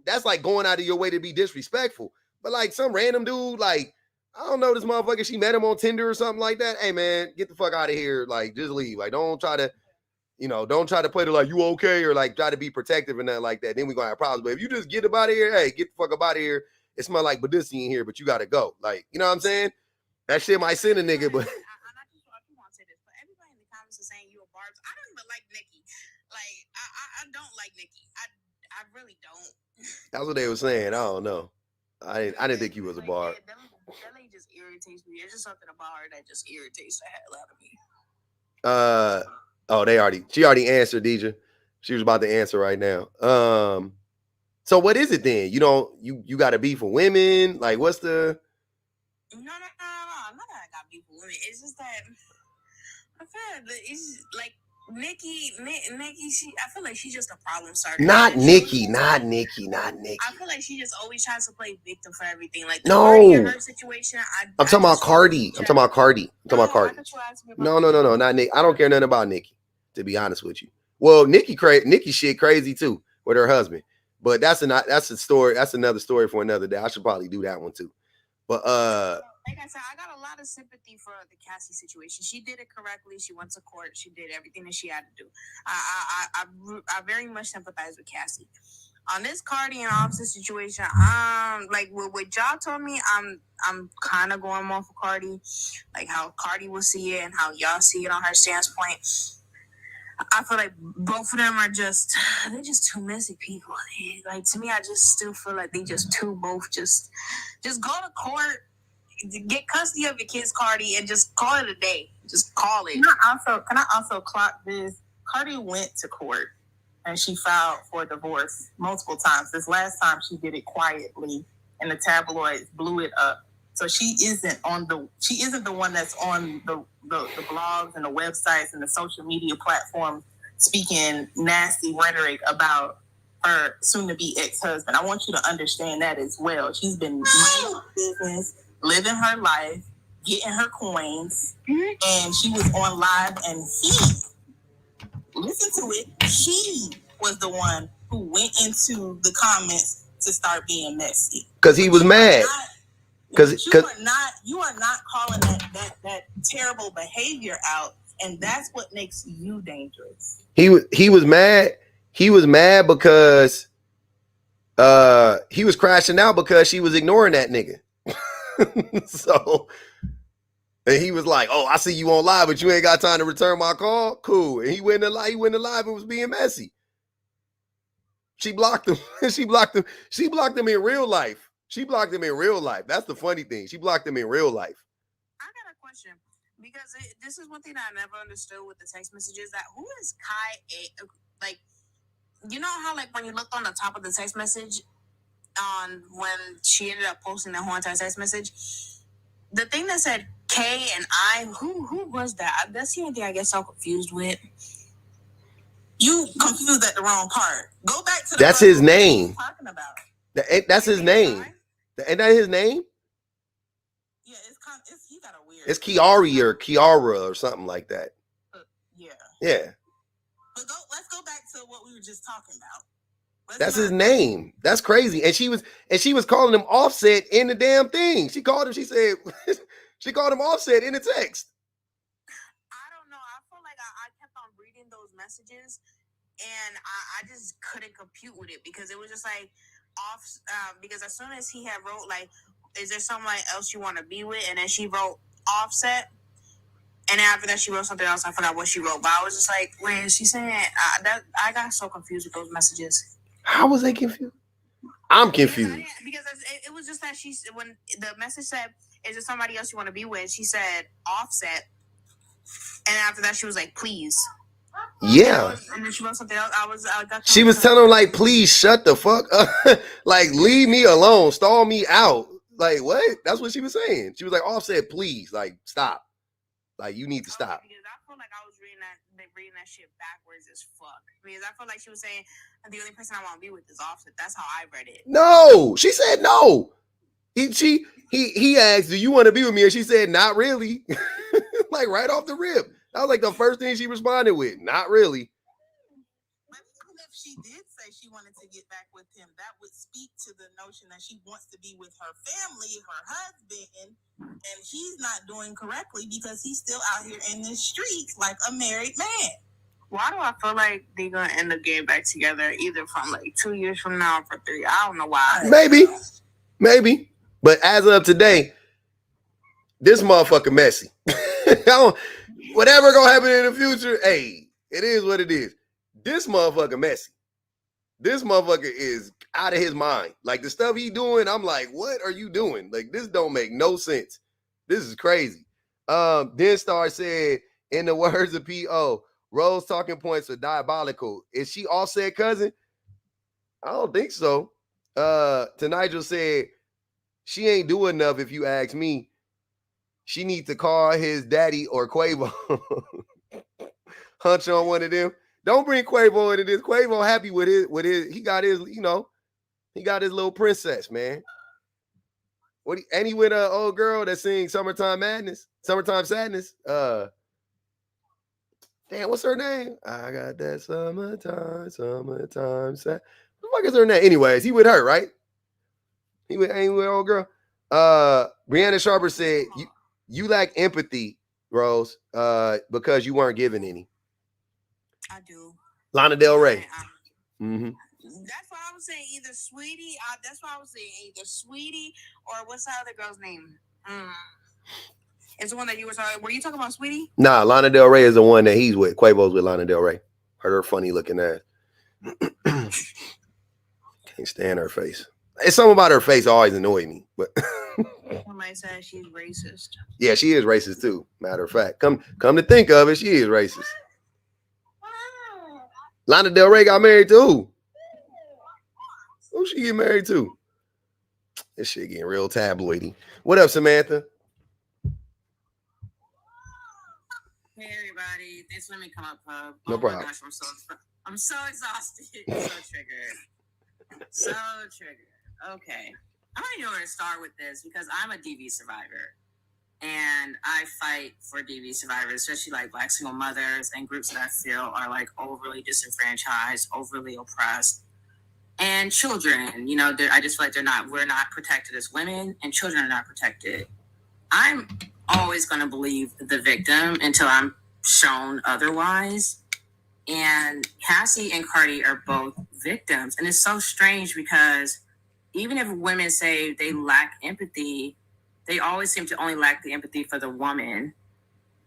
That's like going out of your way to be disrespectful. But like some random dude, like, I don't know this motherfucker, she met him on Tinder or something like that. Hey man, get the fuck out of here. Like, just leave. Like, don't try to play the like, you okay? Or like try to be protective and nothing like that. Then we're gonna have problems. But if you just get up out of here, hey, get the fuck up out of here. It smell like Badissi in here, but you gotta go. Like, you know what I'm saying? That shit might send a nigga, but everybody in the comments is saying you a Barbs. I don't even like Nicki. Like, I don't like Nicki. I really don't. That's what they were saying. I don't know. I didn't think you was a Barb. That lady just irritates me. There's just something about her that just irritates the hell out of me. She already answered, Deja. She was about to answer right now. So what is it then? You got to be for women? Like, what's the? No. Not that I got beef with women. It's just that I feel like it's like Nicki, I feel like she's just a problem starter. Not Nicki. I feel like she just always tries to play victim for everything. Like her situation. I'm talking about Cardi. I'm talking about Cardi. No, not Nicki. I don't care nothing about Nicki, to be honest with you. Well, Nicki shit crazy too with her husband, but that's a story. That's another story for another day. I should probably do that one too. But like I said, I got a lot of sympathy for the Cassie situation. She did it correctly. She went to court. She did everything that she had to do. I very much sympathize with Cassie. On this Cardi and Offset situation, like what y'all told me, I'm kind of going more for Cardi, like how Cardi will see it and how y'all see it on her standpoint. I feel like both of them they're just two messy people. Like, to me, I just still feel like they just both just go to court, get custody of your kids, Cardi, and just call it a day. Just call it. Can I also clock this? Cardi went to court and she filed for divorce multiple times. This last time she did it quietly and the tabloids blew it up. So she isn't the one that's on the blogs and the websites and the social media platforms speaking nasty rhetoric about her soon-to-be ex-husband. I want you to understand that as well. She's been minding her business, living her life, getting her coins, and she was on live, and listen to it, he was the one who went into the comments to start being messy. Because he was mad. You are not calling that terrible behavior out, and that's what makes you dangerous. He was mad. He was mad because he was crashing out because she was ignoring that nigga. So And he was like, "Oh, I see you on live, but you ain't got time to return my call. Cool." And he went to live and was being messy. She blocked him. She blocked him. She blocked him in real life. She blocked him in real life. That's the funny thing. She blocked him in real life. I got a question because this is one thing that I never understood with the text messages. That who is Kai? Like, you know how like when you looked on the top of the text message, on when she ended up posting the whole entire text message, the thing that said K and I, who was that? That's the only thing I get so confused with. You confused at the wrong part. Go back to the That's his name. Talking about. That's his name. Ain't that his name? Yeah, it's he got a weird. It's Kiara or something like that. Yeah. Yeah. But let's go back to what we were just talking about. That's his name. That's crazy. And she was calling him Offset in the damn thing. She called him. She said she called him Offset in the text. I don't know. I feel like I kept on reading those messages, and I just couldn't compute with it because it was just like off. Because as soon as he had wrote like, "Is there someone else you want to be with?" and then she wrote Offset. And after that, she wrote something else. I forgot what she wrote, but I was just like, "Wait, is she saying that?" I got so confused with those messages. How was they confused? I'm confused because it was just that when the message said, "Is there somebody else you want to be with?" she said Offset, and after that, she was like, "Please." Yeah. And then she wrote something else. She was telling him like, "Please shut the fuck up, like leave me alone, stall me out." Like what? That's what she was saying. She was like, "Offset, please, like stop." Like, you need to stop. Because I feel like I was reading that shit backwards as fuck. Because I feel like she was saying, the only person I want to be with is Offset. That's how I read it. No, she said no. He asked, "Do you want to be with me?" And she said, "Not really." Like right off the rip. That was like the first thing she responded with. "Not really." But even if she did say she wanted to get back with him, that would speak to the notion that she wants to be with her family, her husband, and he's not doing correctly because he's still out here in the streets like a married man. Why do I feel like they're going to end up getting back together either from like 2 years from now or for 3? I don't know why. Maybe. But as of today, this motherfucker messy. Whatever gonna happen in the future, hey, it is what it is. This motherfucker messy. This motherfucker is out of his mind. Like the stuff he doing, I'm like, what are you doing? Like this don't make no sense. This is crazy. Then Star said, in the words of P.O., Rose talking points are diabolical. Is she Offset cousin? I don't think so. To Nigel said, she ain't do enough if you ask me. She need to call his daddy or Quavo. Hunch on one of them. Don't bring Quavo into this. Quavo happy with his, he got his, he got his little princess, man. And he with an old girl that sings Summertime Sadness. Damn, what's her name? I got that summertime sad. What the fuck is her name? Anyways, he with her, right? Ain't with old girl. Brianna Sharper said, you lack empathy, Rose, because you weren't given any. I do. Lana Del Rey. Mm-hmm. That's why I was saying either Sweetie. That's why I was saying either Sweetie or what's the other girl's name? It's the one that you were talking. Were you talking about Sweetie? Nah, Lana Del Rey is the one that he's with. Quavo's with Lana Del Rey. Her funny looking ass. Can't stand her face. It's something about her face always annoyed me. But somebody said she's racist. Yeah, she is racist too. Matter of fact, come to think of it, she is racist. Lana Del Rey got married to who? Who she get married to? This shit getting real tabloidy. What up, Samantha? Hey everybody, thanks for letting me come up. No problem. My gosh, I'm so exhausted. So triggered. Okay, I don't even know where to start with this because I'm a DV survivor, and I fight for DV survivors, especially like Black single mothers and groups that I feel are like overly disenfranchised, overly oppressed, and children. You know, I just feel like we're not protected as women, and children are not protected. I'm always going to believe the victim until I'm shown otherwise. And Cassie and Cardi are both victims. And it's so strange because even if women say they lack empathy, they always seem to only lack the empathy for the woman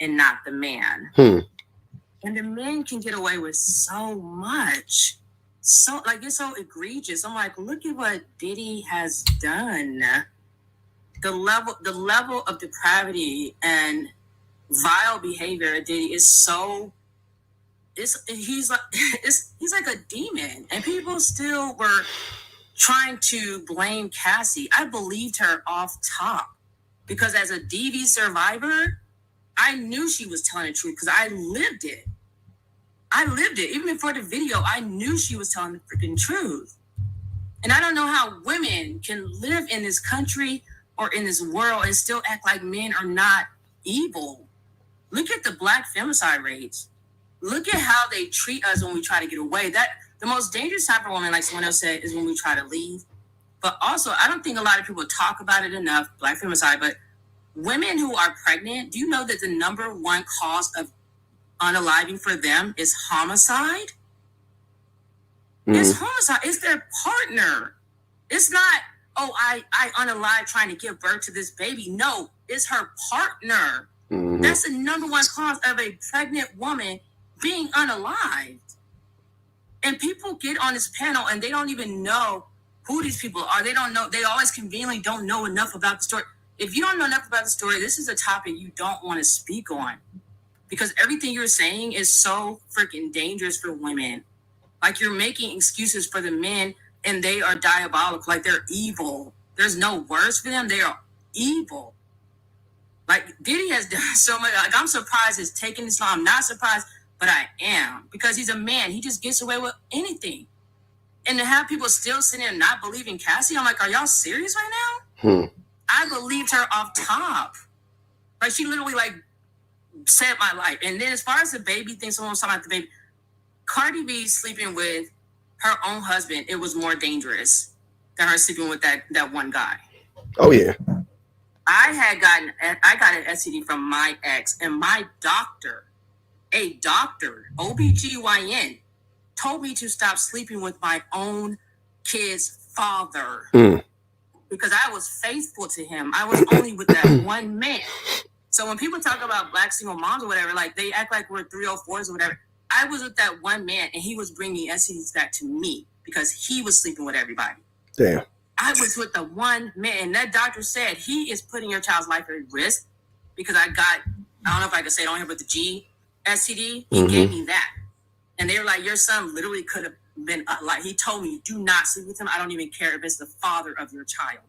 and not the man. And the men can get away with so much. So, like, it's so egregious. I'm like, look at what Diddy has done. The level of depravity and vile behavior at Diddy is so... He's like a demon. And people still were trying to blame Cassie. I believed her off top. Because as a DV survivor, I knew she was telling the truth because I lived it. Even before the video, I knew she was telling the freaking truth. And I don't know how women can live in this country or in this world and still act like men are not evil. Look at the Black femicide rates. Look at how they treat us when we try to get away. That the most dangerous time for women, like someone else said, is when we try to leave. But also, I don't think a lot of people talk about it enough, Black femicide, but women who are pregnant, do you know that the number one cause of unaliving for them is homicide? It's homicide. It's their partner. It's not, oh, I unalive trying to give birth to this baby. No, it's her partner. That's the number one cause of a pregnant woman being unalived. And people get on this panel and they don't even know who these people are. They don't know. They always conveniently don't know enough about the story. If you don't know enough about the story, this is a topic you don't want to speak on. Because everything you're saying is so freaking dangerous for women. Like, you're making excuses for the men and they are diabolical. Like, they're evil. There's no words for them. They are evil. Like, Diddy has done so much. Like, I'm surprised it's taken this long. I'm not surprised, but I am. Because he's a man. He just gets away with anything. And to have people still sitting there not believing Cassie, I'm like, are y'all serious right now? I believed her off top. Like, she literally, like, saved my life. And then as far as the baby thing, someone was talking about the baby. Cardi B sleeping with her own husband, it was more dangerous than her sleeping with that one guy. Oh, yeah. I got an STD from my ex, and my doctor, OBGYN, told me to stop sleeping with my own kid's father. Because I was faithful to him. I was only with that one man. So when people talk about Black single moms or whatever, like, they act like we're 304s or whatever. I was with that one man, and he was bringing STDs back to me because he was sleeping with everybody. Damn. I was with the one man, and that doctor said he is putting your child's life at risk because I don't know if I can say it on here, but the G STD, he gave me that. And they were like, your son literally could have been, like, he told me, do not sleep with him. I don't even care if it's the father of your child.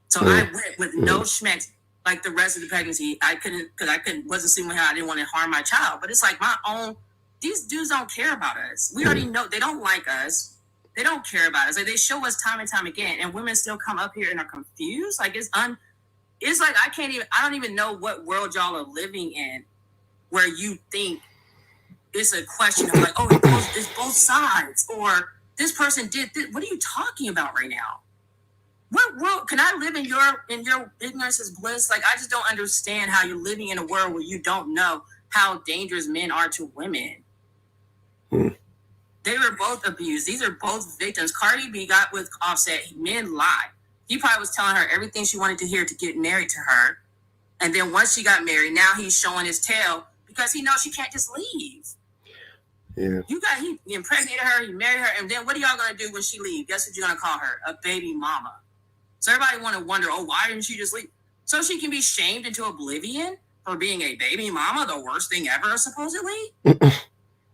So I went with no schmecks. Like, the rest of the pregnancy, I couldn't, because wasn't sleeping with her. I didn't want to harm my child. But it's like my own, these dudes don't care about us. We already know they don't like us. They don't care about us. Like, they show us time and time again, and women still come up here and are confused. Like, it's like I don't even know what world y'all are living in where you think it's a question of like, oh, it's both sides, or this person did this. What are you talking about right now? What world can I live in your ignorance is bliss? Like, I just don't understand how you're living in a world where you don't know how dangerous men are to women. They were both abused. These are both victims. Cardi B got with Offset. Men lie. He probably was telling her everything she wanted to hear to get married to her. And then once she got married, now he's showing his tail because he knows she can't just leave. Yeah. He impregnated her, he married her, and then what are y'all gonna do when she leaves? Guess what you're gonna call her? A baby mama. So everybody want to wonder, oh, why didn't she just leave? So she can be shamed into oblivion for being a baby mama, the worst thing ever, supposedly?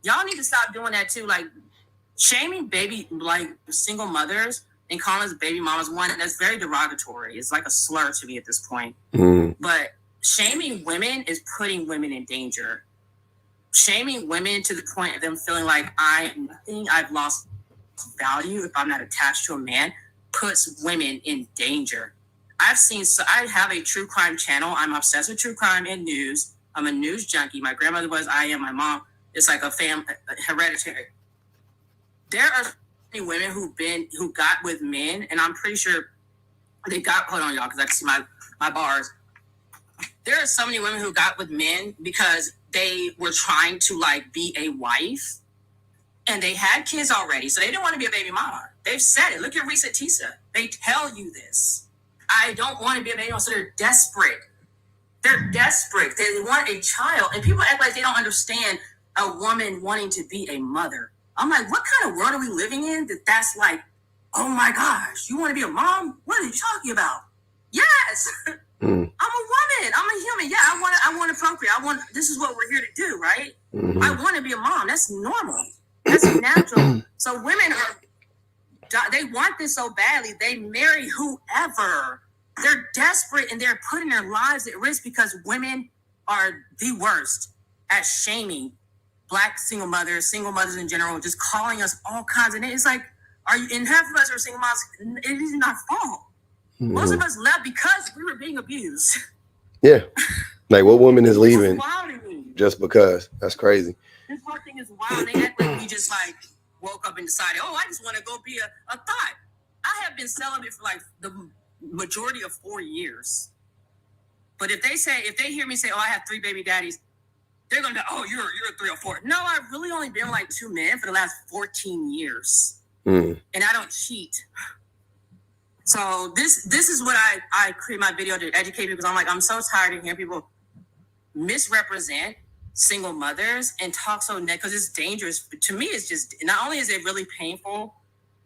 Y'all need to stop doing that too. Like, shaming single mothers and calling us baby mamas, that's very derogatory. It's like a slur to me at this point. But shaming women is putting women in danger. Shaming women to the point of them feeling like I am nothing, I've lost value if I'm not attached to a man, puts women in danger. I have a true crime channel. I'm obsessed with true crime and news. I'm a news junkie. My grandmother was, I am, my mom. It's like a hereditary. There are many women who got with men, and I'm pretty sure they got, hold on y'all, because I can see my bars. There are so many women who got with men because they were trying to like be a wife, and they had kids already, so they didn't want to be a baby mama. They've said it. Look at Risa Tisa. They tell you this. I don't want to be a baby mom. So they're desperate. They're desperate. They want a child. And people act like they don't understand a woman wanting to be a mother. I'm like, what kind of world are we living in that's like, oh my gosh, you want to be a mom? What are you talking about? Yes. I'm a woman. I'm a human. Yeah, I want to procreate. This is what we're here to do, right? I want to be a mom. That's normal. That's natural. So women they want this so badly. They marry whoever. They're desperate and they're putting their lives at risk because women are the worst at shaming Black single mothers in general, just calling us all kinds of names. It's like, and half of us are single moms. It isn't our fault. Most of us left because we were being abused. Yeah. Like, what woman is leaving just because? That's crazy. This whole thing is wild. They act like we just like woke up and decided, I just want to go be a thought. I have been celibate for like the majority of 4 years. But if they hear me say, I have 3 baby daddies, they're going to go, you're a 3 or 4. No, I've really only been like 2 men for the last 14 years. And I don't cheat. So this is what I create my video to educate people, because I'm like, I'm so tired of hearing people misrepresent single mothers and talk so negative, because it's dangerous. To me, it's just, not only is it really painful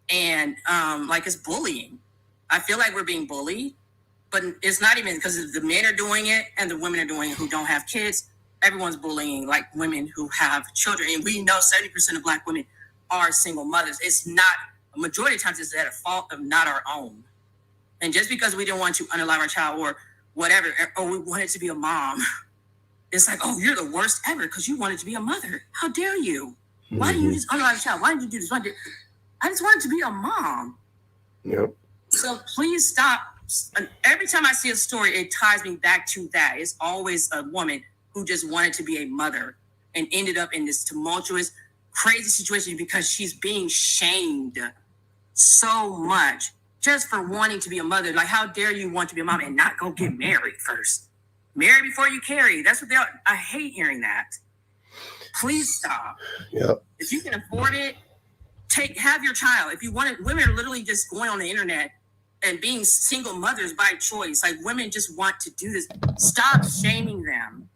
and like it's bullying. I feel like we're being bullied, but it's not even because the men are doing it and the women are doing it who don't have kids. Everyone's bullying like women who have children. And we know 70% of Black women are single mothers. It's not, a majority of times it's at a fault of not our own. And just because we don't want to unalive our child or whatever, or we wanted to be a mom, it's like, you're the worst ever because you wanted to be a mother. How dare you? Why do you just unalive a child? Why did you do this? I just wanted to be a mom. Yep. So please stop. Every time I see a story, it ties me back to that. It's always a woman who just wanted to be a mother and ended up in this tumultuous, crazy situation because she's being shamed so much just for wanting to be a mother. Like, how dare you want to be a mom and not go get married first? Marry before you carry. That's what they are. I hate hearing that. Please stop. Yep. If you can afford it, have your child. If you want it, women are literally just going on the internet and being single mothers by choice. Like, women just want to do this. Stop shaming them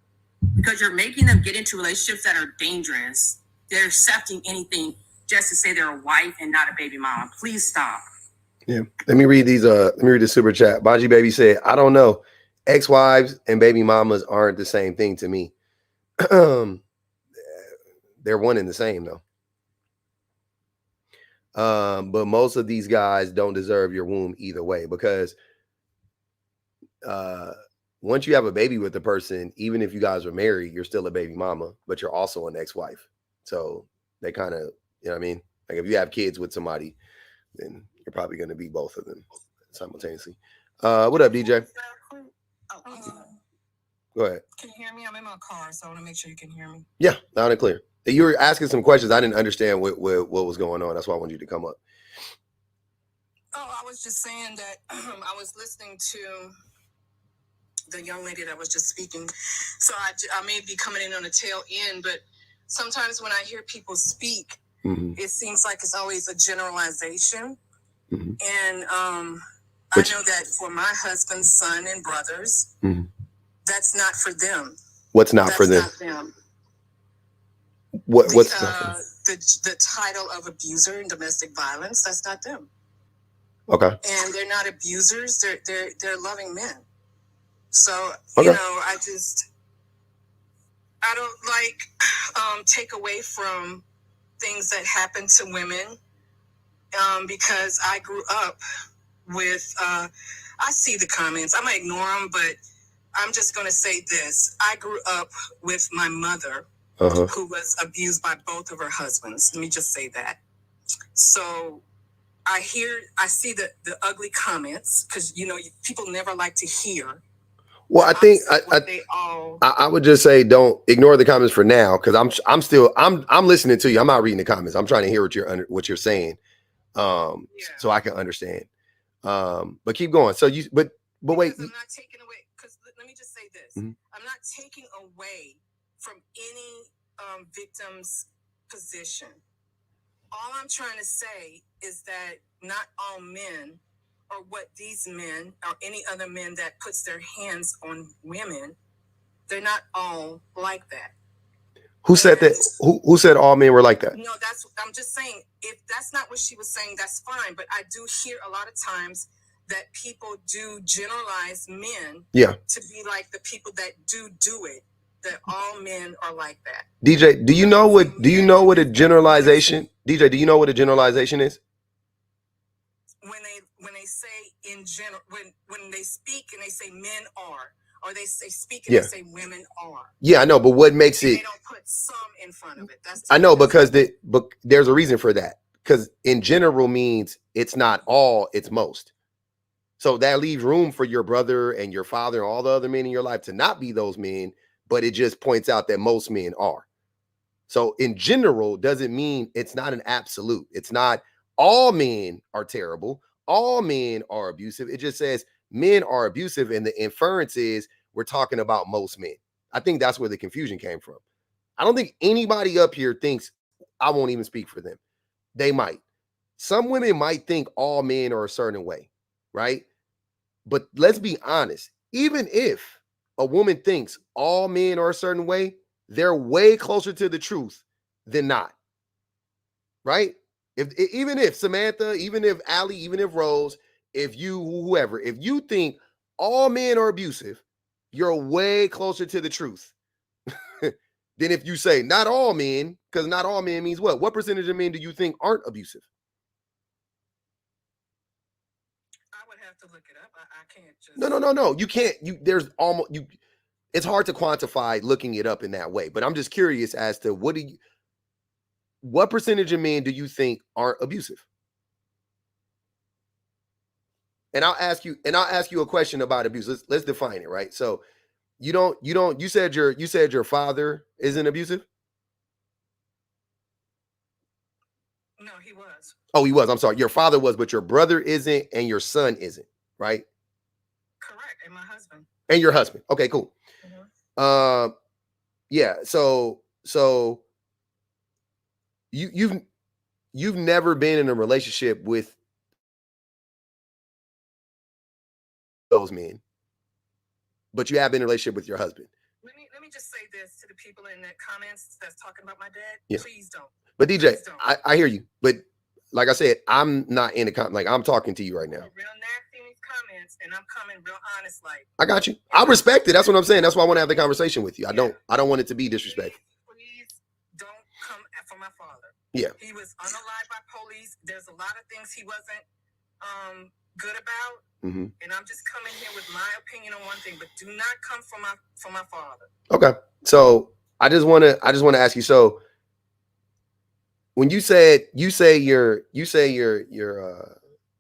because you're making them get into relationships that are dangerous. They're accepting anything just to say they're a wife and not a baby mom. Please stop. Yeah. Let me read these. Let me read the super chat. Baji Baby said, I don't know. Ex-wives and baby mamas aren't the same thing to me. They're one and the same though. But most of these guys don't deserve your womb either way, because once you have a baby with the person, even if you guys are married, you're still a baby mama, but you're also an ex-wife. So they kind of, you know what I mean? Like, if you have kids with somebody, then you're probably going to be both of them simultaneously. What up, DJ? Go ahead. Can you hear me? I'm in my car, so I want to make sure you can hear me. Yeah, loud and clear. You were asking some questions. I didn't understand what was going on. That's why I wanted you to come up. I was just saying that I was listening to the young lady that was just speaking. So I may be coming in on the tail end, but sometimes when I hear people speak, it seems like it's always a generalization. And I know that for my husband's son and brothers, that's not for them. What's not for them? Not them. What's the title of abuser in domestic violence? That's not them. Okay. And they're not abusers. They're loving men. So okay. You know, I don't like take away from things that happen to women because I grew up with. I see the comments. I'm gonna ignore them, but I'm just gonna say this: I grew up with my mother. Who was abused by both of her husbands. Let me just say that. So I see the ugly comments because, you know, people never like to hear. Well, I think I would just say don't ignore the comments for now, because I'm listening to you. I'm not reading the comments. I'm trying to hear what you're saying, so I can understand. But keep going. So but wait. I'm not taking away, because let me just say this: I'm not taking away from any victim's position. All I'm trying to say is that not all men or what these men or any other men that puts their hands on women, they're not all like that. Who said that? Who said all men were like that? No, I'm just saying, if that's not what she was saying, that's fine. But I do hear a lot of times that people do generalize men to be like the people that do it, that all men are like that. DJ, do you know what a generalization? DJ, do you know what a generalization is? When they say in general, when they speak and they say men are, or they speak and they say women are. Yeah, I know, but what makes it? They don't put some in front of it. I know, because but there's a reason for that. Because in general means it's not all, it's most. So that leaves room for your brother and your father and all the other men in your life to not be those men, but it just points out that most men are. So in general doesn't mean it's not an absolute. It's not all men are terrible. All men are abusive. It just says men are abusive, and the inference is we're talking about most men. I think that's where the confusion came from. I don't think anybody up here thinks, I won't even speak for them. They might. Some women might think all men are a certain way, right? But let's be honest. Even if a woman thinks all men are a certain way, they're way closer to the truth than not, right? Even if Samantha, even if Allie, even if Rose, if you, whoever, if you think all men are abusive, you're way closer to the truth than if you say not all men, because not all men means what? What percentage of men do you think aren't abusive? I would have to look it up. I can't just. No. You can't. There's almost you. It's hard to quantify looking it up in that way. But I'm just curious as to what percentage of men do you think aren't abusive? And I'll ask you a question about abuse. Let's define it, right? So you said your father isn't abusive? No, he was. Oh, he was. I'm sorry. Your father was, but your brother isn't, and your son isn't, right? Correct. And my husband. And your husband. Okay, cool. Mm-hmm. Yeah. So you've never been in a relationship with those men, but you have been in a relationship with your husband. Let me just say this to the people in the comments that's talking about my dad. Yeah. Please don't. But DJ, I hear you. But like I said, I'm not in the like I'm talking to you right now. Real nasty in these comments, and I'm coming real honest, like. I got you. I respect it. That's what I'm saying. That's why I want to have the conversation with you. I don't want it to be disrespectful. Please don't come for my father. Yeah. He was unalived by police. There's a lot of things he wasn't good about. Mm-hmm. And I'm just coming here with my opinion on one thing, but do not come for my father. Okay. So I just want to ask you. So when you say you're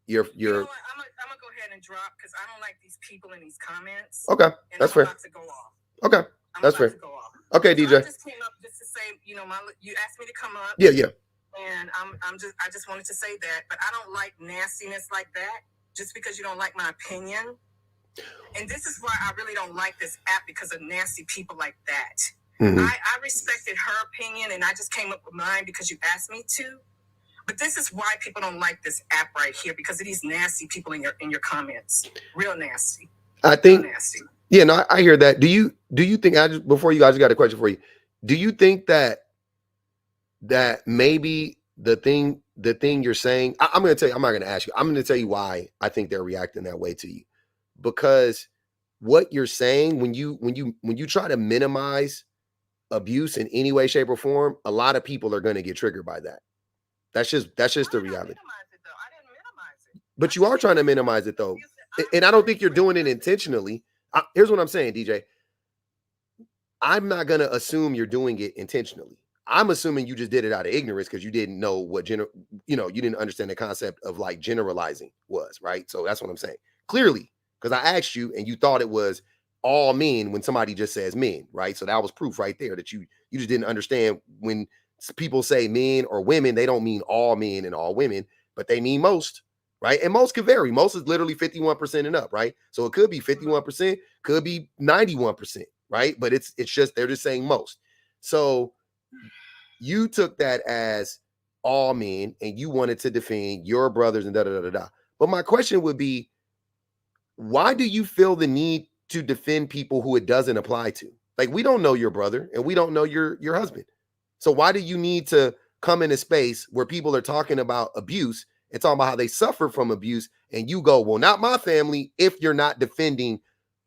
You know what? I'm gonna go ahead and drop because I don't like these people in these comments. Okay, and that's I'm fair. About to go off. Okay, that's fair. To go off. Okay, so DJ. I just came up just to say, you asked me to come up. Yeah. And I just wanted to say that, but I don't like nastiness like that. Just because you don't like my opinion. And this is why I really don't like this app, because of nasty people like that. Mm-hmm. I respected her opinion and I just came up with mine because you asked me to. But this is why people don't like this app right here, because of these nasty people in your comments. Real nasty. I think real nasty. Yeah, no, I hear that. Do you think before you guys got a question for you. Do you think that maybe the thing you're saying, I'm going to tell you, I'm not going to ask you. I'm going to tell you why I think they're reacting that way to you. Because what you're saying, when you try to minimize abuse in any way, shape, or form, a lot of people are going to get triggered by that. That's just the reality. I didn't minimize it. But you are trying to minimize it though. And I don't think you're doing it intentionally. Here's what I'm saying, DJ. I'm not going to assume you're doing it intentionally. I'm assuming you just did it out of ignorance because you didn't know what you didn't understand the concept of like generalizing was, right? So that's what I'm saying. Clearly, because I asked you and you thought it was all men when somebody just says men, right? So that was proof right there that you just didn't understand when people say men or women, they don't mean all men and all women, but they mean most, right? And most could vary. Most is literally 51% and up, right? So it could be 51%, could be 91%, right? But it's just, they're just saying most. So you took that as all men and you wanted to defend your brothers and da-da-da-da-da. But my question would be, why do you feel the need to defend people who it doesn't apply to? Like, we don't know your brother and we don't know your husband. So why do you need to come in a space where people are talking about abuse and talking about how they suffer from abuse, and you go, well, not my family, if you're not defending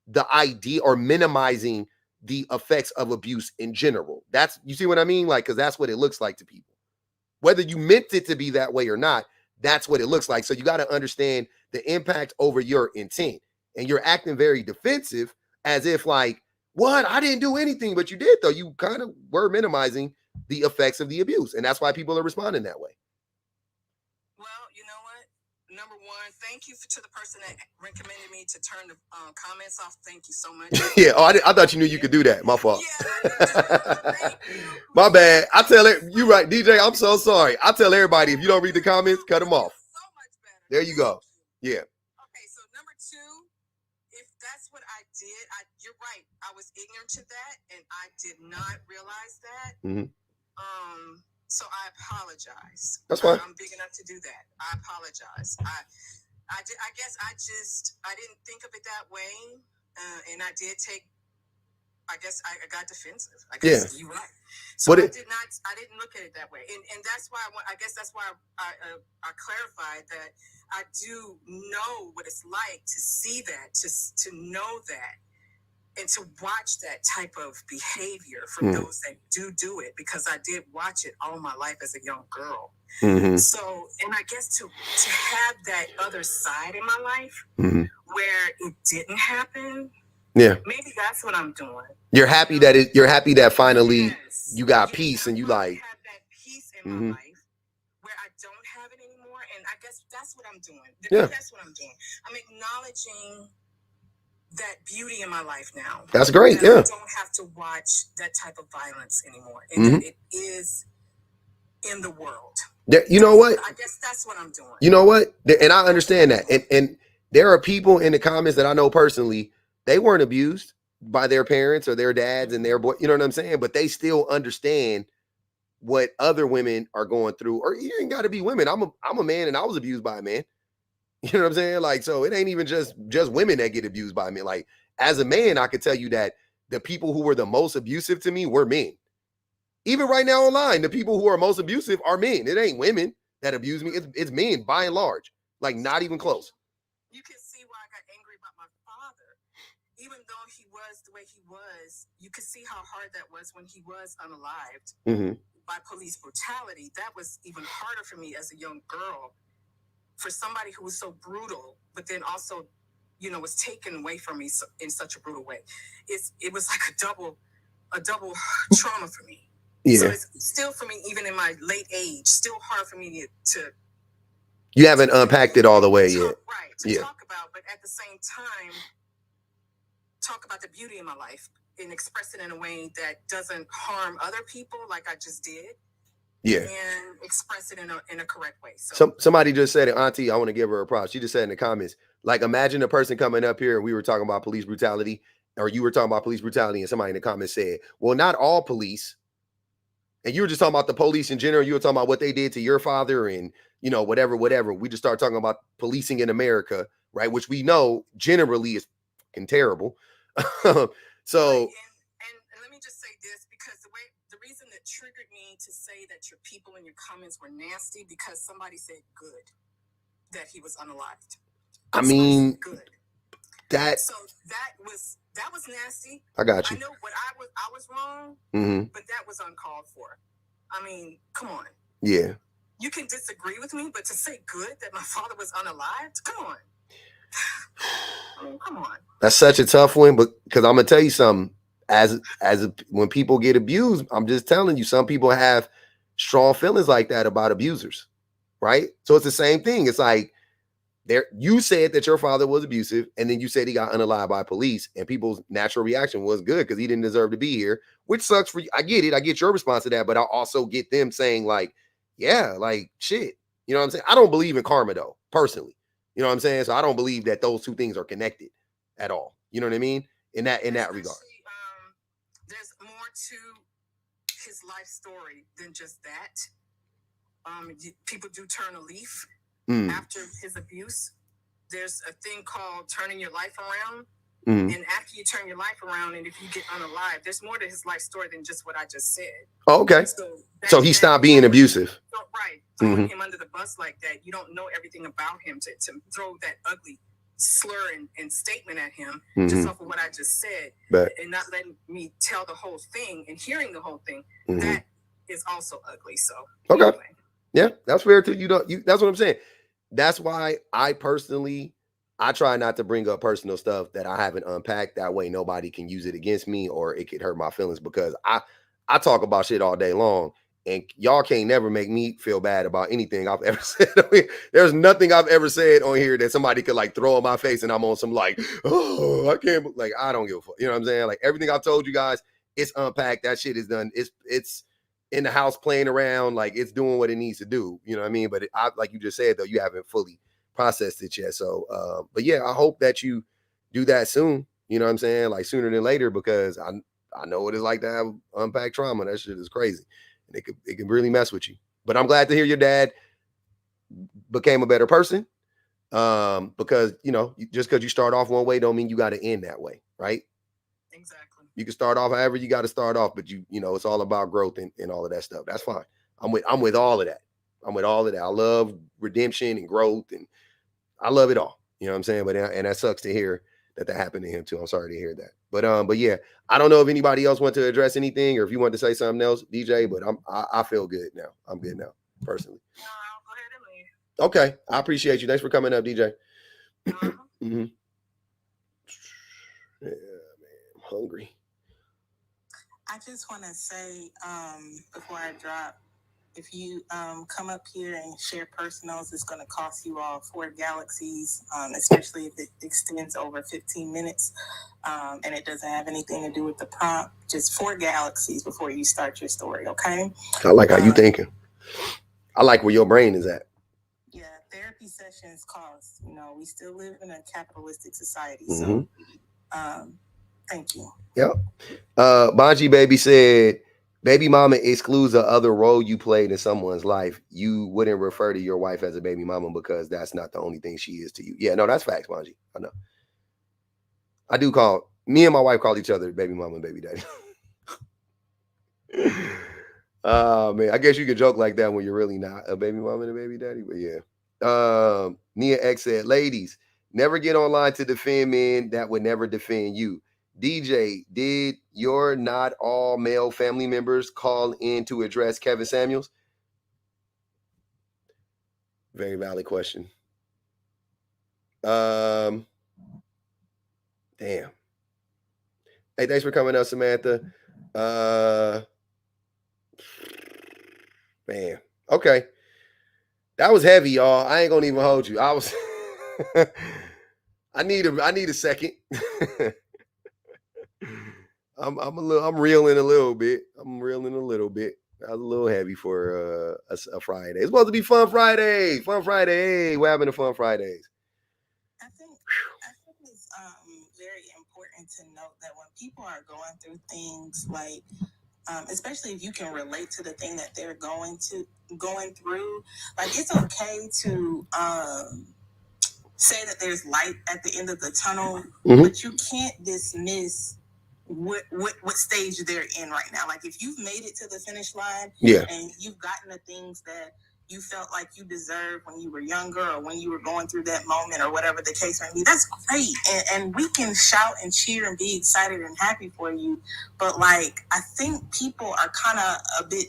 the idea or minimizing the effects of abuse in general? That's, you see what I mean? Like, because that's what it looks like to people. Whether you meant it to be that way or not, that's what it looks like. So you got to understand the impact over your intent. And you're acting very defensive as if like, what? I didn't do anything, but you did though. You kind of were minimizing the effects of the abuse. And that's why people are responding that way. Well, you know what? Number one, thank you to the person that recommended me to turn the comments off. Thank you so much. Yeah. Oh, I thought you knew you could do that. My fault. Yeah, My bad. I tell it. You right, DJ. I'm so sorry. I tell everybody, if you don't read the comments, cut them off. So much better. There you go. Yeah. Okay, so number two, if that's what I did, you're right. I was ignorant to that, and I did not realize that. Mm-hmm. So I apologize. That's fine. I'm big enough to do that. I apologize. I guess I didn't think of it that way, and I did take. I guess I got defensive. I guess you're right. So I didn't look at it that way, and that's why I guess that's why I clarified that I do know what it's like to see that, to know that, and to watch that type of behavior from those that do it, because I did watch it all my life as a young girl. Mm-hmm. So, and I guess to have that other side in my life where it didn't happen. Yeah. Maybe that's what I'm doing. You're happy that finally you got peace, and you like have that peace in my life where I don't have it anymore. And I guess that's what I'm doing. Yeah. That's what I'm doing. I'm acknowledging that beauty in my life now. That's great. That Yeah. I don't have to watch that type of violence anymore. And that it is in the world. You know what? I guess that's what I'm doing. You know what? And I understand that. And there are people in the comments that I know personally, they weren't abused by their parents or their dads and their boy, you know what I'm saying? But they still understand what other women are going through. Or you ain't got to be women. I'm a man, and I was abused by a man. You know what I'm saying? Like, so it ain't even just women that get abused by men. Like, as a man, I could tell you that the people who were the most abusive to me were men. Even right now online, the people who are most abusive are men. It ain't women that abuse me. It's men by and large. Like, not even close. You can see why I got angry about my father. Even though he was the way he was, you could see how hard that was when he was unalived by police brutality. That was even harder for me as a young girl. For somebody who was so brutal, but then also, was taken away from me in such a brutal way. It was like a double trauma for me. Yeah. So it's still for me, even in my late age, still hard for me to. You haven't unpacked it all the way yet. Right. To talk about, but at the same time, talk about the beauty in my life and express it in a way that doesn't harm other people like I just did. Yeah. And express it in a correct way. So somebody just said it, Auntie, I want to give her a props. She just said in the comments, like, imagine a person coming up here and we were talking about police brutality, or you were talking about police brutality, and somebody in the comments said, well, not all police. And you were just talking about the police in general. You were talking about what they did to your father and, whatever. We just started talking about policing in America, right? Which we know generally is fucking terrible. So. And let me just say this, because the reason that triggered me to say that your people in your comments were nasty, because somebody said good, that he was unalived. I mean, good. So that was nasty. I got you. I know what I was wrong, but that was uncalled for. I mean, come on. Yeah. You can disagree with me, but to say good that my father was unalived, come on. I mean, come on. That's such a tough one, but because I'm gonna tell you something. When people get abused, I'm just telling you, some people have strong feelings like that about abusers, right? So it's the same thing. It's like, you said that your father was abusive, and then you said he got unalived by police, and people's natural reaction was good because he didn't deserve to be here, which sucks for you. I get it. I get your response to that, but I also get them saying like, yeah, like shit. You know what I'm saying? I don't believe in karma though, personally. You know what I'm saying? So I don't believe that those two things are connected at all. You know what I mean? In that regard. There's more to his life story than just that. People do turn a leaf after his abuse. there's a thing called turning your life around. Mhm. And after you turn your life around, and if you get unalive, there's more to his life story than just what I just said. Oh, okay. So he stopped being abusive. Right. Throwing him under the bus like that. You don't know everything about him to throw that ugly slur and statement at him just off of what I just said, and not letting me tell the whole thing and hearing the whole thing. That is also ugly. So okay. Anyway. Yeah, that's fair too. That's what I'm saying. That's why I personally, I try not to bring up personal stuff that I haven't unpacked. That way nobody can use it against me or it could hurt my feelings, because I talk about shit all day long and y'all can't never make me feel bad about anything I've ever said. There's nothing I've ever said on here that somebody could like throw in my face and I'm on some like, oh, I can't, like, I don't give a fuck. You know what I'm saying? Like everything I've told you guys, it's unpacked. That shit is done. It's in the house playing around, like it's doing what it needs to do. You know what I mean? But like you just said, though, you haven't fully processed it yet. So, but yeah, I hope that you do that soon. You know what I'm saying? Like sooner than later, because I know what it's like to have unpacked trauma. That shit is crazy. And it can really mess with you. But I'm glad to hear your dad became a better person. Because, you know, just because you start off one way don't mean you got to end that way, right? Exactly. You can start off however you got to start off, but you know, it's all about growth and all of that stuff. That's fine. I'm with all of that. I'm with all of that. I love redemption and growth, and I love it all. You know what I'm saying? But and that sucks to hear that happened to him too. I'm sorry to hear that. But yeah, I don't know if anybody else want to address anything or if you want to say something else, DJ. But I feel good now. I'm good now, personally. No, I'll go ahead and leave. Okay, I appreciate you. Thanks for coming up, DJ. Mm-hmm. Yeah, man, I'm hungry. I just want to say before I drop, if you come up here and share personals, it's going to cost you all 4 galaxies, especially if it extends over 15 minutes and it doesn't have anything to do with the prompt. Just 4 galaxies before you start your story, okay? I like how you thinking. I like where your brain is at. Yeah, therapy sessions cost. You know, we still live in a capitalistic society, Mm-hmm. so thank you. Yep. Bonji Baby said, baby mama excludes the other role you played in someone's life. You wouldn't refer to your wife as a baby mama because that's not the only thing she is to you. Yeah, no, that's facts, Bonji. I know. I do me and my wife call each other baby mama and baby daddy. Man, I guess you could joke like that when you're really not a baby mama and a baby daddy, but yeah. Nia X said, ladies, never get online to defend men that would never defend you. DJ, did your not all male family members call in to address Kevin Samuels? Very valid question. Damn. Hey, thanks for coming up, Samantha. Man. Okay. That was heavy, y'all. I ain't gonna even hold you. I was I need a second. I'm reeling a little bit. That was a little heavy for a Friday. It's supposed to be Fun Friday. Fun Friday. Hey, what happened to Fun Fridays? I think it's very important to note that when people are going through things like, especially if you can relate to the thing that they're going through, like it's okay to say that there's light at the end of the tunnel, but you can't dismiss what stage they're in right now. Like if you've made it to the finish line, and you've gotten the things that you felt like you deserved when you were younger or when you were going through that moment or whatever the case may be, that's great. And we can shout and cheer and be excited and happy for you. But like, I think people are kind of a bit,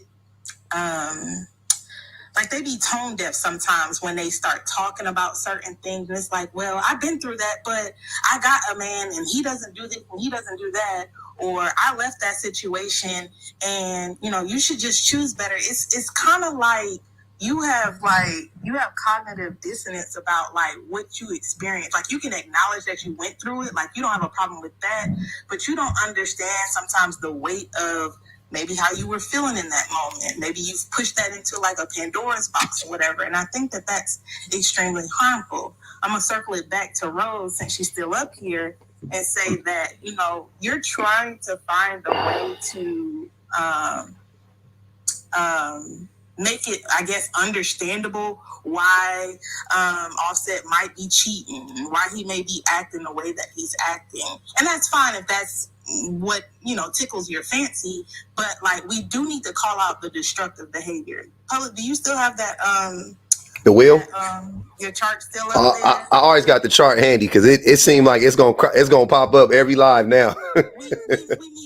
like they be tone deaf sometimes when they start talking about certain things. And it's like, well, I've been through that, but I got a man and he doesn't do this and he doesn't do that. Or I left that situation and, you know, you should just choose better. It's kind of like you have cognitive dissonance about like what you experienced. Like you can acknowledge that you went through it. Like you don't have a problem with that, but you don't understand sometimes the weight of maybe how you were feeling in that moment. Maybe you've pushed that into like a Pandora's box or whatever. And I think that that's extremely harmful. I'm going to circle it back to Rose since she's still up here and say that, you know, you're trying to find a way to make it, I guess, understandable why Offset might be cheating, why he may be acting the way that he's acting. And that's fine if that's what, you know, tickles your fancy, but like we do need to call out the destructive behavior. Public, do you still have that the wheel? Your chart still up there? I always got the chart handy because it seemed like it's gonna pop up every live now. we need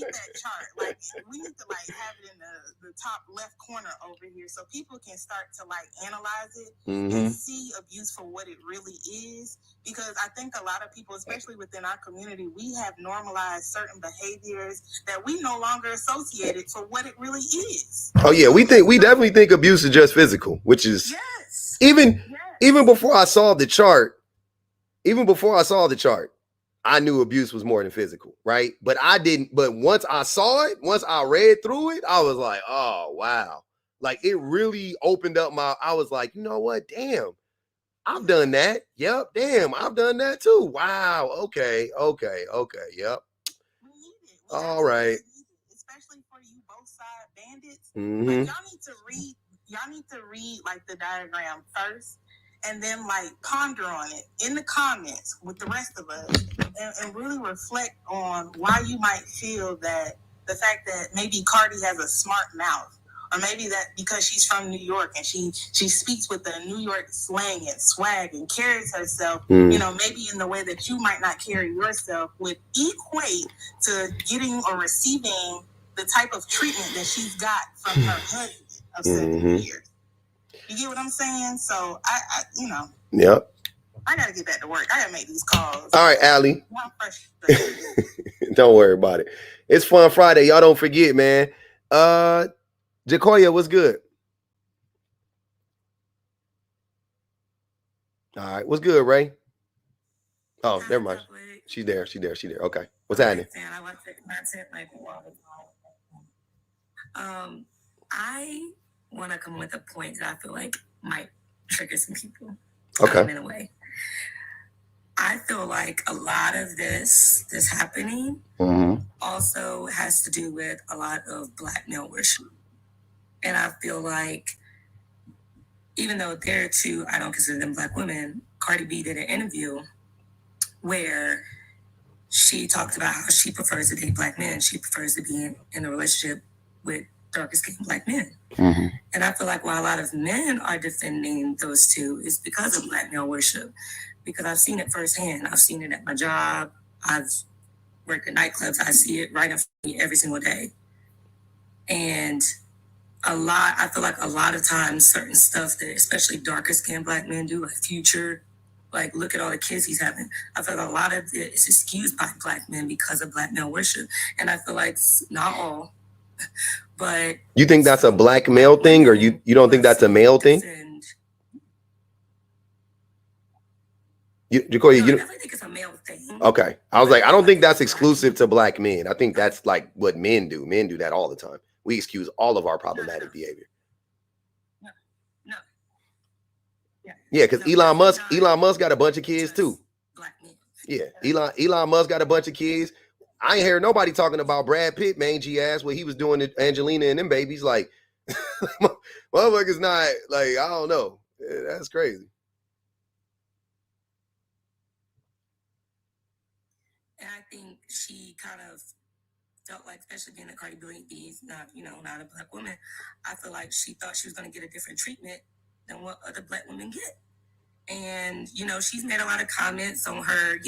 that chart. Like we need to like have it in the top left corner over here so people can start to like analyze it and see abuse for what it really is. Because I think a lot of people, especially within our community, we have normalized certain behaviors that we no longer associate it for what it really is. Oh yeah, we definitely think abuse is just physical, which is even before I saw the chart, I knew abuse was more than physical, right? But once I saw it, once I read through it, I was like, oh wow. Like it really opened up I was like, you know what? Damn, I've done that. Yep, damn, I've done that too. Wow, okay, yep. All right. Especially for you both side bandits. Like, y'all need to read like the diagram first and then like ponder on it in the comments with the rest of us and really reflect on why you might feel that the fact that maybe Cardi has a smart mouth, or maybe that because she's from New York and she speaks with the New York slang and swag and carries herself, you know, maybe in the way that you might not carry yourself would equate to getting or receiving the type of treatment that she's got from her husband of 7 years. You get what I'm saying? So I you know. Yep. I gotta get back to work. I gotta make these calls. All right, Allie. Don't worry about it. It's Fun Friday. Y'all don't forget, man. Jacoya, what's good? All right, what's good, Ray? Oh, never mind. She's there. Okay. What's happening? I want to come with a point that I feel like might trigger some people. Okay. In a way. I feel like a lot of this happening also has to do with a lot of Black male worship. And I feel like, even though they're two, I don't consider them Black women, Cardi B did an interview where she talked about how she prefers to date Black men. She prefers to be in a relationship with darker-skinned Black men. And I feel like while a lot of men are defending those two, it's because of Black male worship. Because I've seen it firsthand. I've seen it at my job. I've worked at nightclubs. I see it right in front of me every single day. And I feel like a lot of times certain stuff that especially darker skinned Black men do, like Future, like look at all the kids he's having. I feel like a lot of it is excused by Black men because of Black male worship. And I feel like not all, but you think that's a Black male thing, or you don't think that's a male thing? Jacoya, I definitely think it's a male thing. Okay. I was like, I don't think that's exclusive to Black men. I think that's like what men do. Men do that all the time. We excuse all of our problematic behavior. No. Yeah, because Elon Musk got a bunch of kids too. Black men. Yeah, Elon Musk got a bunch of kids. I ain't heard nobody talking about Brad Pitt, mangy ass, what he was doing to Angelina and them babies. Like, motherfuckers not, like, I don't know. That's crazy. And I think she kind of felt like, especially being a Cardi B, not a Black woman, I feel like she thought she was going to get a different treatment than what other Black women get. And, she's made a lot of comments on her,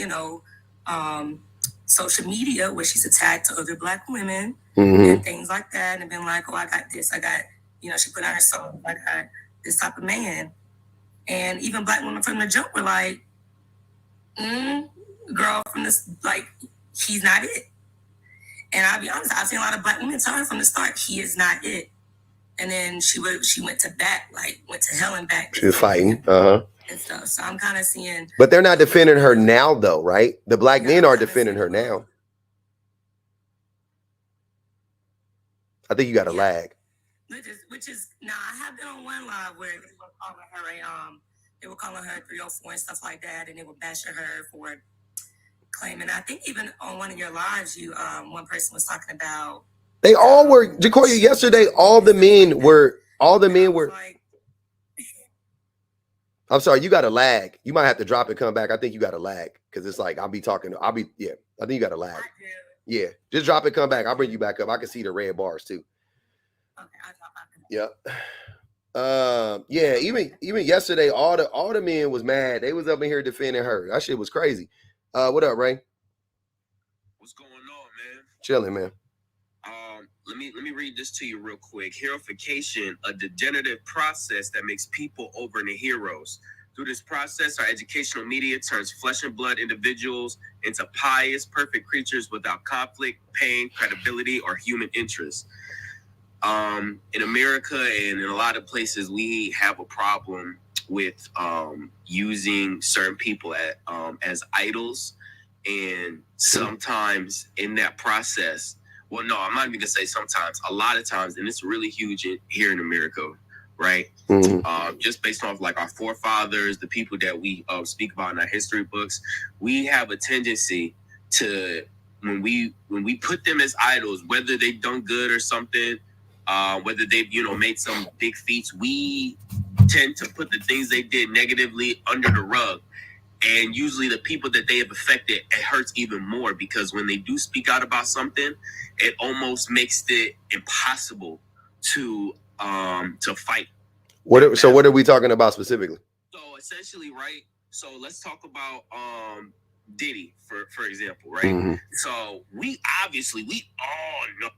social media where she's attacked to other Black women and things like that. And been like, oh, I got this. I got, she put on her song, I got this type of man. And even Black women from the jump were like, girl, from this, like, he's not it. And I'll be honest, I've seen a lot of Black women tell her from the start, he is not it. And then she went to bat, like went to hell and back. She was fighting, and stuff. So I'm kind of seeing. But they're not defending her now, though, right? The Black men are defending her now. I think you got a lag. Which is I have been on one live where they were calling her 304 and stuff like that, and they were bashing her for claiming. I think even on one of your lives, one person was talking about. They all were, Jacoya, yesterday, all the men were all the men were. Like, I'm sorry, you got a lag. You might have to drop and come back. I think you got a lag because it's like I think you got a lag. Yeah, just drop and come back. I'll bring you back up. I can see the red bars too. Okay, I'll drop back. Yep. Yeah, even yesterday, all the men was mad. They was up in here defending her. That shit was crazy. What up, Ray? What's going on, man? Chilling, man. Let me read this to you real quick. Heroification, a degenerative process that makes people over into heroes. Through this process, our educational media turns flesh and blood individuals into pious, perfect creatures without conflict, pain, credibility, or human interest. In America and in a lot of places, we have a problem with using certain people as idols. And sometimes in that process, well, no, I'm not even gonna say sometimes, a lot of times, and it's really huge here in America, right? Mm-hmm. Just based off like our forefathers, the people that we speak about in our history books, we have a tendency to, when we put them as idols, whether they've done good or something, whether they've, made some big feats, we tend to put the things they did negatively under the rug. And usually the people that they have affected, it hurts even more because when they do speak out about something, it almost makes it impossible to fight. What are we talking about specifically? So essentially, right? So let's talk about Diddy, for example, right? Mm-hmm. So we all know.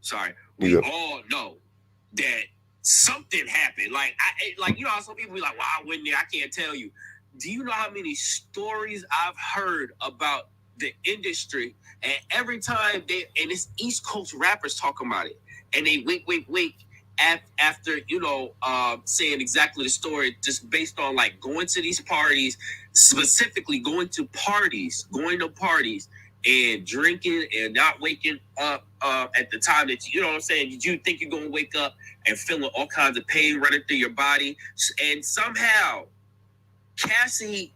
Sorry, we all know that something happened. Like how some people be like, "Well, I went there. I can't tell you." Do you know how many stories I've heard about the industry? And every time it's East Coast rappers talking about it, and they wink after saying exactly the story, just based on like going to these parties, specifically going to parties and drinking and not waking up at the time that you know what I'm saying. Did you think you're gonna wake up and feeling all kinds of pain running through your body? And somehow Cassie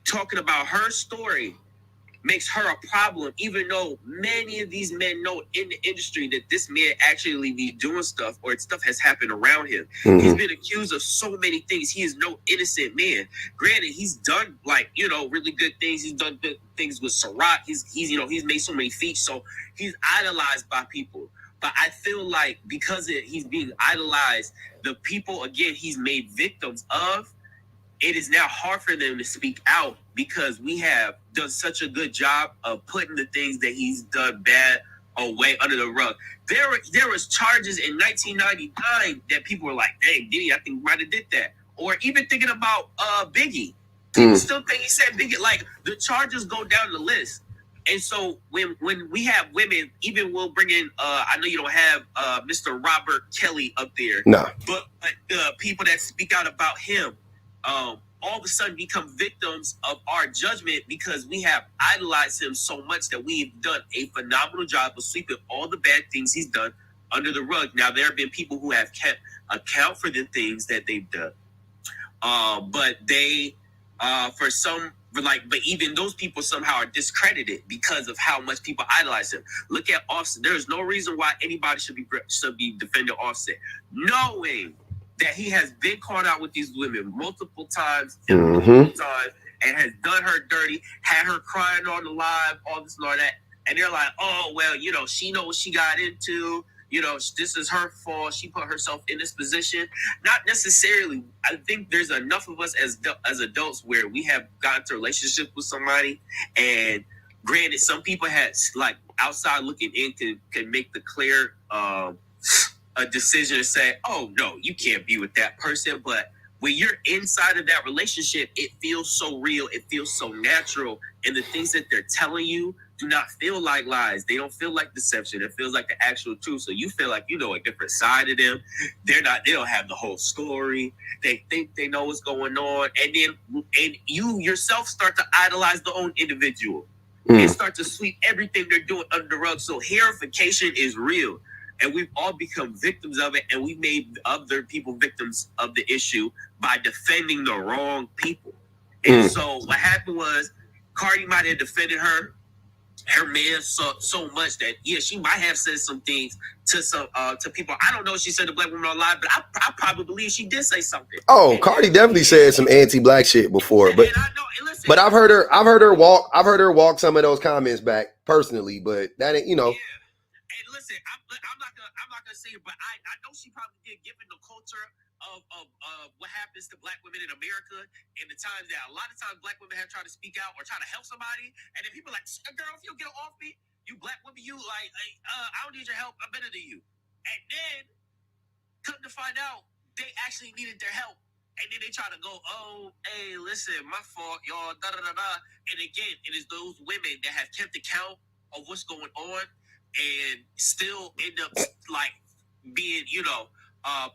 talking about her story makes her a problem, even though many of these men know in the industry that this man actually be doing stuff or stuff has happened around him. Mm-hmm. He's been accused of so many things. He is no innocent man. Granted, he's done really good things. He's done good things with Ciroc. He's made so many feats. So he's idolized by people. But I feel like because he's being idolized, the people, again, he's made victims of, it is now hard for them to speak out because we have done such a good job of putting the things that he's done bad away under the rug. There was charges in 1999 that people were like, dang, Diddy, I think might have did that. Or even thinking about Biggie. People still think he said Biggie. Like, the charges go down the list. And so when we have women, even we'll bring in, I know you don't have Mr. Robert Kelly up there. No. But people that speak out about him, all of a sudden become victims of our judgment because we have idolized him so much that we've done a phenomenal job of sweeping all the bad things he's done under the rug. Now, there have been people who have kept account for the things that they've done. But they, but even those people somehow are discredited because of how much people idolize him. Look at Offset. There is no reason why anybody should be defending Offset, knowing that he has been caught out with these women multiple times and has done her dirty, had her crying on the live, all this and all that. And they're like, oh, well, she knows what she got into. This is her fault. She put herself in this position. Not necessarily. I think there's enough of us as adults where we have gotten into a relationship with somebody. And granted, some people had, like, outside looking in can make the clear a decision to say, oh, no, you can't be with that person. But when you're inside of that relationship, it feels so real. It feels so natural. And the things that they're telling you do not feel like lies. They don't feel like deception. It feels like the actual truth. So you feel like you know a different side of them. They don't have the whole story. They think they know what's going on. And you yourself start to idolize the own individual and start to sweep everything they're doing under the rug. So heroification is real. And we've all become victims of it, and we made other people victims of the issue by defending the wrong people. And so what happened was Cardi might have defended her, her man so much that she might have said some things to some to people. I don't know if she said to black women on live, but I probably believe she did say something. Oh, Cardi definitely said some anti-black shit before, but and I know, and listen, but I've heard her walk some of those comments back personally, but that ain't, you know. Yeah. And listen, I'm not gonna say it, but I know she probably did, given the culture of what happens to black women in America, and the times that a lot of times black women have tried to speak out or try to help somebody, and then people are like, girl, if you get off me, you black women, you like I don't need your help, I'm better than you. And then come to find out they actually needed their help. And then they try to go, oh, hey, listen, my fault, y'all, da-da-da-da. And again, it is those women that have kept account of what's going on and still end up, like, being,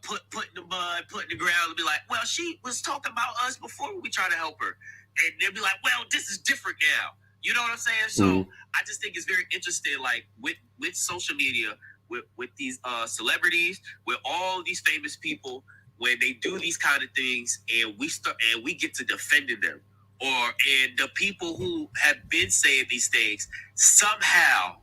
put in the mud, put in the ground, and be like, well, she was talking about us before we tried to help her. And they'll be like, well, this is different now. You know what I'm saying? So I just think it's very interesting, like, with social media, with these celebrities, with all these famous people, when they do these kind of things, and we get to defending them, and the people who have been saying these things somehow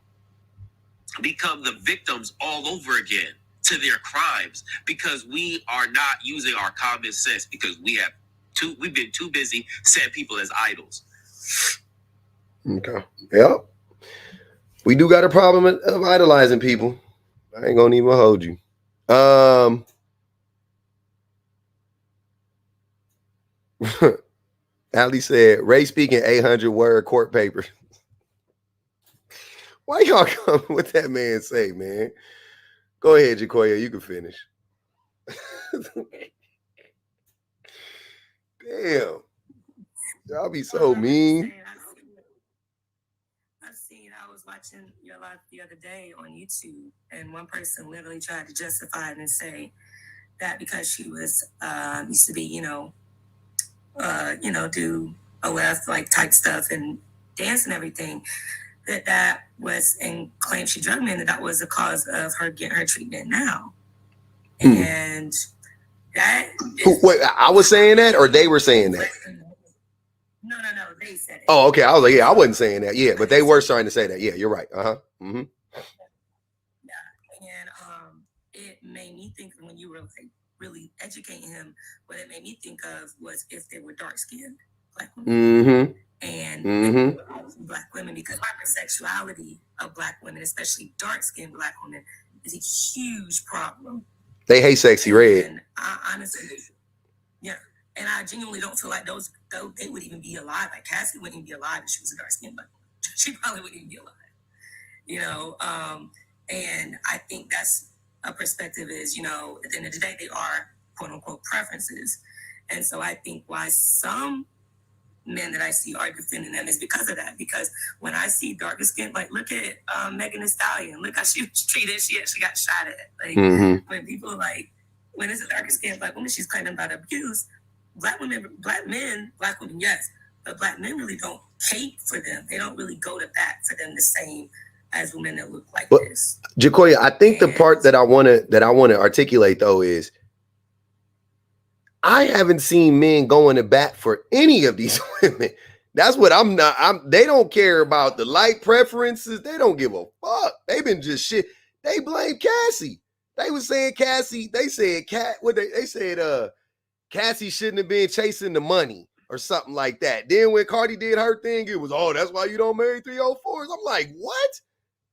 become the victims all over again to their crimes, because we are not using our common sense, because we've been too busy setting people as idols. Okay. Yep. We do got a problem of idolizing people. I ain't gonna even hold you. Ali said, Ray speaking 800-word court paper. Why y'all come with that man say, man? Go ahead, Jacoya. You can finish. Damn. Y'all be so mean. I was watching your live the other day on YouTube, and one person literally tried to justify it and say that because she was used to be, do OF like type stuff and dance and everything, that was, and claimed she drugged me, and that was the cause of her getting her treatment now. And that wait, I was saying that, or they were saying that? No, they said it. Oh, okay. I was like, yeah, I wasn't saying that. Yeah, but they were starting to say that. Yeah, you're right. Mm-hmm. Yeah, and it made me think, when you were like really educating him, what it made me think of was if they were dark-skinned black women. And black women, because hypersexuality of black women, especially dark-skinned black women, is a huge problem. They hate sexy red. And I honestly, and I genuinely don't feel like they would even be alive. Like Cassie wouldn't even be alive if she was a dark-skinned black woman. She probably wouldn't even be alive. And I think that's a perspective is, at the end of the day, they are quote unquote preferences. And so I think why some men that I see are defending them is because of that. Because when I see darker skin, like look at Megan Thee Stallion, look how she was treated. She actually got shot at. Like when people when it's a darker skin black woman, she's claiming about abuse. Black women, yes, but black men really don't hate for them. They don't really go to bat for them the same as women that look like this. Jacoya, I think the part that I want to articulate though is I haven't seen men going to bat for any of these women. That's what they don't care about the light preferences. They don't give a fuck. They've been just shit. They blame Cassie. They was saying Cassie, they said Cassie shouldn't have been chasing the money or something like that. Then when Cardi did her thing, it was, that's why you don't marry 304s. I'm like, what?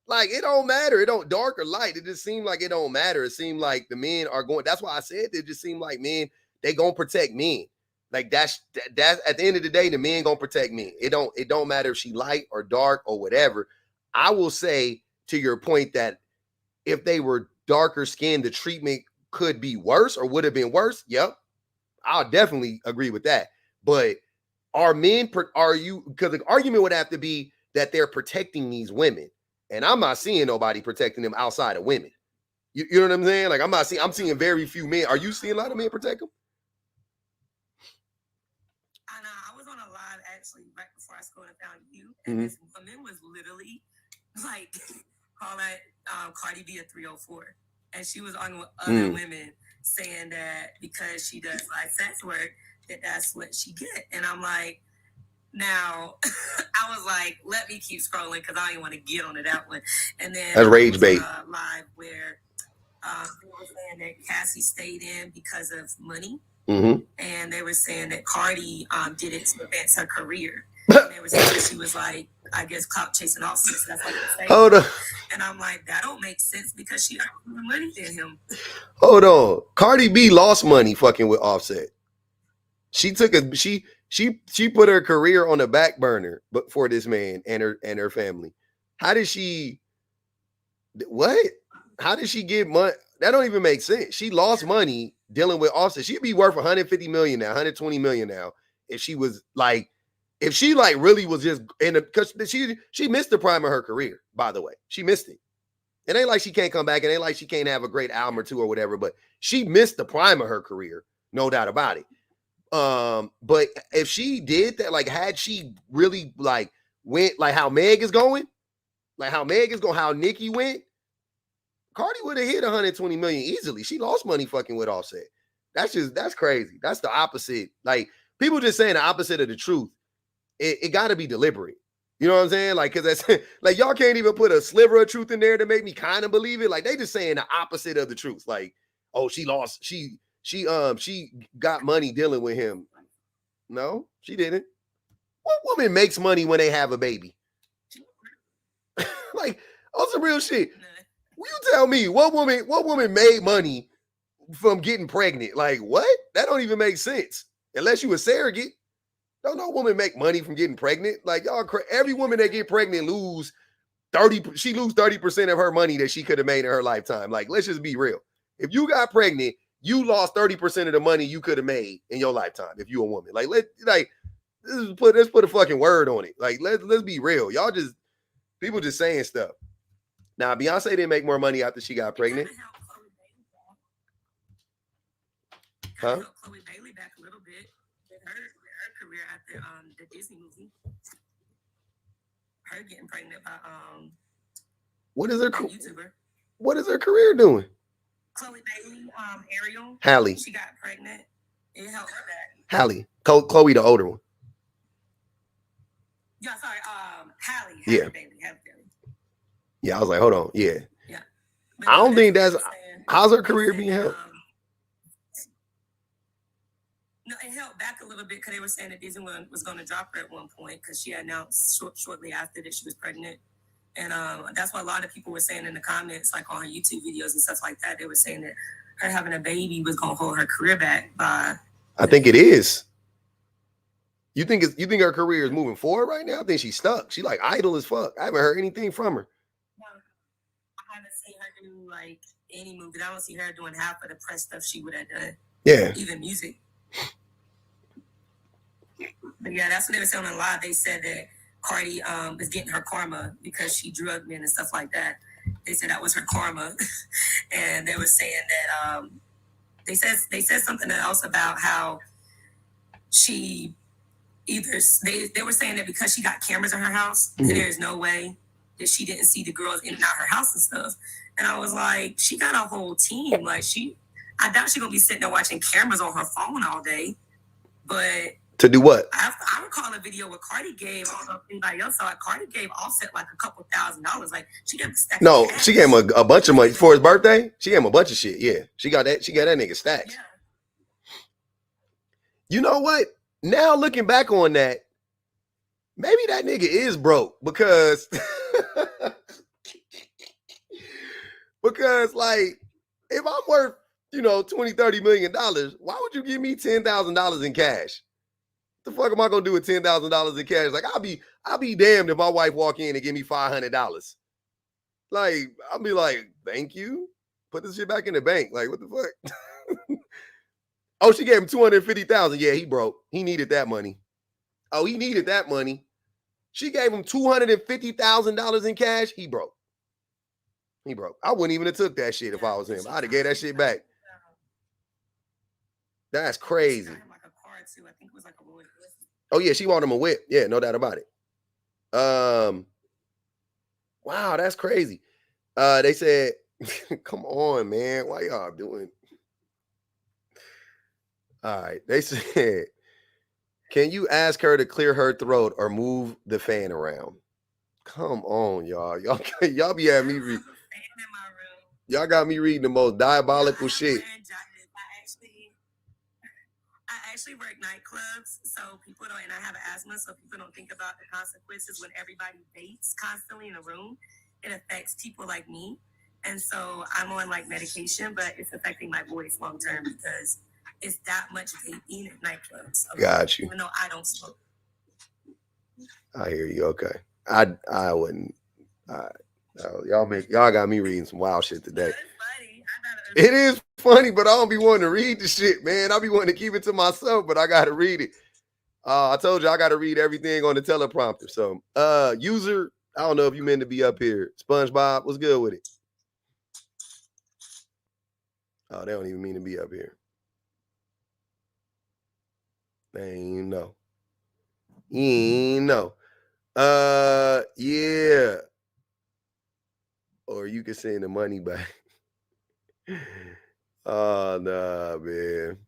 Like, it don't matter. It don't dark or light. It just seemed like it don't matter. It seemed like the men are going, that's why I said it just seemed like men, they gonna protect men. Like that's at the end of the day, the men gonna protect men. It don't matter if she light or dark or whatever. I will say to your point that if they were darker skinned, the treatment could be worse or would have been worse. Yep. I'll definitely agree with that. But because the argument would have to be that they're protecting these women. And I'm not seeing nobody protecting them outside of women. You know what I'm saying? Like I'm seeing very few men. Are you seeing a lot of men protect them? I know. I was on a live actually right before I schooled and found you. And this woman was literally like calling Cardi B a 304. And she was on with other women saying that because she does like sex work, that's what she get. And I'm like, Now, I was like, let me keep scrolling because I didn't want to get onto that one. And then that's rage bait. Live where they were saying that Cassie stayed in because of money. Mm-hmm. And they were saying that Cardi did it to advance her career. And they were saying that she was like, I guess, clout chasing Offset. So that's like hold on. And I'm like, that don't make sense because she got more money than him. Hold on. Cardi B lost money fucking with Offset. She took a she put her career on the back burner, but for this man and her family. How did she? What? How did she get money? That don't even make sense. She lost money dealing with Offset. She'd be worth 150 million now, 120 million now if she was like, if she like really was just in a, because she missed the prime of her career. By the way, she missed it. It ain't like she can't come back. It ain't like she can't have a great album or two or whatever. But she missed the prime of her career, no doubt about it. But if she did that, like had she really like went like how Meg is going, how Nicki went, Cardi would have hit 120 million easily. She lost money fucking with Offset. That's crazy. That's the opposite. Like people just saying the opposite of the truth. It got to be deliberate. You know what I'm saying? Like, cause that's like y'all can't even put a sliver of truth in there to make me kind of believe it. Like they just saying the opposite of the truth. Like, oh, she lost. She got money dealing with him. No, she didn't. What woman makes money when they have a baby? Like, on some real shit. Will you tell me what woman made money from getting pregnant? Like, what? That don't even make sense. Unless you a surrogate. Don't no woman make money from getting pregnant. Like, y'all, every woman that get pregnant lose 30% of her money that she could have made in her lifetime. Like, let's just be real. If you got pregnant, you lost 30% of the money you could have made in your lifetime if you a woman. Like, let's put a fucking word on it. Like, let's be real. Y'all just people just saying stuff. Now, Beyonce didn't make more money after she got pregnant. Huh? Chloe Bailey back a little bit. Her career after the Disney movie. Her getting pregnant by what is her YouTuber? What is her career doing? Chloe Bailey, Ariel. Hallie. She got pregnant. It helped her back. Hallie. Chloe, the older one. Yeah, sorry. Hallie. Yeah. Bailey. Yeah, I was like, hold on. Yeah. Yeah. But I don't think that's how's her career being helped? No, it held back a little bit because they were saying that Disney was going to drop her at one point because she announced shortly after that she was pregnant. And that's what a lot of people were saying in the comments, like on her YouTube videos and stuff like that. They were saying that her having a baby was going to hold her career back by... I think it is. You think her career is moving forward right now? I think she's stuck. She like idle as fuck. I haven't heard anything from her. No, I haven't seen her do like any movie. I don't see her doing half of the press stuff she would have done. Yeah. Even music. But yeah, that's what they were saying on live. They said that Cardi is getting her karma because she drugged men and stuff like that. They said that was her karma. And they were saying that they said something else about how she they were saying that because she got cameras in her house, mm-hmm. There's no way that she didn't see the girls in and out her house and stuff. And I was like, she got a whole team. Like I doubt she's gonna be sitting there watching cameras on her phone all day. But to do what? I recall a video where Cardi gave, I don't know if anybody else saw it, Cardi gave Offset like a couple $1,000. Like she gave him a stack of cash. She gave him a bunch of money for his birthday. She gave him a bunch of shit. Yeah. She got that nigga stacks. Yeah. You know what? Now looking back on that, maybe that nigga is broke because like if I'm worth, $20-30 million, why would you give me $10,000 in cash? The fuck am I gonna do with $10,000 in cash? Like I'll be damned if my wife walk in and give me $500. Like I'll be like, thank you. Put this shit back in the bank. Like what the fuck? Oh, she gave him $250,000. Yeah, he broke. He needed that money. Oh, he needed that money. She gave him $250,000 in cash. He broke. I wouldn't even have took that shit if I was him. I'd have gave that shit back. That's crazy. I think it was like a whip. Oh yeah, she bought him a whip. Yeah, no doubt about it. Wow, that's crazy. They said, come on, man. Why y'all doing? All right. They said Can you ask her to clear her throat or move the fan around? Come on, y'all. Y'all be having me read. Y'all got me reading the most diabolical shit. I actually work nightclubs, so people don't, and I have asthma, so people don't think about the consequences when everybody vapes constantly in a room. It affects people like me. And so I'm on like medication, but it's affecting my voice long term because it's that much vaping at nightclubs. Okay? Got you. Even though I don't smoke. I hear you. Okay. I wouldn't. Y'all got me reading some wild shit today. It is funny, but I don't be wanting to read the shit, man. I be wanting to keep it to myself, but I gotta read it. I told you I gotta read everything on the teleprompter. So user, I don't know if you meant to be up here. SpongeBob, what's good with it? Oh, they don't even mean to be up here. They ain't know. Yeah. Or you can send the money back. Oh, nah, man.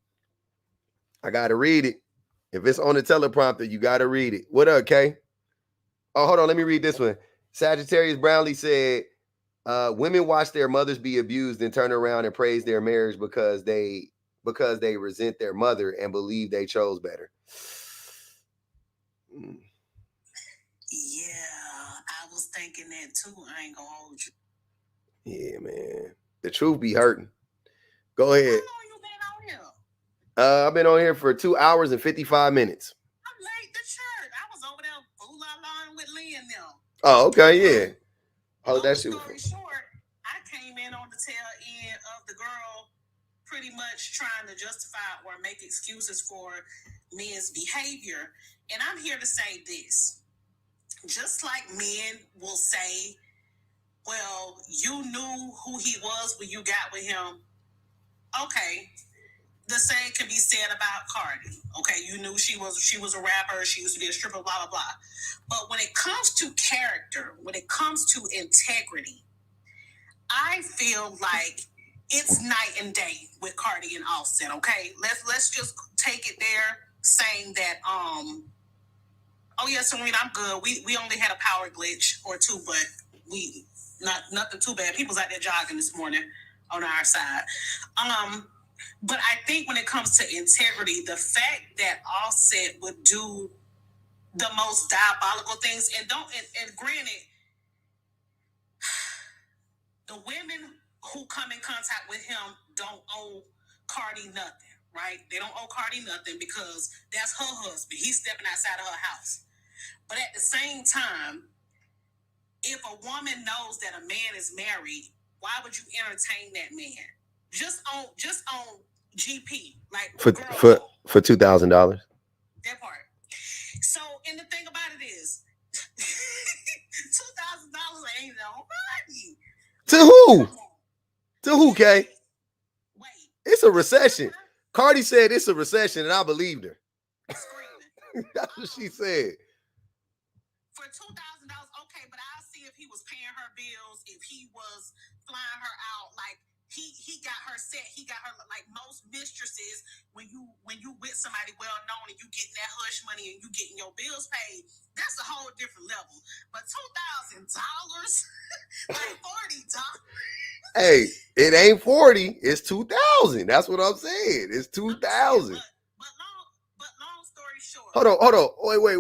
I got to read it. If it's on the teleprompter, you got to read it. What up, Kay? Oh, hold on. Let me read this one. Sagittarius Brownlee said, women watch their mothers be abused and turn around and praise their marriage because they resent their mother and believe they chose better. Yeah, I was thinking that too. I ain't gonna hold you. Yeah, man. The truth be hurting. Go ahead. How long you been on here? I've been on here for 2 hours and 55 minutes. I'm late to church. I was over there fooling with Lee and them. Oh, okay, yeah. Long story short, I came in on the tail end of the girl pretty much trying to justify or make excuses for men's behavior. And I'm here to say this. Just like men will say, well, you knew who he was when you got with him. Okay. The same can be said about Cardi. Okay, you knew she was a rapper, she used to be a stripper, blah, blah, blah. But when it comes to character, when it comes to integrity, I feel like it's night and day with Cardi and Offset, okay? Let's just take it there, saying that, oh yeah, Serena, I'm good. We only had a power glitch or two, but nothing too bad. People's out there jogging this morning on our side. But I think when it comes to integrity, the fact that Offset would do the most diabolical things, and granted, the women who come in contact with him don't owe Cardi nothing, right? They don't owe Cardi nothing because that's her husband. He's stepping outside of her house. But at the same time, if a woman knows that a man is married, why would you entertain that man? Just on GP, like for $2,000. That part. So, and the thing about it is, $2,000 ain't no money. To who? To who, Kay? Wait. It's a recession. Cardi said it's a recession, and I believed her. That's what she said. For $2,000, okay, but I'll see if he was paying her bills, if he was flying her out, like he got her set, he got her like most mistresses. When you with somebody well known and you getting that hush money and you getting your bills paid, that's a whole different level. But $2,000, like $40. Hey, it ain't 40, it's 2,000. That's what I'm saying. It's 2,000. But long story short. Hold on.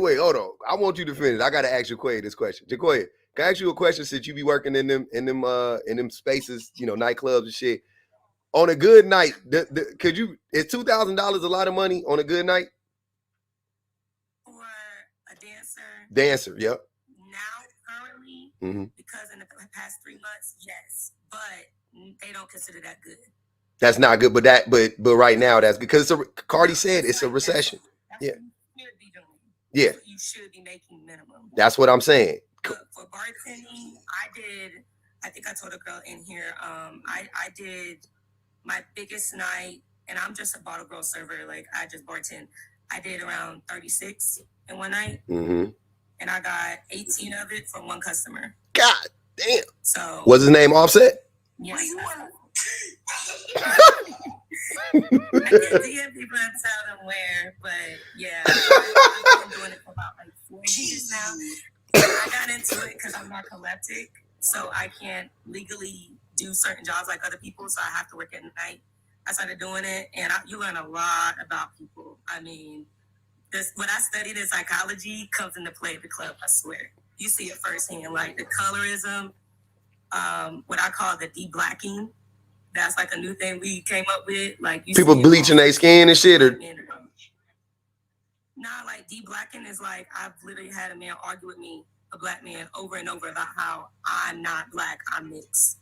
Wait, hold on. I want you to finish. I gotta ask Jaquoia this question. Jaquoia, can I ask you a question since you be working in them spaces, nightclubs and shit? On a good night, is $2,000 a lot of money on a good night? For a dancer? Dancer, yep. Now, currently, because in the past 3 months, yes. But they don't consider that good. That's not good, but right now that's because Cardi said it's a recession. Yeah. Yeah. You should be making minimum. That's what I'm saying. For bartending, I think I told a girl in here, I did my biggest night, and I'm just a bottle girl server. Like, I just bartend. I did around 36 in one night. And I got 18 of it from one customer. God damn. So what's his name? Offset? Yes. can DM people and tell them where, but yeah, I've been doing it for about like 4 years now. I got into it because I'm narcoleptic, so I can't legally do certain jobs like other people, so I have to work at night. I started doing it, and you learn a lot about people. I mean, what I studied in psychology comes into play at the club, I swear. You see it firsthand, like the colorism, what I call the de-blacking. That's like a new thing we came up with. Like people bleaching their skin and shit, or nah, like de-blacking is like I've literally had a man argue with me, a black man, over and over about how I'm not black, I'm mixed.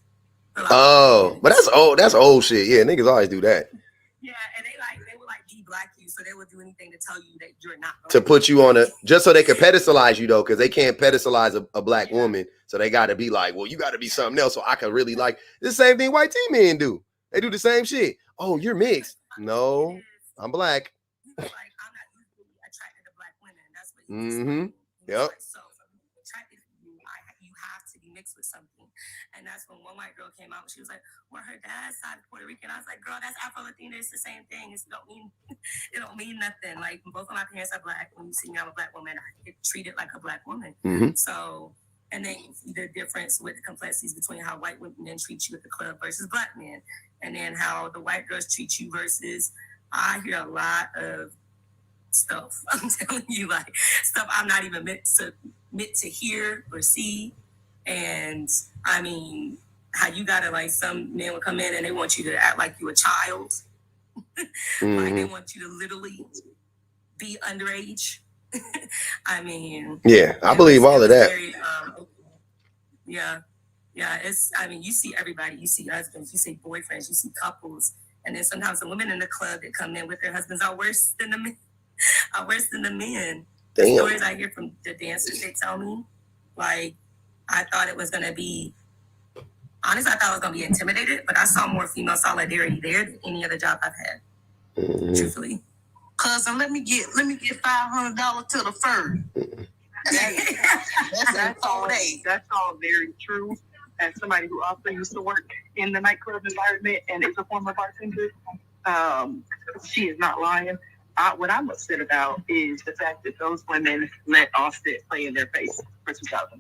Like, oh, but that's old. That's old shit. Yeah, niggas always do that. Yeah, and they would like de-black you, so they would do anything to tell you that you're not black. To put you on a, just so they can pedestalize you though, because they can't pedestalize a black woman, so they got to be like, well, you got to be something else, so I can really like. The same thing white teen men do. They do the same shit. Oh, you're mixed. No, I'm black. Like, I'm not usually attracted to black women. That's what Yep. Like, so for me, attracted to you, you have to be mixed with something. And that's when one white girl came out. She was like, well, her dad's side of Puerto Rican. I was like, girl, that's Afro-Latina. It's the same thing. It don't mean nothing. Like, both of my parents are black. When you see me, I'm a black woman. I get treated like a black woman. So, and then you see the difference with the complexities between how white women treat you at the club versus black men. And then how the white girls treat you versus, I hear a lot of stuff. I'm telling you, like, stuff I'm not even meant to hear or see. And I mean, how you gotta, like, some men will come in and they want you to act like you a child. Like they want you to literally be underage. I mean, yeah, I believe all of that. Very, yeah, it's, I mean, you see everybody, you see husbands, you see boyfriends, you see couples, and then sometimes the women in the club that come in with their husbands are worse than the men. Damn. The stories I hear from the dancers, they tell me, like, I thought it was gonna be, honestly, I thought I was gonna be intimidated, but I saw more female solidarity there than any other job I've had. Truthfully. Cousin, let me get $500 to the fur. That's all day. That's all very true. As somebody who also used to work in the nightclub environment and is a former bartender, she is not lying. What I'm upset about is the fact that those women let Offset play in their face for $2,000.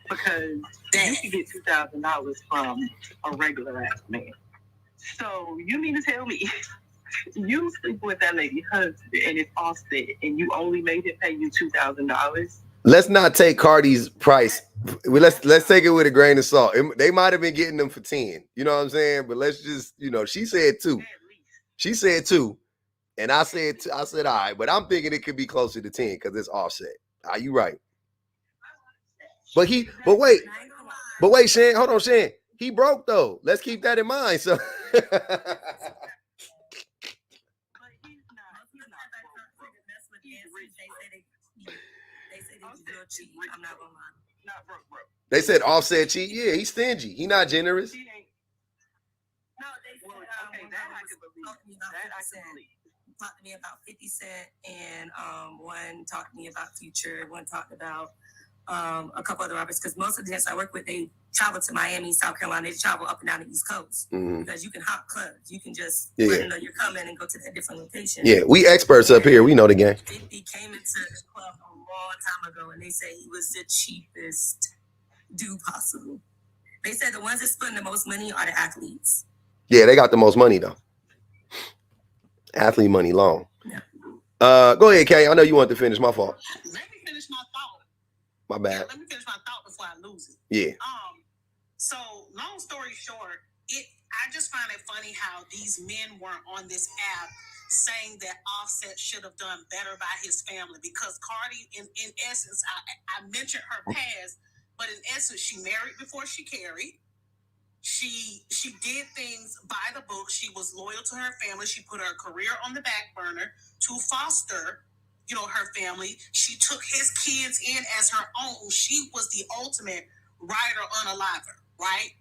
Because you can get $2,000 from a regular ass man. So you mean to tell me you sleep with that lady husband and it's Offset and you only made it pay you $2,000? Let's not take Cardi's price. Let's take it with a grain of salt. They might have been getting them for 10. You know what I'm saying? But let's just, she said 2. She said 2. And I said, all right, but I'm thinking it could be closer to 10 because it's Offset. Are you right? But wait, Shan, hold on, Shan. He broke though. Let's keep that in mind. So I'm not gonna lie. Not broke. They said Offset cheat. Yeah, he's stingy. He not generous. No, they said, that I can believe. Talked to me about 50 Cent, and one talked to me about Future. One talked about a couple other rappers, because most of the dancers I work with, they travel to Miami, South Carolina. They travel up and down the East Coast because you can hop clubs. You can just let them know you're coming and go to a different location. Yeah, we experts up here. We know the game. 50 came into the club a long time ago, and they say he was the cheapest dude possible. They said the ones that spend the most money are the athletes. Yeah, they got the most money though. Athlete money long. Yeah. Go ahead, Kay. I know you want to finish. My fault. Let me finish my thought. My bad. Yeah, let me finish my thought before I lose it. Yeah. So long story short, I just find it funny how these men were on this app saying that Offset should have done better by his family, because Cardi, in essence, I mentioned her past, but in essence, she married before she carried. She did things by the book. She was loyal to her family. She put her career on the back burner to foster, her family. She took his kids in as her own. She was the ultimate ride or unaliver, right?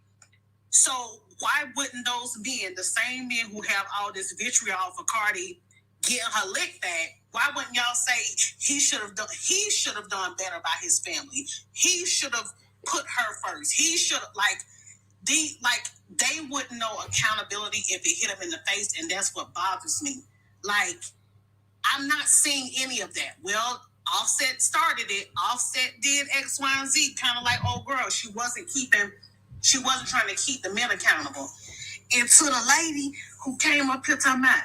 So why wouldn't those men, the same men who have all this vitriol for Cardi, getting her lick back? Why wouldn't y'all say he should have done better by his family? He should have put her first. He should have, they wouldn't know accountability if it hit them in the face, and that's what bothers me. Like, I'm not seeing any of that. Well, Offset started it. Offset did X, Y, and Z, kind of like old girl. She wasn't trying to keep the men accountable. And to the lady who came up here talking about,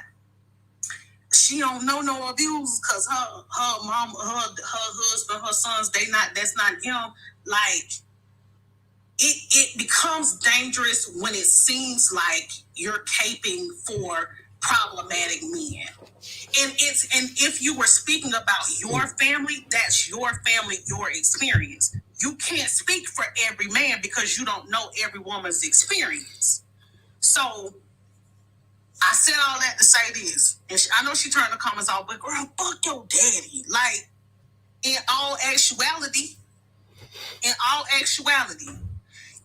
she don't know no abuse because her mom, her husband, her sons, that's not him. Like, it becomes dangerous when it seems like you're caping for problematic men. And if you were speaking about your family, that's your family, your experience. You can't speak for every man because you don't know every woman's experience. So I said all that to say this. And I know she turned the comments off, but girl, fuck your daddy. Like, in all actuality,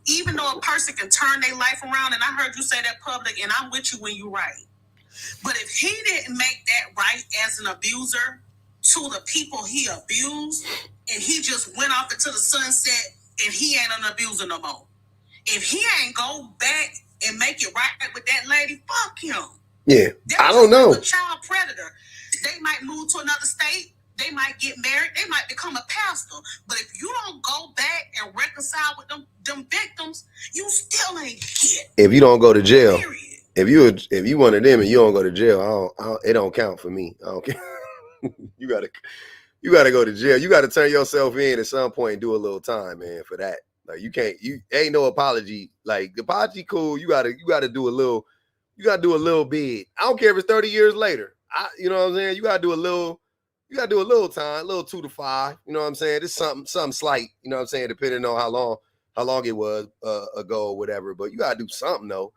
even though a person can turn their life around, and I heard you say that public, and I'm with you when you're right. But if he didn't make that right as an abuser to the people he abused, and he just went off into the sunset, and he ain't an abuser no more. If he ain't go back and make it right with that lady, fuck him. Yeah, I don't know. A child predator. They might move to another state. They might get married. They might become a pastor. But if you don't go back and reconcile with them victims, you still ain't get. If you don't go to jail, period. if you one of them and you don't go to jail, it don't count for me. I don't care. You gotta go to jail. You gotta turn yourself in at some point and do a little time, man, for that. Like, you ain't no apology. Like, the apology cool. You gotta do a little bit. I don't care if it's 30 years later. You know what I'm saying? You gotta do a little time, a little 2 to 5. You know what I'm saying? It's something slight, you know what I'm saying, depending on how long it was ago or whatever. But you gotta do something though.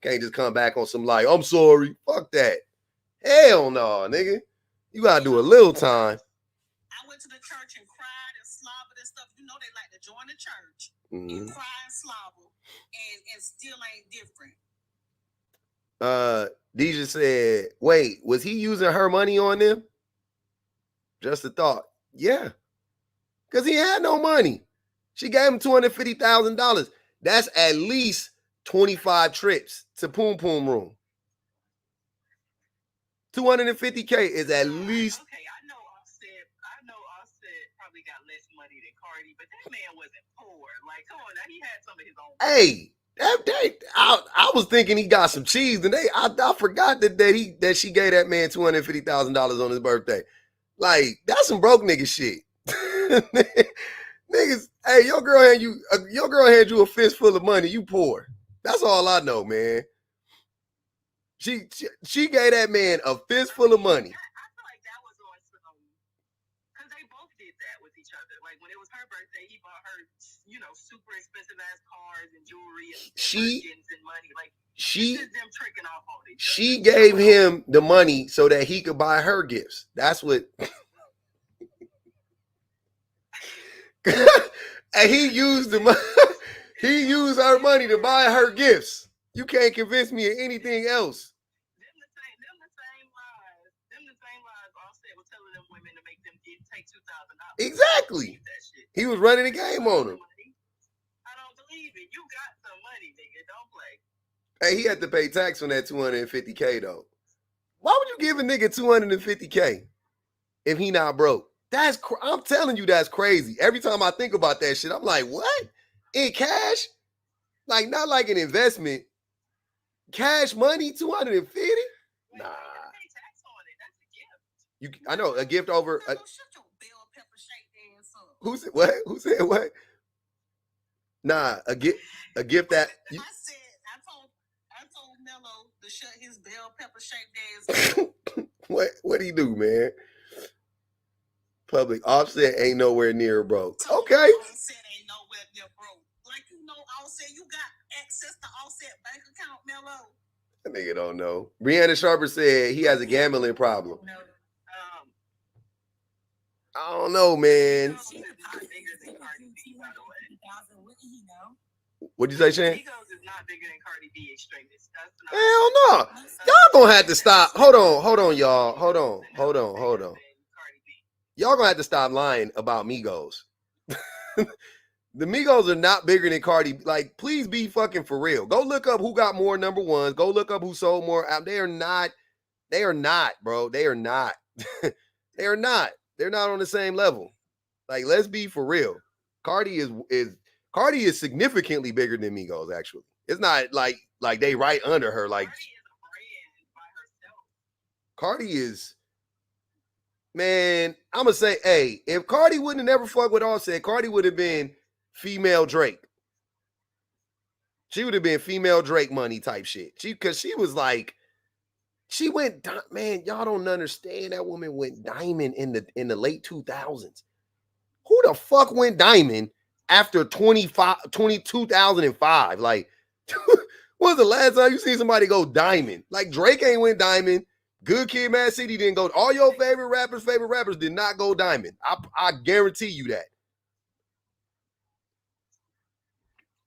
Can't just come back on some like, I'm sorry. Fuck that. Hell no, nigga. You gotta do a little time. I went to the church and cried and slobbered and stuff. You know they like to join the church and cry and slobber and still ain't different. Deja said, wait, was he using her money on them? Just a thought. Yeah. Because he had no money. She gave him $250,000. That's at least 25 trips to Poom Poom Room. $250K is at least. Okay, I know Offset probably got less money than Cardi, but that man wasn't poor. Like, come on, now he had some of his own. Hey, I was thinking he got some cheese, and I forgot that she gave that man $250,000 on his birthday. Like, that's some broke nigga shit. Niggas, hey, your girl hand you a fistful of money, you poor. That's all I know, man. She gave that man a fistful of money. I feel like that was on some, because they both did that with each other. Like, when it was her birthday, he bought her, super expensive ass cars and jewelry and money. Like, this is them tricking off on each other. She gave him the money so that he could buy her gifts. That's what. And he used the money. He used her money to buy her gifts. You can't convince me of anything else. Them the same lies Offset was telling them women to make them take $2,000. Exactly. He was running the game on them. I don't believe it. You got some money, nigga. Don't play. Hey, he had to pay tax on that $250K though. Why would you give a nigga $250K if he not broke? I'm telling you, that's crazy. Every time I think about that shit, I'm like, what? In cash? Like, not like an investment. Cash money, $250? Nah. I know, a gift over. Who said what? Who said what? Nah, a gift that. I told Mello to shut his bell pepper shaped ass. What do you do, man? Public Offset ain't nowhere near broke. Okay. Offset ain't nowhere near broke. Like, Offset, you got access to Offset bank account, Mello. That nigga don't know. Brianna Sharper said he has a gambling problem. No. I don't know, man. Migos is not bigger than Cardi B, by the way. What'd you say, Shan? Migos is not bigger than Cardi B extremists. Hell no. Y'all gonna have to stop. Hold on, y'all. Hold on. Y'all gonna have to stop lying about Migos. The Migos are not bigger than Cardi. Like, please be fucking for real. Go look up who got more number ones. Go look up who sold more. They are not, bro. They are not. They are not. They're not on the same level. Like, let's be for real. Cardi is significantly bigger than Migos, actually. It's not like they right under her. Like, Cardi is, man, I'm gonna say, hey, if Cardi wouldn't have never fucked with Offset, Cardi would have been female Drake. She would have been female Drake money type shit. Because she was like, she went, man, y'all don't understand. That woman went diamond in the late 2000s. Who the fuck went diamond after 2005? Like, when was the last time you seen somebody go diamond? Like, Drake ain't went diamond. Good Kid, Mad City didn't go. All your favorite rappers did not go diamond. I guarantee you that.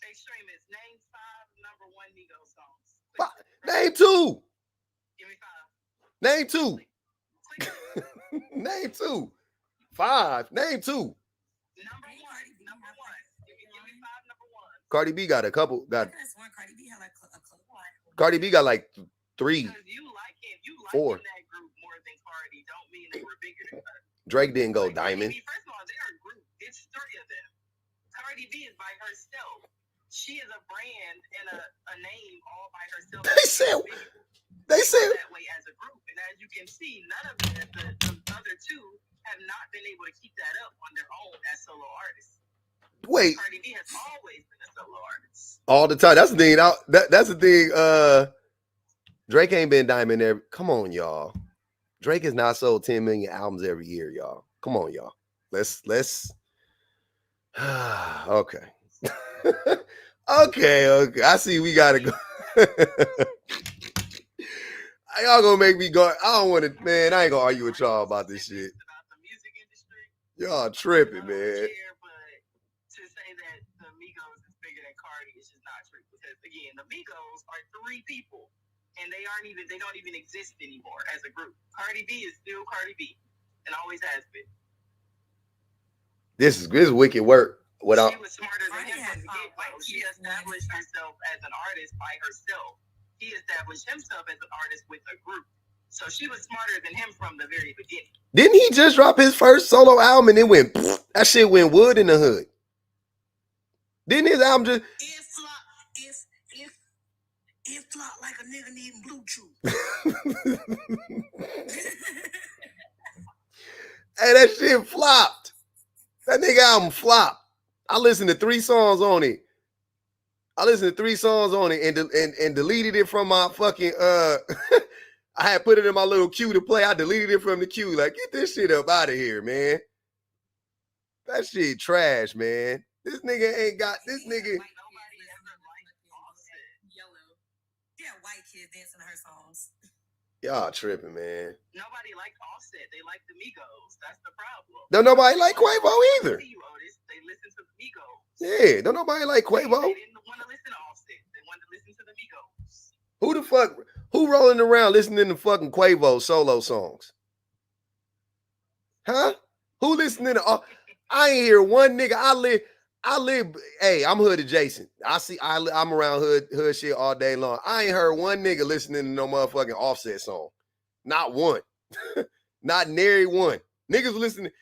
Extremists, name 5 number 1 Migos songs. Name 2. Give me 5. Name 2. Name 2. 5. Name 2. Number 1. Give me 5 number 1. Cardi B got a couple. Cardi B had like a club. Cardi B got like 3. You like 4. that group more than Cardi. Don't mean they were bigger than her. Drake didn't go Like, diamond. First of all, they're a group. It's 3 of them. Cardi B is by herself. She is a brand and a name all by herself. They said that way as a group, and as you can see, none of the other 2 have not been able to keep that up on their own as solo artists. Wait. Cardi B has always been a solo artist. All the time. That's the thing. That's the thing. Drake ain't been diamond every. Come on, y'all. Drake has not sold 10 million albums every year, y'all. Come on, y'all. Let's. Okay. Okay. I see. We gotta go. Y'all gonna make me go. I don't want to. Man, I ain't gonna argue with y'all about this shit. About the music industry. Y'all tripping, man. Care, but to say that the Migos is bigger than Cardi is just not true. Because again, the Migos are 3 people, and they don't even exist anymore as a group. Cardi B is still Cardi B, and always has been. This is wicked work. She was smarter than him from the get-go. She established herself as an artist by herself. He established himself as an artist with a group. So she was smarter than him from the very beginning. Didn't he just drop his first solo album and it went, that shit went wood in the hood? Didn't his album just... It flopped like a nigga needing blue chew. Hey, that shit flopped. That nigga album flopped. I listened to 3 songs on it. And deleted it from my fucking I had put it in my little queue to play. I deleted it from the queue. Like, get this shit up out of here, man. That shit trash, man. This nigga ain't got this nigga. White kids dancing to her songs. Y'all tripping, man. Nobody liked Offset. They liked the Migos. That's the problem. Don't nobody like Quavo either. They listen to the Migos. Yeah, don't nobody like Quavo. They didn't want to listen to Offset. They wanted to listen to the Migos. Who the fuck? Who rolling around listening to fucking Quavo solo songs? Huh? Who listening to? I ain't hear one nigga. I live. Hey, I'm hood adjacent. I'm around hood shit all day long. I ain't heard one nigga listening to no motherfucking Offset song. Not one. Not nary one. Niggas listening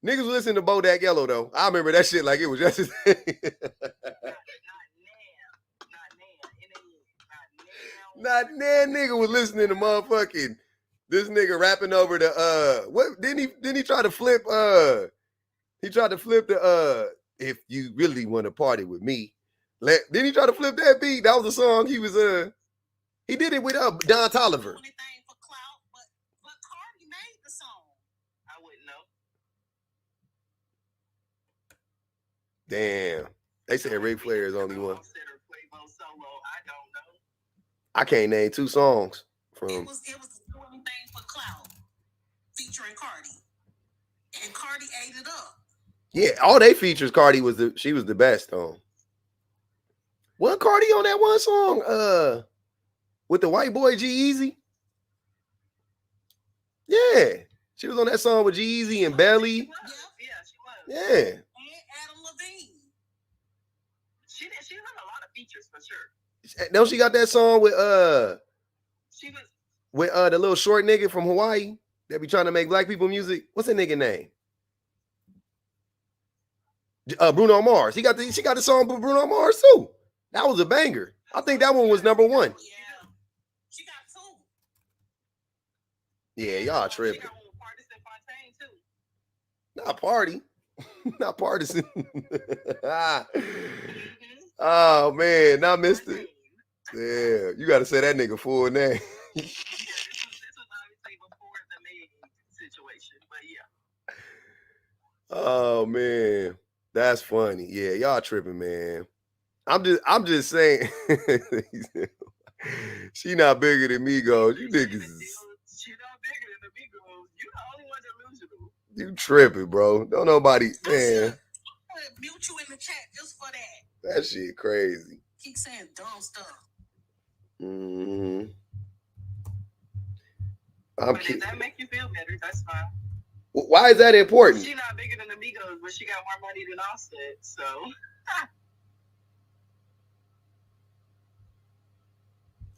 to Bodak Yellow though. I remember that shit like it was just his Not nan nigga was listening to motherfucking this nigga rapping over the what didn't he try to flip he tried to flip the if you really want to party with me. Didn't he try to flip that beat? That was the song he was he did it with Don Toliver. But Cardi made the song. I wouldn't know. Damn. They said Ric Flair is only one. I don't know. I can't name 2 songs from. It was Do Anything for Clout featuring Cardi, and Cardi ate it up. Yeah, all they features Cardi was she was the best on. Wasn't Cardi on that one song with the white boy G-Eazy? Yeah, she was on that song with G-Eazy and Belly. Yeah, she was. Yeah. And Adam Levine. features for sure. Don't she got that song with She was with the little short nigga from Hawaii that be trying to make black people music? What's that nigga name? Bruno Mars. She got the song with Bruno Mars too. That was a banger. I think that one was number one. Yeah. She got two. Yeah, y'all tripping. She got one with Partisan Fontaine too. Not party. Not partisan. Oh man, not Mr. Yeah, you gotta say that nigga full name. Yeah, this was obviously before the maid situation, but yeah. Oh man, that's funny. Yeah, y'all tripping, man. I'm just saying. She not bigger than Migos. You niggas. She not bigger than the Migos. You the only one delusional. You tripping, bro. Don't nobody, man. I'm gonna mute you in the chat just for that. That shit crazy. Keep saying dumb stuff. Mm-hmm. But if that make you feel better, that's fine. Why is that important? She not bigger than the Migos, but she got more money than Offset, so.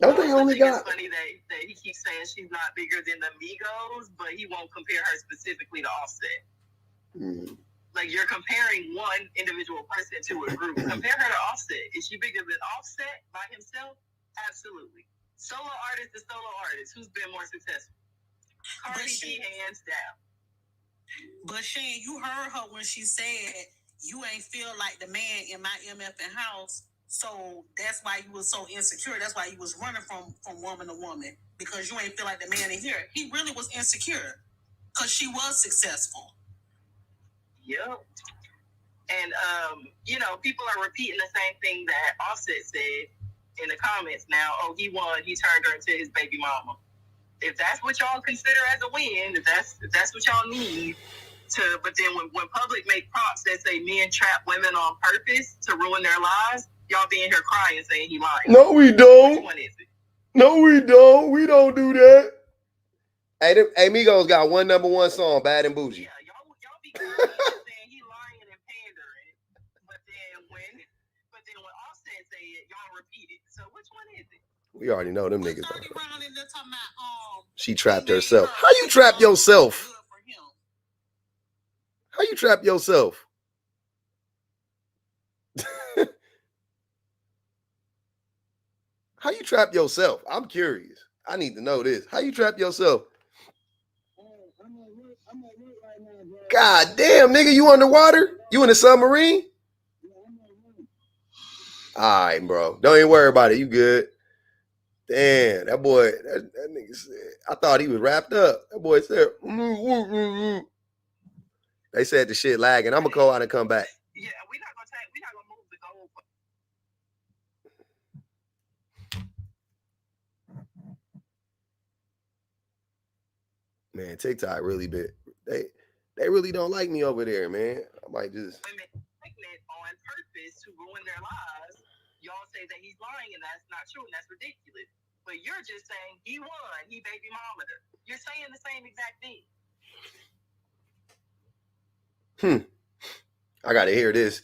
Don't they only got? It's funny that he keeps saying she's not bigger than the Migos, but he won't compare her specifically to Offset. Mm. Like, you're comparing one individual person to a group. Compare her to Offset. Is she bigger than Offset by himself? Absolutely. Solo artist to solo artist. Who's been more successful? Cardi B, hands down. But Shane, you heard her when she said, you ain't feel like the man in my MFing house. So that's why you was so insecure. That's why you was running from woman to woman. Because you ain't feel like the man in here. He really was insecure. Because she was successful. Yep. And, people are repeating the same thing that Offset said in the comments now. Oh, he won. He turned her into his baby mama. If that's what y'all consider as a win, if that's what y'all need to, but then when public make props that say men trap women on purpose to ruin their lives, y'all be in here crying saying he lying. No, we don't. Which one is it? No, we don't. We don't do that. Hey, Migos got one number one song, Bad and Bougie. Yeah, y'all be crying saying he lying and pandering, but then when Offset say it, y'all repeat it. So which one is it? We already know them niggas. About, she trapped herself. How you trap yourself? How you trap yourself? How you trap yourself? I'm curious. I need to know this. How you trap yourself? God damn, nigga, you underwater? You in a submarine? All right, bro. Don't even worry about it. You good. Damn, that boy, that nigga said, I thought he was wrapped up. That boy said, They said the shit lagging. I'm gonna go out and come back. Yeah, we're not gonna move the goal. Man, TikTok really bit. They really don't like me over there, man. I might just women pregnant on purpose to ruin their lives. Y'all say that he's lying and that's not true and that's ridiculous. But you're just saying he won, he baby mama. You're saying the same exact thing. I gotta hear this.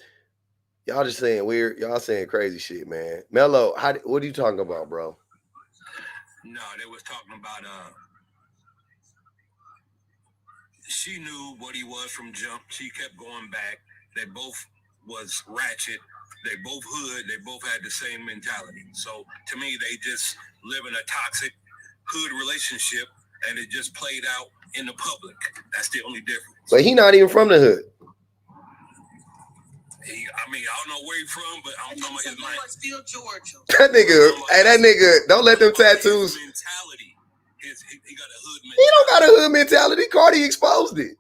Y'all just saying weird. Y'all saying crazy shit, man. Mello, what are you talking about, bro? No, they was talking about she knew what he was from jump. She kept going back. They both was ratchet. They both hood. They both had the same mentality. So to me, they just live in a toxic hood relationship, and it just played out in the public. That's the only difference. But he not even from the hood. I don't know where he's from, but I'm talking about his mind. Still Georgia. That nigga, don't let them tattoos. Mentality. He got a hood mentality. He don't got a hood mentality. Cardi exposed it.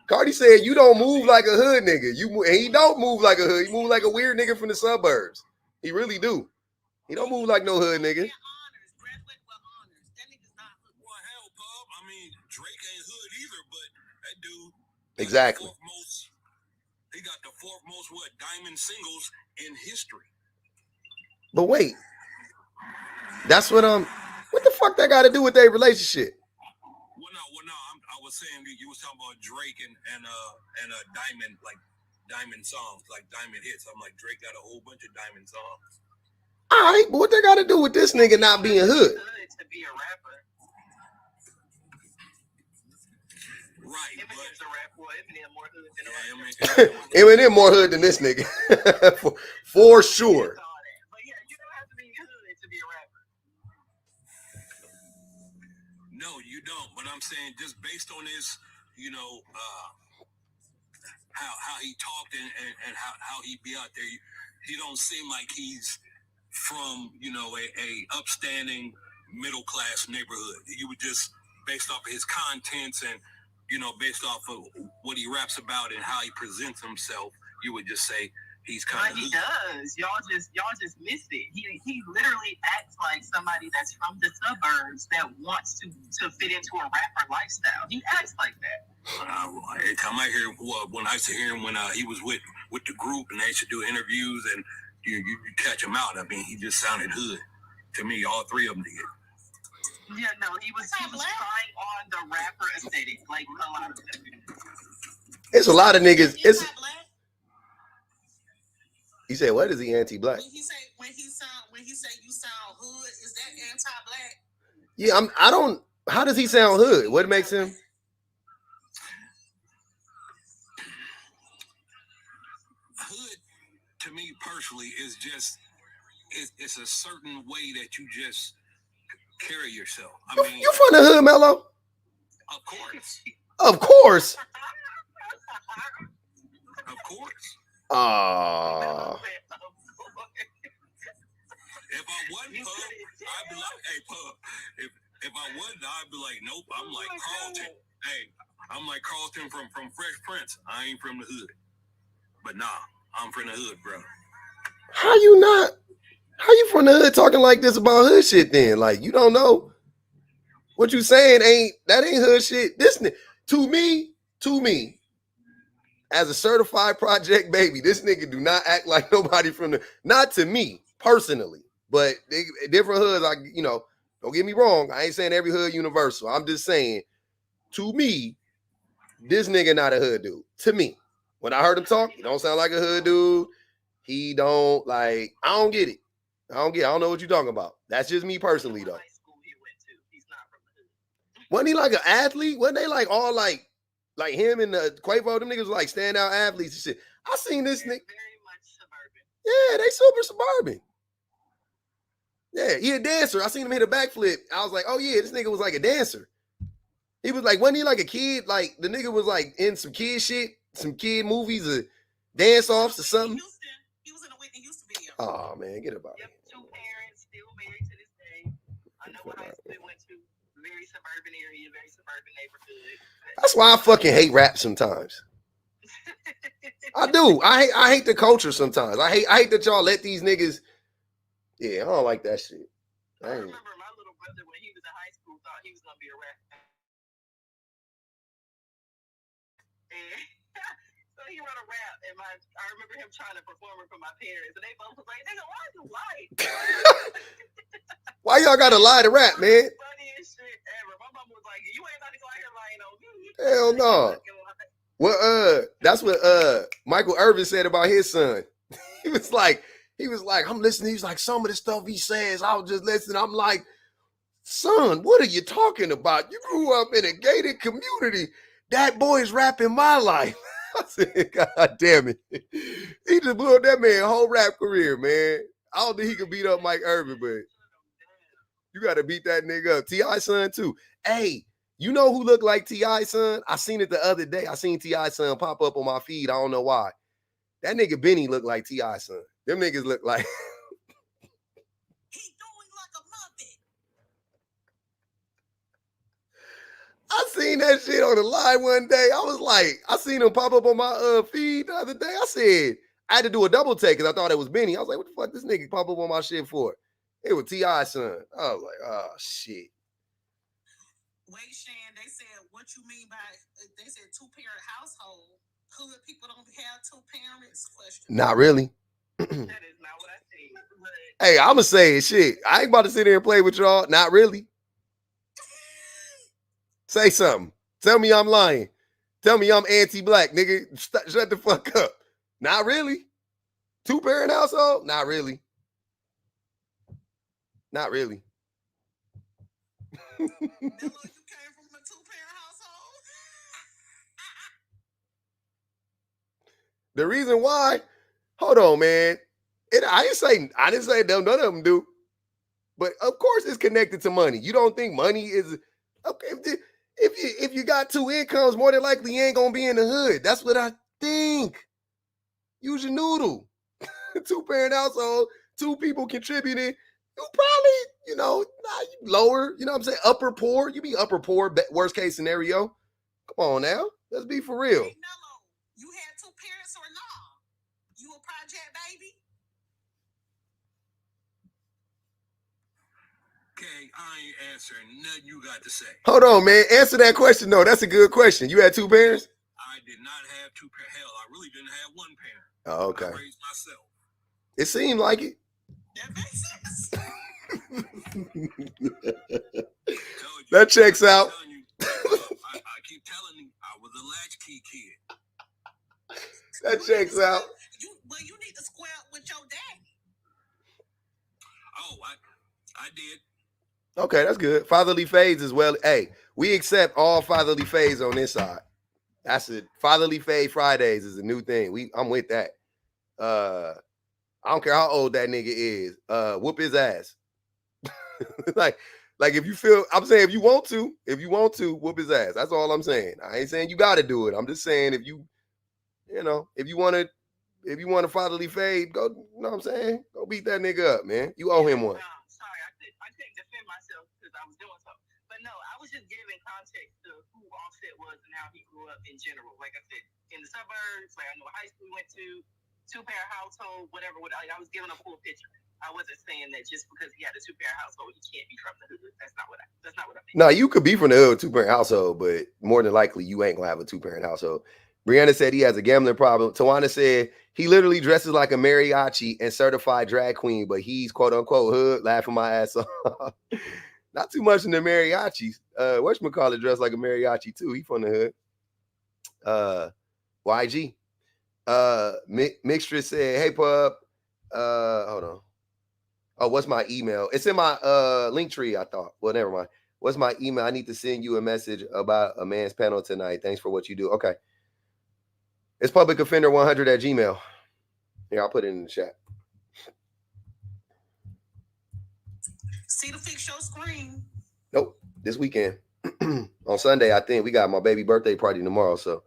Cardi said, you don't move like a hood nigga. He don't move like a hood. He move like a weird nigga from the suburbs. He really do. He don't move like no hood nigga. Well, hell, Pub. Drake ain't hood either, but that dude. Exactly. He got the fourth most diamond singles in history. But wait. That's what the fuck that got to do with their relationship? Well, no. I was saying you was talking about Drake and Diamond, like Diamond songs, like Diamond hits. I'm like, Drake got a whole bunch of Diamond songs. All right, but what they got to do with this nigga not being hood? To be a rapper. Right, Eminem's a rapper. Well, Eminem more hood than a rapper. Eminem more hood than this nigga. for sure. But yeah, you don't have to be hood to be a rapper. No, you don't. But I'm saying just based on his, you know, how he talked and how he be out there, he don't seem like he's from, you know, a upstanding middle class neighborhood. You would just based off of his contents and, you know, based off of what he raps about and how he presents himself, you would just say he's kind of. But he does. Y'all just missed it. He literally acts like somebody that's from the suburbs that wants to fit into a rapper lifestyle. He acts like that. Every time I hear when I used to hear him when he was with the group and they used to do interviews and you catch him out. I mean, he just sounded hood to me. All three of them did. Yeah, no, he was trying on the rapper aesthetic, like a lot of them. It's a lot of niggas. It's. He said, "What is he anti-black?" When he say you sound hood, is that anti-black? Yeah, I don't. How does he sound hood? What makes him? Hood, to me personally, is just it's a certain way that you just carry yourself. I mean, you from the hood, Mello? Of course. Of course. Of course. If I wasn't Pub, I'd be like, hey, Pub. If I wasn't, I'd be like, nope, I'm like Carlton. Hey, I'm like Carlton from Fresh Prince. I ain't from the hood. But nah, I'm from the hood, bro. How you not? How you from the hood talking like this about hood shit then? Like, you don't know what you saying ain't hood shit. This to me, as a certified project baby, this nigga do not act like nobody from the, not to me personally, but different hoods, don't get me wrong. I ain't saying every hood universal. I'm just saying, to me, this nigga not a hood dude. To me, when I heard him talk, he don't sound like a hood dude. He don't I don't get it. I don't know what you're talking about. That's just me personally, though. Wasn't he like an athlete? Wasn't they like all like him and Quavo? Them niggas like standout athletes and shit. I seen this nigga. Very much suburban. Yeah, they super suburban. Yeah, he a dancer. I seen him hit a backflip. I was like, oh yeah, this nigga was like a dancer. He was like, wasn't he like a kid? Like the nigga was like in some kid shit, some kid movies or dance offs or something. He was in a Whitney Houston video. Oh man, get about it. Yep, 2 parents, still married to this day. I know what high school they went to. Very suburban area, very suburban neighborhood. That's why I fucking hate rap sometimes. I do. I hate the culture sometimes. I hate that y'all let these niggas. Yeah, I don't like that shit. I remember my little brother when he was in high school thought he was gonna be a rapper. And so he wrote a rap, and I remember him trying to perform it for my parents, and they both was like, "Nigga, why you lying?" Why y'all gotta lie to rap, man? Funniest shit ever. My mom was like, "You ain't got to go out here lying on me." Hell no. Well, that's what Michael Irvin said about his son. He was like, I'm listening. He's like, some of the stuff he says, I was just listening. I'm like, son, what are you talking about? You grew up in a gated community. That boy's rapping my life. I said, God damn it. He just blew up that man's whole rap career, man. I don't think he could beat up Mike Irvin, but you got to beat that nigga up. T.I. son, too. Hey, you know who looked like T.I. son? I seen it the other day. I seen T.I. son pop up on my feed. I don't know why. That nigga Benny looked like T.I. son. Them niggas look like. He doing like a muppet. I seen that shit on the live one day. I was like, I seen him pop up on my feed the other day. I said, I had to do a double take because I thought it was Benny. I was like, what the fuck this nigga pop up on my shit for? It was T.I. son. I was like, oh, shit. Wait, Shan, they said, what you mean by, they said 2-parent household. Hood people don't have 2 parents? Question. Not really. That is not what I think. Hey, I'm going to say it, shit. I ain't about to sit here and play with y'all. Not really. Say something. Tell me I'm lying. Tell me I'm anti-black, nigga. Shut the fuck up. Not really. 2-parent household? Not really. Not really. Mello, you came from a 2-parent household? The reason why, hold on, man. I didn't say none of them do. But of course it's connected to money. You don't think money is okay? If you got two incomes, more than likely you ain't gonna be in the hood. That's what I think. Use your noodle. 2-parent household, 2 people contributing. You probably, lower, you know what I'm saying? Upper poor. You be upper poor, worst case scenario. Come on now. Let's be for real. Hey, Mello, you had 2 parents or no? You a project baby? Okay, I ain't answering nothing you got to say. Hold on, man. Answer that question, though. That's a good question. You had 2 parents? I did not have 2 parents. Hell, I really didn't have 1 parent. Oh, okay. I raised myself. It seemed like it. That makes sense. That checks out. I keep telling you, I was a latchkey kid. That checks out. But you need to square up with your daddy. Oh, I did. Okay, that's good. Fatherly fades as well. Hey, we accept all fatherly fades on this side. That's it. Fatherly fade Fridays is a new thing. I'm with that. I don't care how old that nigga is. Whoop his ass. like if you feel, I'm saying if you want to, whoop his ass. That's all I'm saying. I ain't saying you got to do it. I'm just saying if you want a fatherly fade, go. You know what I'm saying? Go beat that nigga up, man. You owe him one. Sorry, I couldn't defend myself because I was doing something. But no, I was just giving context to who Offset was and how he grew up in general. Like I said, in the suburbs, like I know what high school he went to, 2-parent household, whatever. I was giving a full picture. I wasn't saying that just because he had a 2-parent household, he can't be from the hood. That's not what I mean. No, you could be from the hood, 2-parent household, but more than likely you ain't gonna have a 2-parent household. Brianna said he has a gambling problem. Tawana said he literally dresses like a mariachi and certified drag queen, but he's quote unquote hood, laughing my ass off. Not too much in the mariachis. Whatchamacallit dressed like a mariachi too. He from the hood. YG. Mixtress said, hey pub. Hold on. Oh, what's my email? It's in my link tree, I thought. Well, never mind. What's my email? I need to send you a message about a man's panel tonight. Thanks for what you do. Okay. It's publicoffender100@gmail. Here, I'll put it in the chat. See to fix your screen. Nope. This weekend. On Sunday, I think we got my baby birthday party tomorrow, so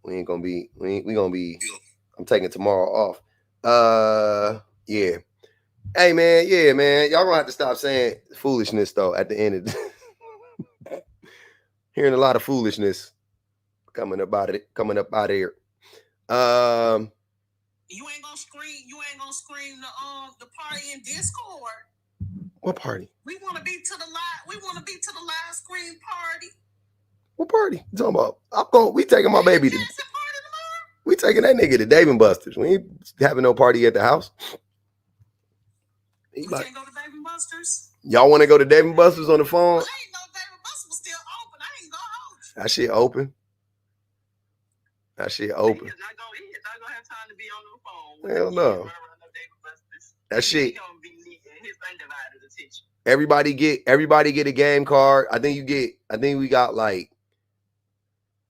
we ain't gonna be. We gonna be. I'm taking tomorrow off. Yeah. Hey man, yeah man. Y'all gonna have to stop saying foolishness though. At the end of hearing a lot of foolishness coming up out of here. You ain't gonna scream the party in Discord. What party? We want to be to the live screen party. What party you talking about? We taking my baby to. We taking that nigga to Dave and Buster's. We ain't having no party at the house. We can't go to Dave and Buster's. Y'all want to go to Dave and Buster's on the phone? I ain't know Dave and Buster's was still open. I ain't gonna hold you. That shit open. He's not gonna have time to be on the phone. Hell no. That shit. He's gonna be needing his undivided attention. Everybody get a game card. I think we got like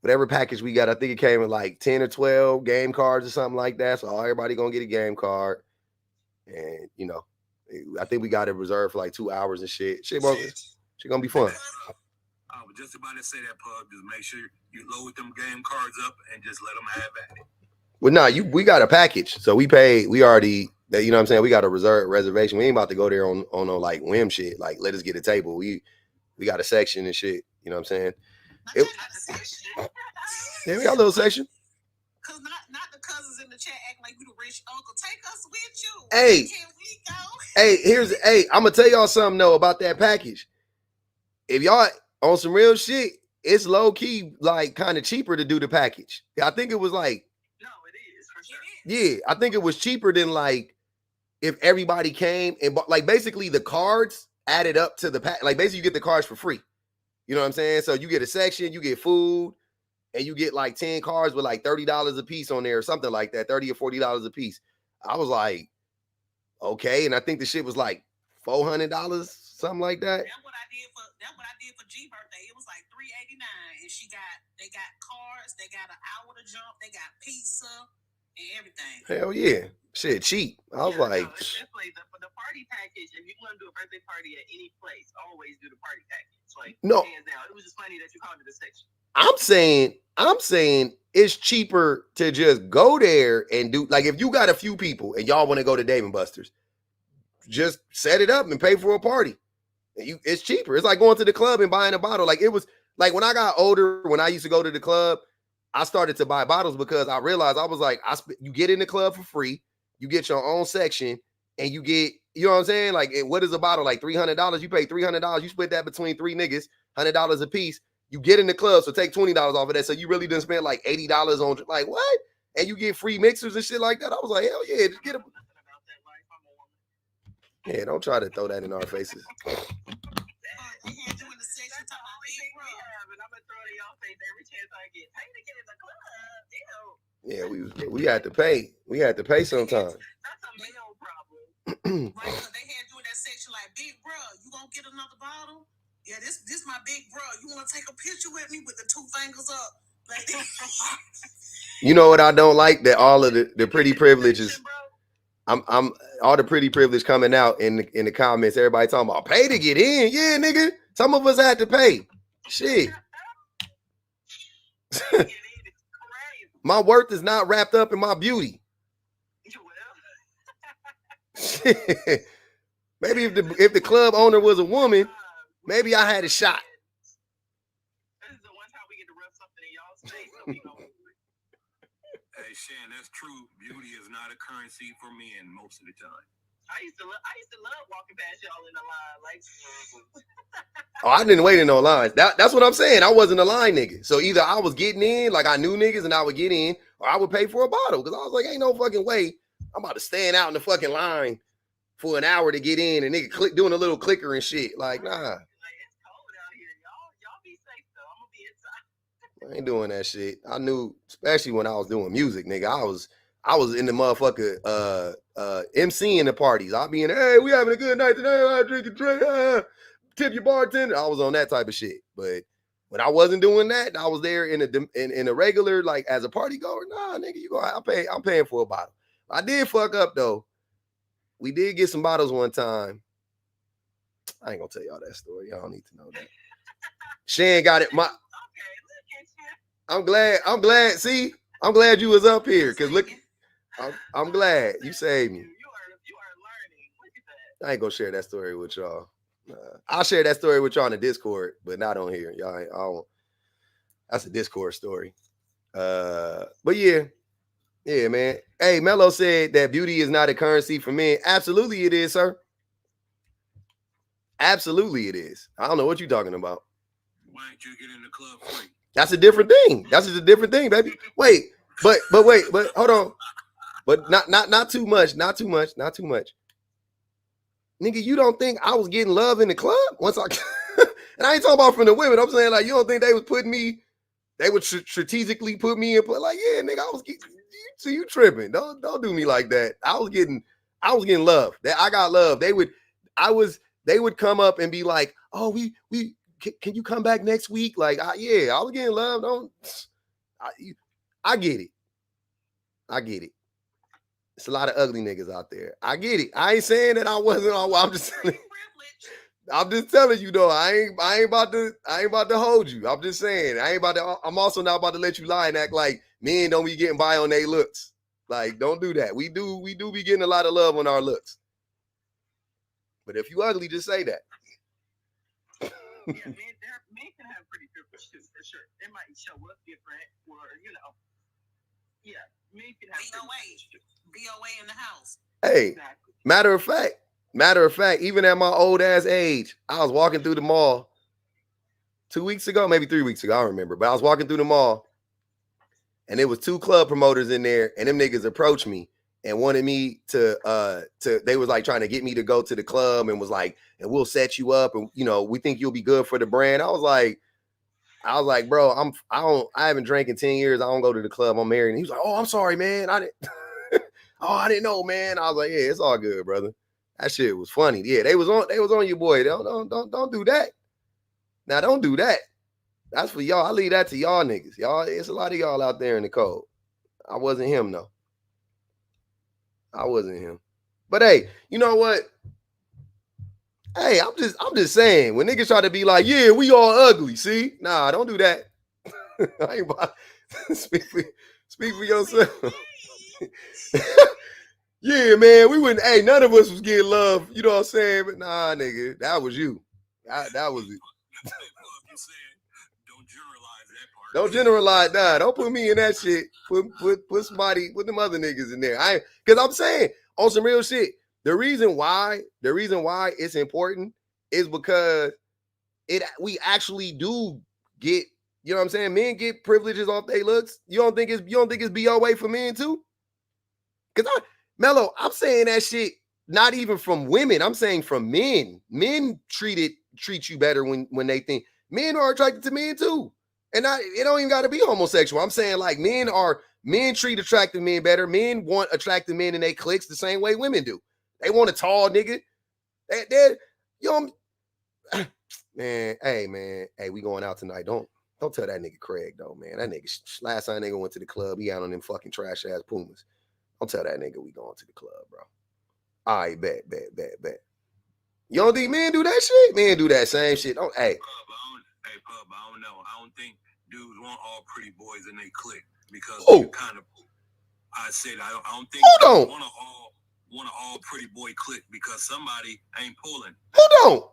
whatever package we got. I think it came with like 10 or 12 game cards or something like that. So everybody gonna get a game card. And I think we got it reserved for like 2 hours and shit. Shit gonna be fun. I was just about to say that, pub. Just make sure you load them game cards up and just let them have at it. Well, nah, we got a package. So we already, you know what I'm saying? We got a reservation. We ain't about to go there on no like whim shit. Like, let us get a table. We got a section and shit. You know what I'm saying? Yeah, we got a little section. Cause not the cousins in the chat act like you the rich uncle. Take us with you. Hey, can we go? Hey, I'm gonna tell y'all something though about that package. If y'all on some real shit, it's low key like kind of cheaper to do the package. I think it was like, no, it is for sure. Yeah, I think it was cheaper than like if everybody came and like basically the cards added up to the pack. Like basically you get the cards for free. You know what I'm saying? So you get a section, you get food, and you get like 10 cards with like $30 a piece on there or something like that, $30 or $40 a piece. I was like, okay. And I think the shit was like $400, something like that. That's what I did for G birthday. It was like $389, and they got cars, they got an hour to jump, they got pizza and everything. Hell yeah, shit cheap. I was like, no, definitely the party package. If you want to do a birthday party at any place, always do the party package. Like no, hands down. It was just funny that you called it a section. I'm saying it's cheaper to just go there and do, like, if you got a few people and y'all want to go to Dave & Buster's, just set it up and pay for a party. It's cheaper. It's like going to the club and buying a bottle. Like, it was like when I got older, when I used to go to the club, I started to buy bottles because I realized I was like, you get in the club for free, you get your own section, and you get, you know what I'm saying? Like, what is a bottle? Like $300. You pay $300. You split that between 3 niggas, $100 a piece. You get in the club, so take $20 off of that. So you really didn't spend like $80 on, like, what? And you get free mixers and shit like that. I was like, hell yeah, just get a. Yeah, don't try to throw that in our faces. Yeah, we had to pay. We had to pay sometimes. That's a male problem. Right, so they had you in that section like, big bro, you gonna get another bottle? Yeah, this my big bro. You want to take a picture with me with the 2 fingers up? Like, you know what I don't like? That all of the pretty privileges. I'm all the pretty privilege coming out in the comments. Everybody talking about pay to get in. Yeah, nigga. Some of us had to pay. Shit. My worth is not wrapped up in my beauty. Maybe if the club owner was a woman, maybe I had a shot. This is the one time we get to rub something in y'all's face. Hey, Shan, that's true. Beauty is not a currency for men most of the time. I used to love walking past y'all in the line. Like, oh, I didn't wait in no lines. That's what I'm saying. I wasn't a line nigga. So either I was getting in, like I knew niggas and I would get in, or I would pay for a bottle. Because I was like, ain't no fucking way I'm about to stand out in the fucking line for an hour to get in and nigga doing a little clicker and shit. Like, nah. Like, it's cold out here. Y'all be safe though. I'm gonna be inside. I ain't doing that shit. I knew, especially when I was doing music, nigga. I was in the motherfucker MCing the parties. I'll be in, hey, we having a good night today. I drink a drink. Tip your bartender. I was on that type of shit. But when I wasn't doing that, I was there in a regular, like as a party goer. Nah, nigga, you go. I'm paying for a bottle. I did fuck up though. We did get some bottles one time. I ain't gonna tell y'all that story. Y'all don't need to know that. Shan got it. I'm glad. See, I'm glad you was up here because look, I'm glad you saved me. You are learning. Look at that. I ain't gonna share that story with y'all. I'll share that story with y'all on the Discord, but not on here. Y'all, I don't. That's a Discord story. But yeah, man. Hey, Mello said that beauty is not a currency for men. Absolutely, it is, sir. Absolutely, it is. I don't know what you're talking about. Why don't you get in the club free? That's a different thing. That's just a different thing, baby. Wait, but hold on. But not too much. Not too much. Nigga, you don't think I was getting love in the club once I and I ain't talking about from the women. I'm saying like you don't think they would strategically put me in play. Like, yeah, nigga, I was getting you tripping. Don't do me like that. I was getting love. That I got love. They would come up and be like, oh, can you come back next week? Like, I was getting love. I get it. It's a lot of ugly niggas out there. I get it. I ain't saying that I wasn't. I'm just telling you though. I ain't about to hold you. I'm just saying. I'm also not about to let you lie and act like men don't be getting by on their looks. Like, don't do that. We do be getting a lot of love on our looks. But if you ugly, just say that. Yeah, men can have pretty privilege too, for sure. They might show up different, or yeah, men can have BOA in the house. Hey, exactly. matter of fact, even at my old ass age, I was walking through the mall 2 weeks ago, maybe 3 weeks ago, I don't remember, but I was walking through the mall and there was 2 club promoters in there and them niggas approached me and wanted me to they was like trying to get me to go to the club and was like, and we'll set you up and we think you'll be good for the brand. I was like, bro, I haven't drank in 10 years. I don't go to the club. I'm married. And he was like, oh, I'm sorry, man. I didn't know, man. I was like, yeah, it's all good, brother. That shit was funny. Yeah, they was on your boy. Don't do that. Now don't do that. That's for y'all. I leave that to y'all niggas. Y'all, it's a lot of y'all out there in the cold. I wasn't him though. I wasn't him. But hey, you know what? Hey, I'm just saying, when niggas try to be like, yeah, we all ugly. See? Nah, don't do that. I ain't about speak for yourself. Yeah, man, we wouldn't. Hey, none of us was getting love. You know what I'm saying? But nah, nigga, that was you. That was it. Don't generalize. Nah, don't put me in that shit. Put somebody, put them other niggas in there. Because I'm saying on some real shit. The reason why it's important is because we actually do get. You know what I'm saying? Men get privileges off their looks. You don't think it's BOA for men too? Because Mello, I'm saying that shit not even from women. I'm saying from men. Men treat you better when they think men are attracted to men too. And it don't even got to be homosexual. I'm saying like men treat attractive men better. Men want attractive men in their cliques the same way women do. They want a tall nigga. Hey, we going out tonight. Don't tell that nigga Craig though, man. That nigga last time nigga went to the club, he out on them fucking trash ass Pumas. Don't tell that nigga we going to the club, bro. All right, bet. You don't think men do that shit? Men do that same shit. Pub, I don't know. I don't think dudes want all pretty boys in their clique because I said I don't think don't want an all pretty boy clique because somebody ain't pulling. Who don't?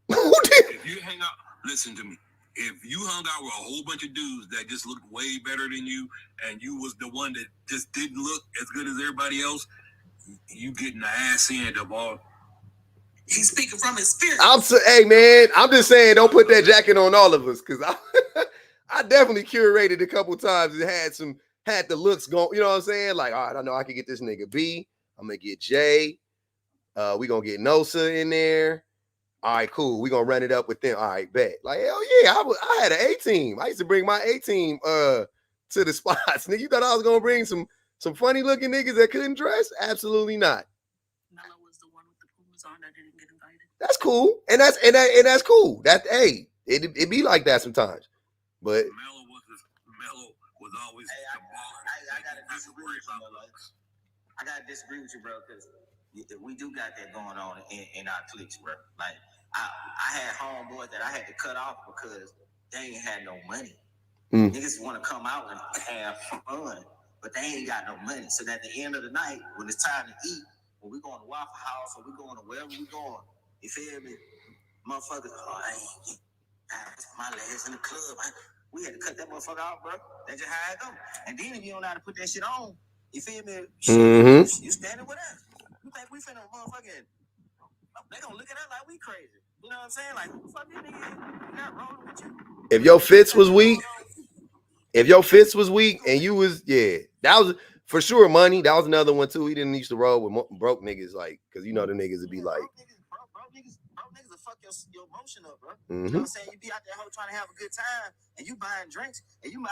Who did? If you hang out, listen to me. If you hung out with a whole bunch of dudes that just looked way better than you, and you was the one that just didn't look as good as everybody else, you getting the ass end of all. He's speaking from his spirit. Hey man, I'm just saying, don't put that jacket on all of us, because I definitely curated a couple times and had the looks going. You know what I'm saying? Like, all right, I know I can get this nigga B. I'm gonna get J. We gonna get Nosa in there. All right, cool. We're going to run it up with them. All right, bet. Like, hell yeah, I had an A-team. I used to bring my A-team to the spots. Nigga, you thought I was going to bring some funny-looking niggas that couldn't dress? Absolutely not. Mello was the one with the Pumas on that didn't get invited. That's cool. And that's cool. It be like that sometimes. But Mello was always I gotta disagree with you, Mello. I gotta disagree with you, bro, because we do got that going on in our cliques, bro. Like, I had homeboys that I had to cut off because they ain't had no money. Niggas want to come out and have fun, but they ain't got no money. So at the end of the night, when it's time to eat, when we going to Waffle House or we going to wherever we going, you feel me? Motherfuckers, that's my last in the club. We had to cut that motherfucker out, bro. That's just how it go. And then if you don't know how to put that shit on, you feel me? You standing with us. You think we finna motherfucking, they gonna look at us like we crazy. You know what I'm saying? Like, who the fuck this nigga not rolling with you? if your fits was weak and you was, that was for sure money. That was another one too. He didn't used to roll with broke niggas, like, because you know the niggas would be like, broke niggas will fuck your emotion up, bro. You know what I'm saying? You be out there trying to have a good time and you buying drinks and you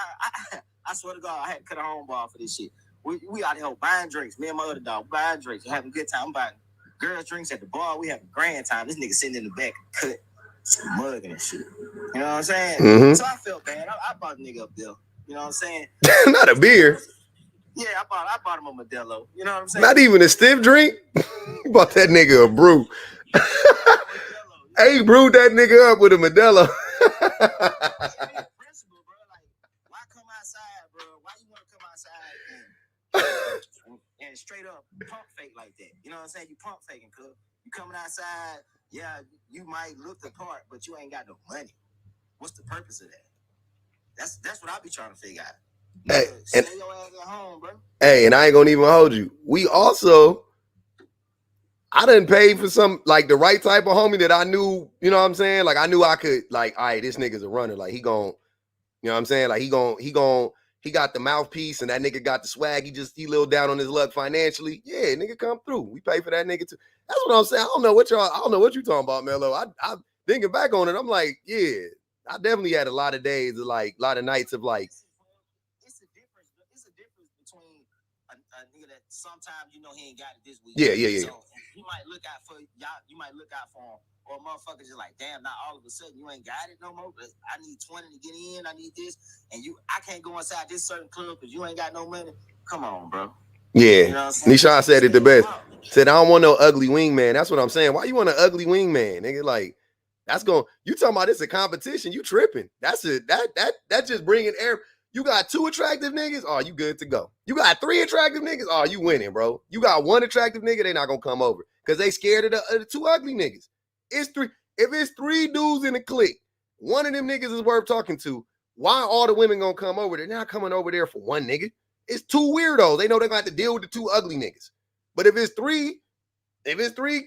I swear to God, I had to cut a homeball for this shit. We out here buying drinks. Me and my other dog buying drinks. We're having a good time. I'm buying girls drinks at the bar. We having a grand time. This nigga sitting in the back, cut, mugging and shit. You know what I'm saying? So I felt bad. I bought the nigga up there. You know what I'm saying? Not a beer. Yeah, I bought him a Modelo. You know what I'm saying? Not even a stiff drink. You bought that nigga a brew. Hey, brewed that nigga up with a Modelo. Principle, bro. Like, why come outside, bro? Why you want to come outside and straight up pump fake like that? You know what I'm saying? You pump faking, cuz. You coming outside, yeah, you might look the part, but you ain't got no money. What's the purpose of that? That's what I be trying to figure out. Hey, stay your ass at home, bro. Hey, and I ain't gonna even hold you. I done paid for some, like, the right type of homie that I knew, you know what I'm saying? Like, I knew I could, like, all right, this nigga's a runner. Like, he gon', you know what I'm saying? Like, he got the mouthpiece and that nigga got the swag. He little down on his luck financially. Yeah, nigga come through. We pay for that nigga too. That's what I'm saying. I don't know what you talking about, Mello. I thinking back on it, I'm like, yeah, I definitely had a lot of days of, like, a lot of nights of, like, it's a difference between a nigga that sometimes you know he ain't got it this week. Yeah. So you might look out for y'all. You might look out for him, or motherfuckers just like, damn, now all of a sudden you ain't got it no more. But I need 20 to get in. I need this, and I can't go inside this certain club because you ain't got no money. Come on, bro. Yeah, you know what I'm Nishan said it the best. Said, I don't want no ugly wingman. That's what I'm saying. Why you want an ugly wingman, nigga? Like, that's going. You talking about it's a competition? You tripping? That's it. That just bringing air. You got 2 attractive niggas, oh, you good to go. You got 3 attractive niggas, oh, you winning, bro. You got 1 attractive nigga, they not gonna come over because they scared of the 2 ugly niggas. It's 3. If it's 3 dudes in the clique, one of them niggas is worth talking to. Why all the women gonna come over? They're not coming over there for 1 nigga. It's 2 weirdos. They know they're gonna have to deal with the 2 ugly niggas. But if it's 3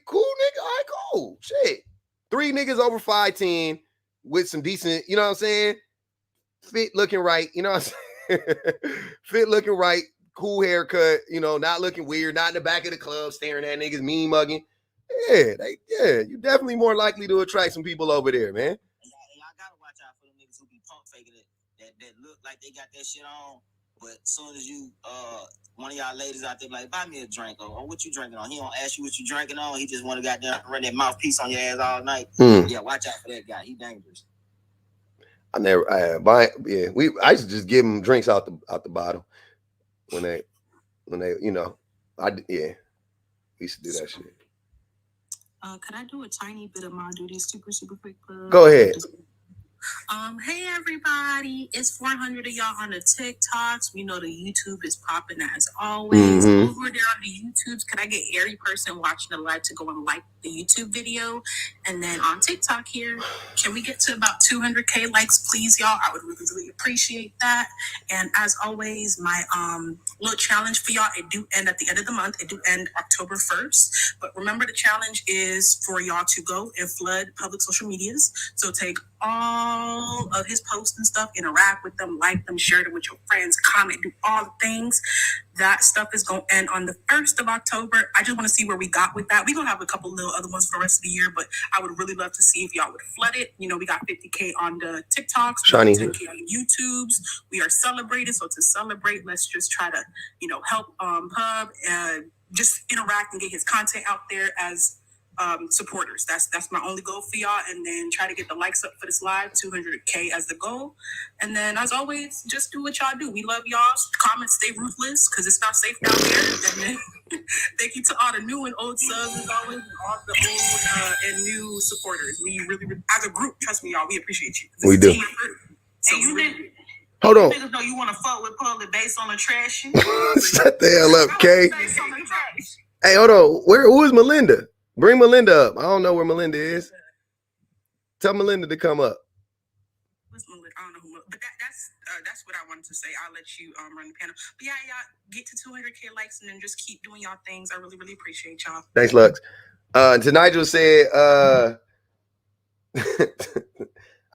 cool niggas, all right, cool. Shit. 3 niggas over 5'10" with some decent, you know what I'm saying? Fit looking right, you know what I'm saying? Fit looking right, cool haircut, you know, not looking weird, not in the back of the club staring at niggas, mean mugging. Yeah, you're definitely more likely to attract some people over there, man. And y'all gotta watch out for them niggas who be pump faking it, that look like they got that shit on, but as soon as you one of y'all ladies out there like, buy me a drink, or what you drinking on? He don't ask you what you drinking on. He just want to goddamn run that mouthpiece on your ass all night. Yeah, watch out for that guy. He dangerous. I used to just give them drinks out the bottle when they, you know, we used to do that shit. Could I do a tiny bit of my duties super quick? Go ahead. Hey everybody, it's 400 of y'all on the TikToks. We know the YouTube is popping as always. Over there on the YouTubes, could I get every person watching the live to go and like the YouTube video? And then on TikTok here, can we get to about 200K likes, please, y'all? I would really appreciate that. And as always, my little challenge for y'all, it do end at the end of the month. It do end October 1st. But remember, the challenge is for y'all to go and flood public social medias. So take all of his posts and stuff, interact with them, like them, share them with your friends, comment, do all the things. That stuff is going to end on the 1st of October. I just want to see where we got with that. We're going to have a couple little other ones for the rest of the year, but I would really love to see if y'all would flood it. You know, we got 50K on the TikToks, 10K on the YouTubes. We are celebrating. So to celebrate, let's just try to, you know, help Pub and just interact and get his content out there as supporters. That's my only goal for y'all. And then try to get the likes up for this live, 200K as the goal. And then as always, just do what y'all do. We love y'all. Comments, stay ruthless because it's not safe down there. And then thank you to all the new and old subs as always, and all the old and new supporters. We really, as a group, trust me, y'all, we appreciate you. We do. So you didn't. Hold on. Niggas know you want to fuck with public based on the trash. Shut the hell up, Kay. Hey, hold on. Who is Melinda? Bring Melinda up. I don't know where Melinda is. Tell Melinda to come up. What's Melinda? I don't know who. But that's what I wanted to say. I'll let you run the panel. But yeah, y'all get to 200K likes and then just keep doing y'all things. I really appreciate y'all. Thanks, Lux. To Nigel said, I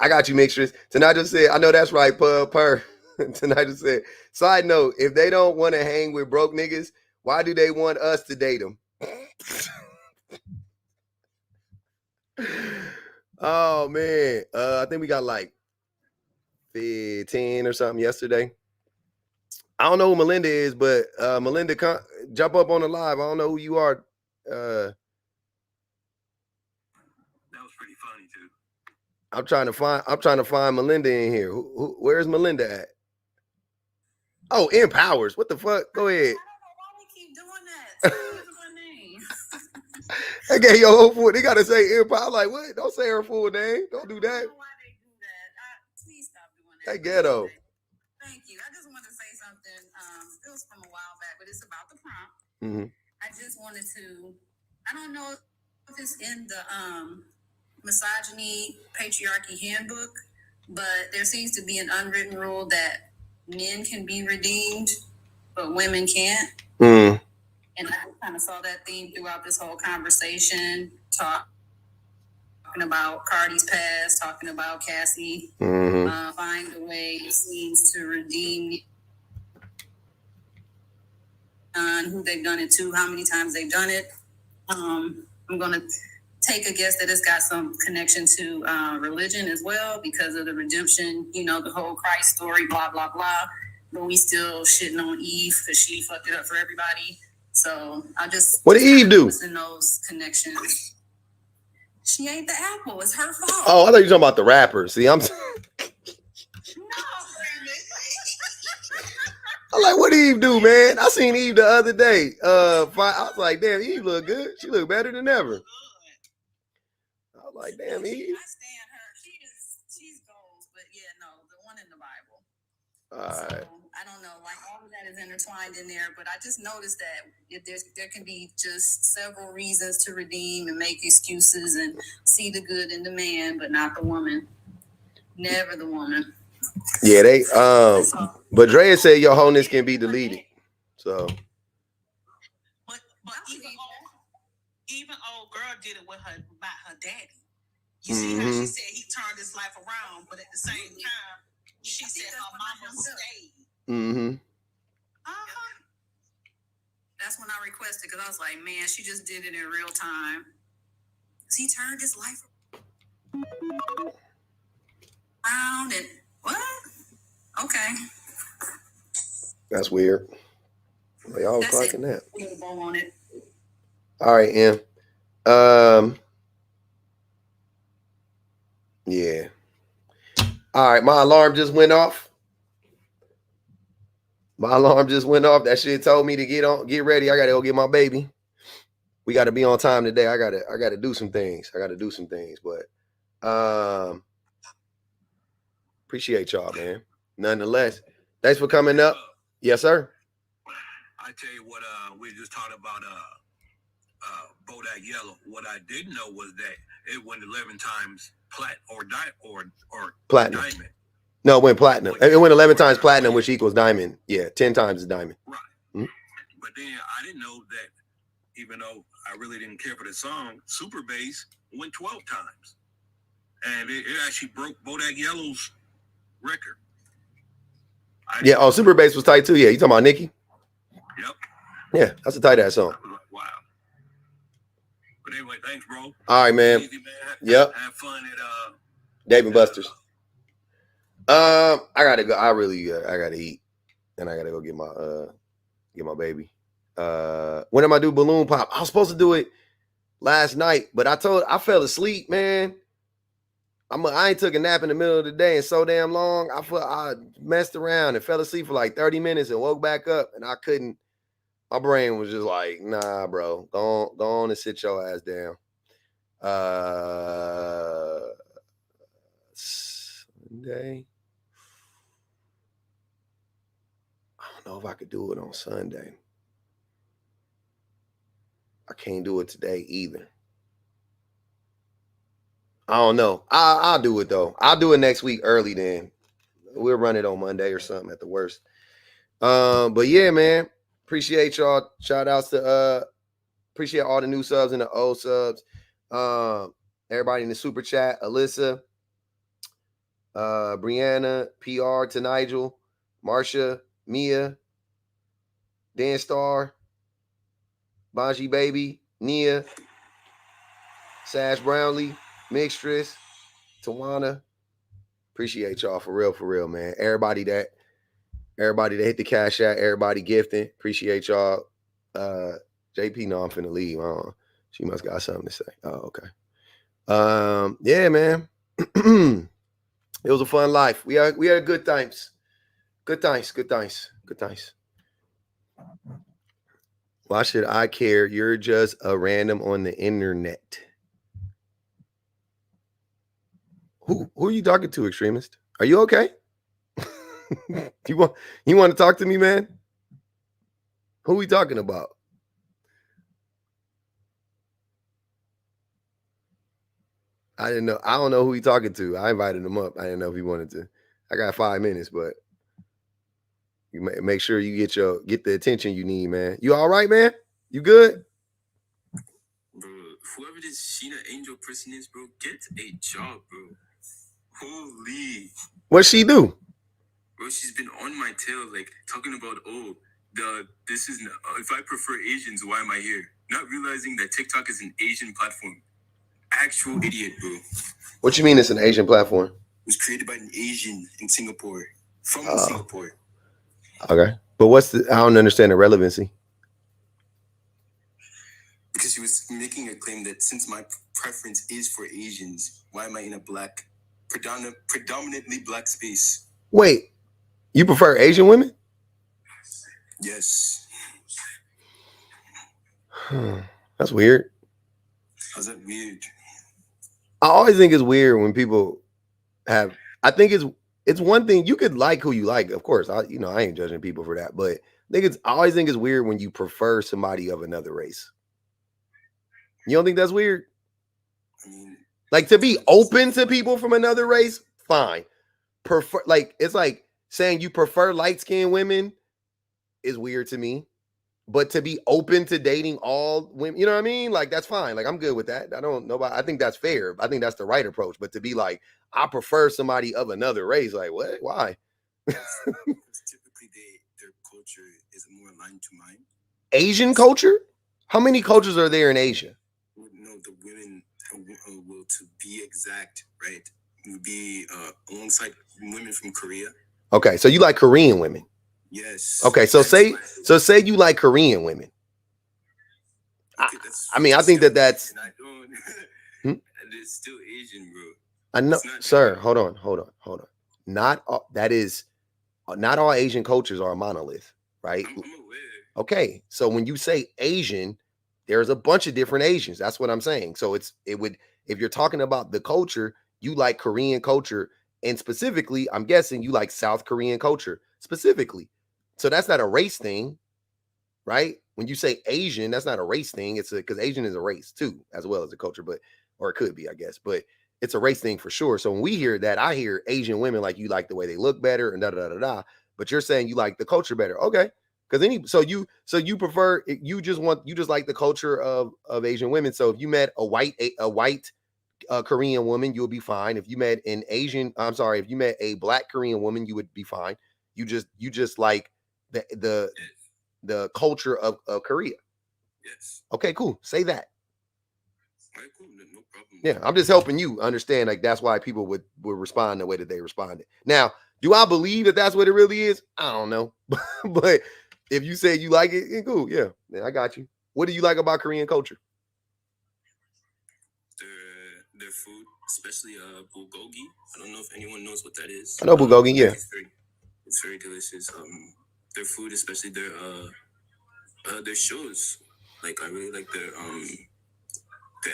got you, Mixtress. To Nigel said, I know that's right, per. To Nigel said, side note, if they don't want to hang with broke niggas, why do they want us to date them? Oh man, I think we got like 15 or something yesterday. I don't know who Melinda is, but Melinda, jump up on the live. I don't know who you are. That was pretty funny too. I'm trying to find Melinda in here. Where's Melinda at? Oh, Empowers. What the fuck? Go ahead. I don't know why we keep doing that. My name. Okay, your whole fool. They gotta say Empower. Like what? Don't say her full name. Don't do that. I don't know why they do that. Please stop doing that. Hey, ghetto. Thank you. I just wanted to say something. It was from a while back, but it's about the prompt. Mm-hmm. I just wanted to. I don't know if it's in the misogyny patriarchy handbook, but there seems to be an unwritten rule that men can be redeemed, but women can't. Mm. And I kind of saw that theme throughout this whole conversation, talking about Cardi's past, talking about Cassie, find a way, it seems, to redeem who they've done it to, how many times they've done it. I'm going to take a guess that it's got some connection to religion as well because of the redemption, you know, the whole Christ story, blah, blah, blah. But we still shitting on Eve because she fucked it up for everybody. So I just what did Eve do? In those connections. She ate the apple. It's her fault. Oh, I thought you were talking about the rapper. See, I'm like, what did Eve do, man? I seen Eve the other day. I was like, damn, Eve look good. She look better than ever. I was like, damn, Eve. I stand her. She's goals, but yeah, no, the one in the Bible. All right. So, I don't know, like all of that is intertwined in there, but I just noticed that there can be just several reasons to redeem and make excuses and see the good in the man, but not the woman. Never the woman. Yeah, they but Drea said your wholeness can be deleted. So but even old girl did it with her about her daddy. You see how she said he turned his life around, but at the same time, she said her mama stayed. That's when I requested, because I was like, man, she just did it in real time. He turned his life around and what? Okay. that's weird. Well, y'all clocking that. On it. All right, Em. Yeah. All right, my alarm just went off. That shit told me to get ready. I gotta go get my baby. We gotta be on time today. I gotta do some things. But appreciate y'all, man. Nonetheless, thanks for coming up. Yes, sir. I tell you what, we just talked about Bodak Yellow. What I didn't know was that it went 11 times platinum. Diamond. No, it went platinum. It went 11 times platinum, which equals diamond. Yeah, 10 times is diamond. Right. But then I didn't know that, even though I really didn't care for the song, Super Bass went 12 times. And it actually broke Bodak Yellow's record. Yeah, Super Bass was tight too. Yeah, you talking about Nicki? Yep. Yeah, that's a tight ass song. Wow. But anyway, thanks, bro. All right, man. Easy, man. Yep. Have fun at Dave and Buster's. I gotta go. I gotta eat, and I gotta go get my baby. When am I do balloon pop? I was supposed to do it last night, but I fell asleep, man. I ain't took a nap in the middle of the day and so damn long. I messed around and fell asleep for like 30 minutes and woke back up, and I couldn't. My brain was just like, nah, bro, go on and sit your ass down. Sunday. I don't know if I could do it on Sunday. I can't do it today either. I don't know. I'll do it though. I'll do it next week early then. We'll run it on Monday or something at the worst. But yeah, man. Appreciate y'all. Shout outs to appreciate all the new subs and the old subs. Everybody in the super chat. Alyssa, Brianna, PR to Nigel, Marsha, Mia, Dan Star, Bonji Baby, Nia, Sash Brownlee, Mixtress, Tawana. Appreciate y'all for real, man. Everybody that hit the cash out, everybody gifting. Appreciate y'all. JP, no, I'm finna leave. She must got something to say. Oh, okay. Yeah, man. It was a fun life. We had good times. Good times. Why should I care? You're just a random on the internet. Who are you talking to, extremist? Are you okay? You want to talk to me, man? Who are we talking about? I didn't know. I don't know who he talking to. I invited him up. I didn't know if he wanted to. I got 5 minutes, but you make sure you get the attention you need, man. You all right, man? You good? Bro, whoever this Sheena Angel person is, bro, get a job, bro. Holy. What'd she do? Bro, she's been on my tail, like, talking about, if I prefer Asians, why am I here? Not realizing that TikTok is an Asian platform. Actual idiot, bro. What you mean it's an Asian platform? It was created by an Asian in Singapore. From Singapore. Okay. But I don't understand the relevancy. because she was making a claim that since my preference is for Asians, why am I in a black, predominantly black space? Wait, you prefer Asian women? Yes. That's weird. How's that weird? I always think it's weird when people have. I think it's one thing you could like who you like. Of course, I ain't judging people for that, but I always think it's weird when you prefer somebody of another race. You don't think that's weird? I mean, like to be open to people from another race, fine. Prefer it's like saying you prefer light-skinned women is weird to me. But to be open to dating all women, you know what I mean? Like, that's fine. Like, I'm good with that. I think that's fair. I think that's the right approach. But to be like, I prefer somebody of another race, like, what? Why? Because typically their culture is more aligned to mine. Asian culture? How many cultures are there in Asia? No, the women will, to be exact, right, would be alongside women from Korea. Okay, so you like Korean women? Yes. Okay, so say you like Korean women. Okay, I think that's. And I don't. And it's still Asian, bro. I know, sir. Hold on. Not all Asian cultures are a monolith, right? I'm aware. Okay, so when you say Asian, there's a bunch of different Asians. That's what I'm saying. So if you're talking about the culture, you like Korean culture, and specifically, I'm guessing you like South Korean culture specifically. So that's not a race thing, right? When you say Asian, that's not a race thing. It's because Asian is a race too, as well as a culture, or it could be, I guess, but it's a race thing for sure. So when we hear that, I hear Asian women like you like the way they look better and da da da da. But you're saying you like the culture better, okay? Because so you prefer you just like the culture of Asian women. So if you met a white Korean woman, you would be fine. If you met if you met a black Korean woman, you would be fine. You just like the culture of Korea. Yes. Okay, cool. Say that. All right, cool. No problem. Yeah, I'm just helping you understand. Like that's why people would respond the way that they responded. Now, do I believe that that's what it really is? I don't know, but if you say you like it, cool. Yeah, I got you. What do you like about Korean culture? Their food, especially bulgogi. I don't know if anyone knows what that is. I know bulgogi. Yeah, it's very delicious. Their food, especially their shows. Like I really like their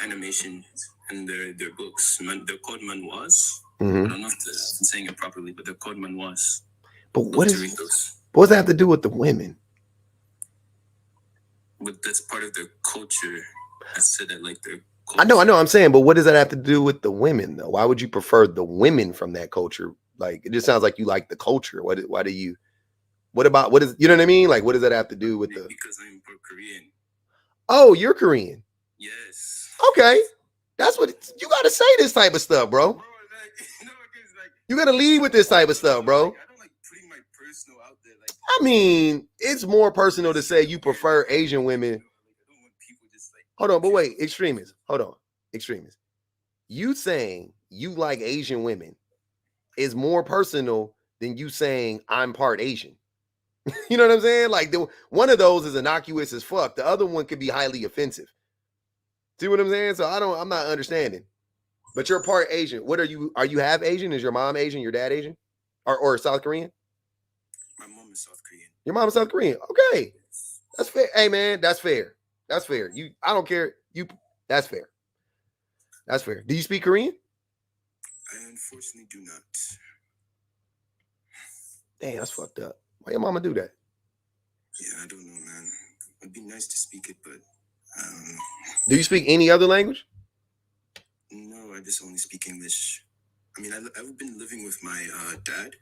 animation and their books. They're called manhwas. Mm-hmm. I don't know if I'm saying it properly, but they're called manhwas. But what does that have to do with the women? But that's part of their culture. I said that like their culture. I know. I'm saying, but what does that have to do with the women though? Why would you prefer the women from that culture? Like it just sounds like you like the culture. What is you know what I mean? Like what does that have to do with the? Because I'm part Korean. Oh, you're Korean. Yes. Okay, that's what you got to say. This type of stuff, bro. You got to lead with this type of stuff, bro. I don't like putting my personal out there. Like I mean, it's more personal to say you prefer Asian women. Hold on, but wait, extremists. Hold on, extremists. You saying you like Asian women is more personal than you saying I'm part Asian. You know what I'm saying? Like one of those is innocuous as fuck. The other one could be highly offensive. See what I'm saying? So I'm not understanding. But you're part Asian. What are you? Are you half Asian? Is your mom Asian? Your dad Asian? Or South Korean? My mom is South Korean. Your mom is South Korean. Okay. That's fair. Hey man, that's fair. That's fair. I don't care. That's fair. That's fair. Do you speak Korean? I unfortunately do not. Damn, that's fucked up. Why your mama do that? Yeah, I don't know, man. It'd be nice to speak it, but I don't know. Do you speak any other language? No, I just only speak English. I mean, I've been living with my dad.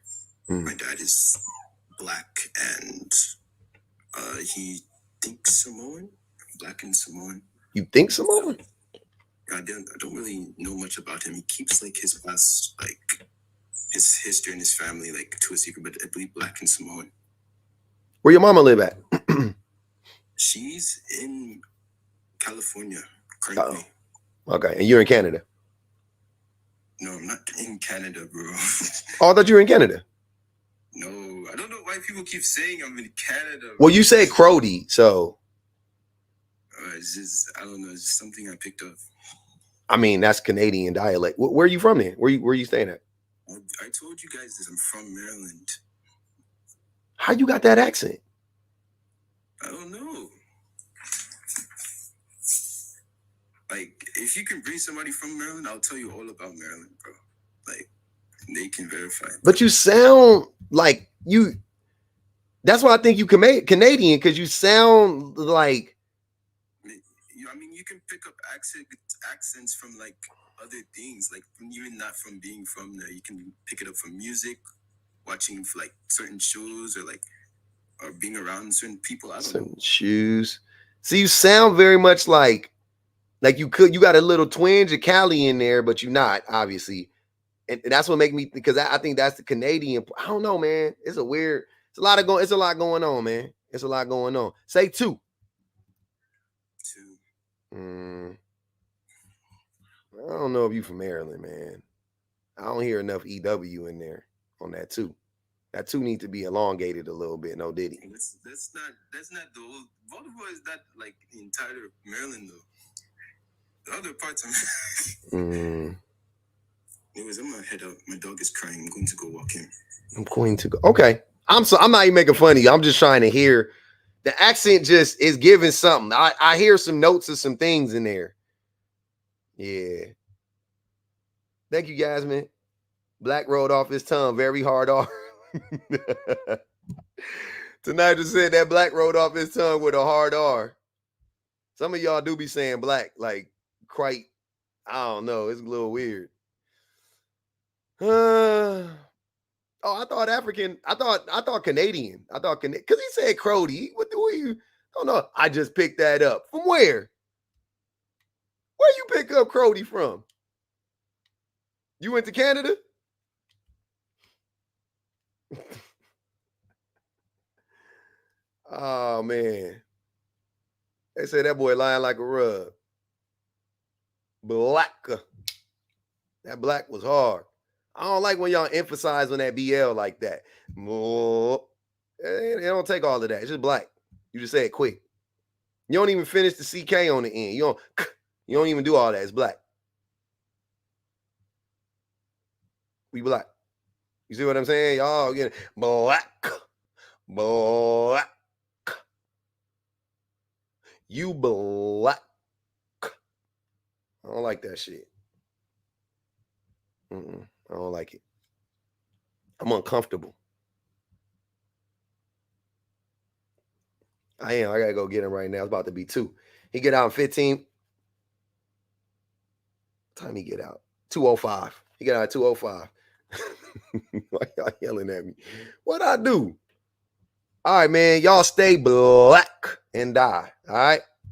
My dad is black and he thinks Samoan, black and Samoan. You think Samoan? I don't really know much about him. He keeps like his past, like his history and his family, like to a secret. But I believe black and Samoan. Where your mama live at? She's in California currently. Oh. Okay, and you're in Canada? No, I'm not in Canada, bro. Oh, I thought you were in Canada. No, I don't know why people keep saying I'm in Canada. Bro. Well, you say Crody, so. it's just, I don't know. It's just something I picked up. I mean, that's Canadian dialect. Where are you from then? Where you staying at? I told you guys that I'm from Maryland. How you got that accent? I don't know. Like, if you can bring somebody from Maryland, I'll tell you all about Maryland, bro. Like, they can verify. But you sound like you. That's why I think you Canadian, because you sound like. I mean, you can pick up accents from like other things, like even not from being from there. You can pick it up from music, watching like certain shows, or being around certain people. I don't know. Shoes. See, you sound very much like you got a little twinge of Cali in there, but you're not, obviously. And that's what make me, because I think that's the Canadian. I don't know, man. It's a lot going on, man. It's a lot going on. Say 2. 2. I don't know if you from Maryland, man. I don't hear enough EW in there on that 2. That 2 needs to be elongated a little bit. No Diddy. That's not the whole. Baltimore is not like the entire Maryland though. The other parts of. Anyways, I'm gonna head out. My dog is crying. I'm going to go walk him. I'm going to go. Okay. I'm not even making fun of you. I'm just trying to hear. The accent just is giving something. I hear some notes of some things in there. Yeah. Thank you, guys, man. Black rolled off his tongue very hard R. Tonight just said that Black rolled off his tongue with a hard R. Some of y'all do be saying black like quite, I don't know. It's a little weird. I thought African. I thought Canadian. I thought because he said Crody. What do you? Don't know. I just picked that up. From where? Where you pick up Crody from? You went to Canada? Oh man. They say that boy lying like a rug. Black. That black was hard. I don't like when y'all emphasize on that BL like that. It don't take all of that. It's just black. You just say it quick. You don't even finish the CK on the end. You don't even do all that. It's black. We black. You see what I'm saying? Y'all getting black. Black. You black. I don't like that shit. I don't like it. I'm uncomfortable. I am. I gotta go get him right now. It's about to be 2. He get out in 15. What time he get out? 2:05. He get out at 2:05. Why y'all yelling at me? What'd I do? All right, man. Y'all stay black and die. All right.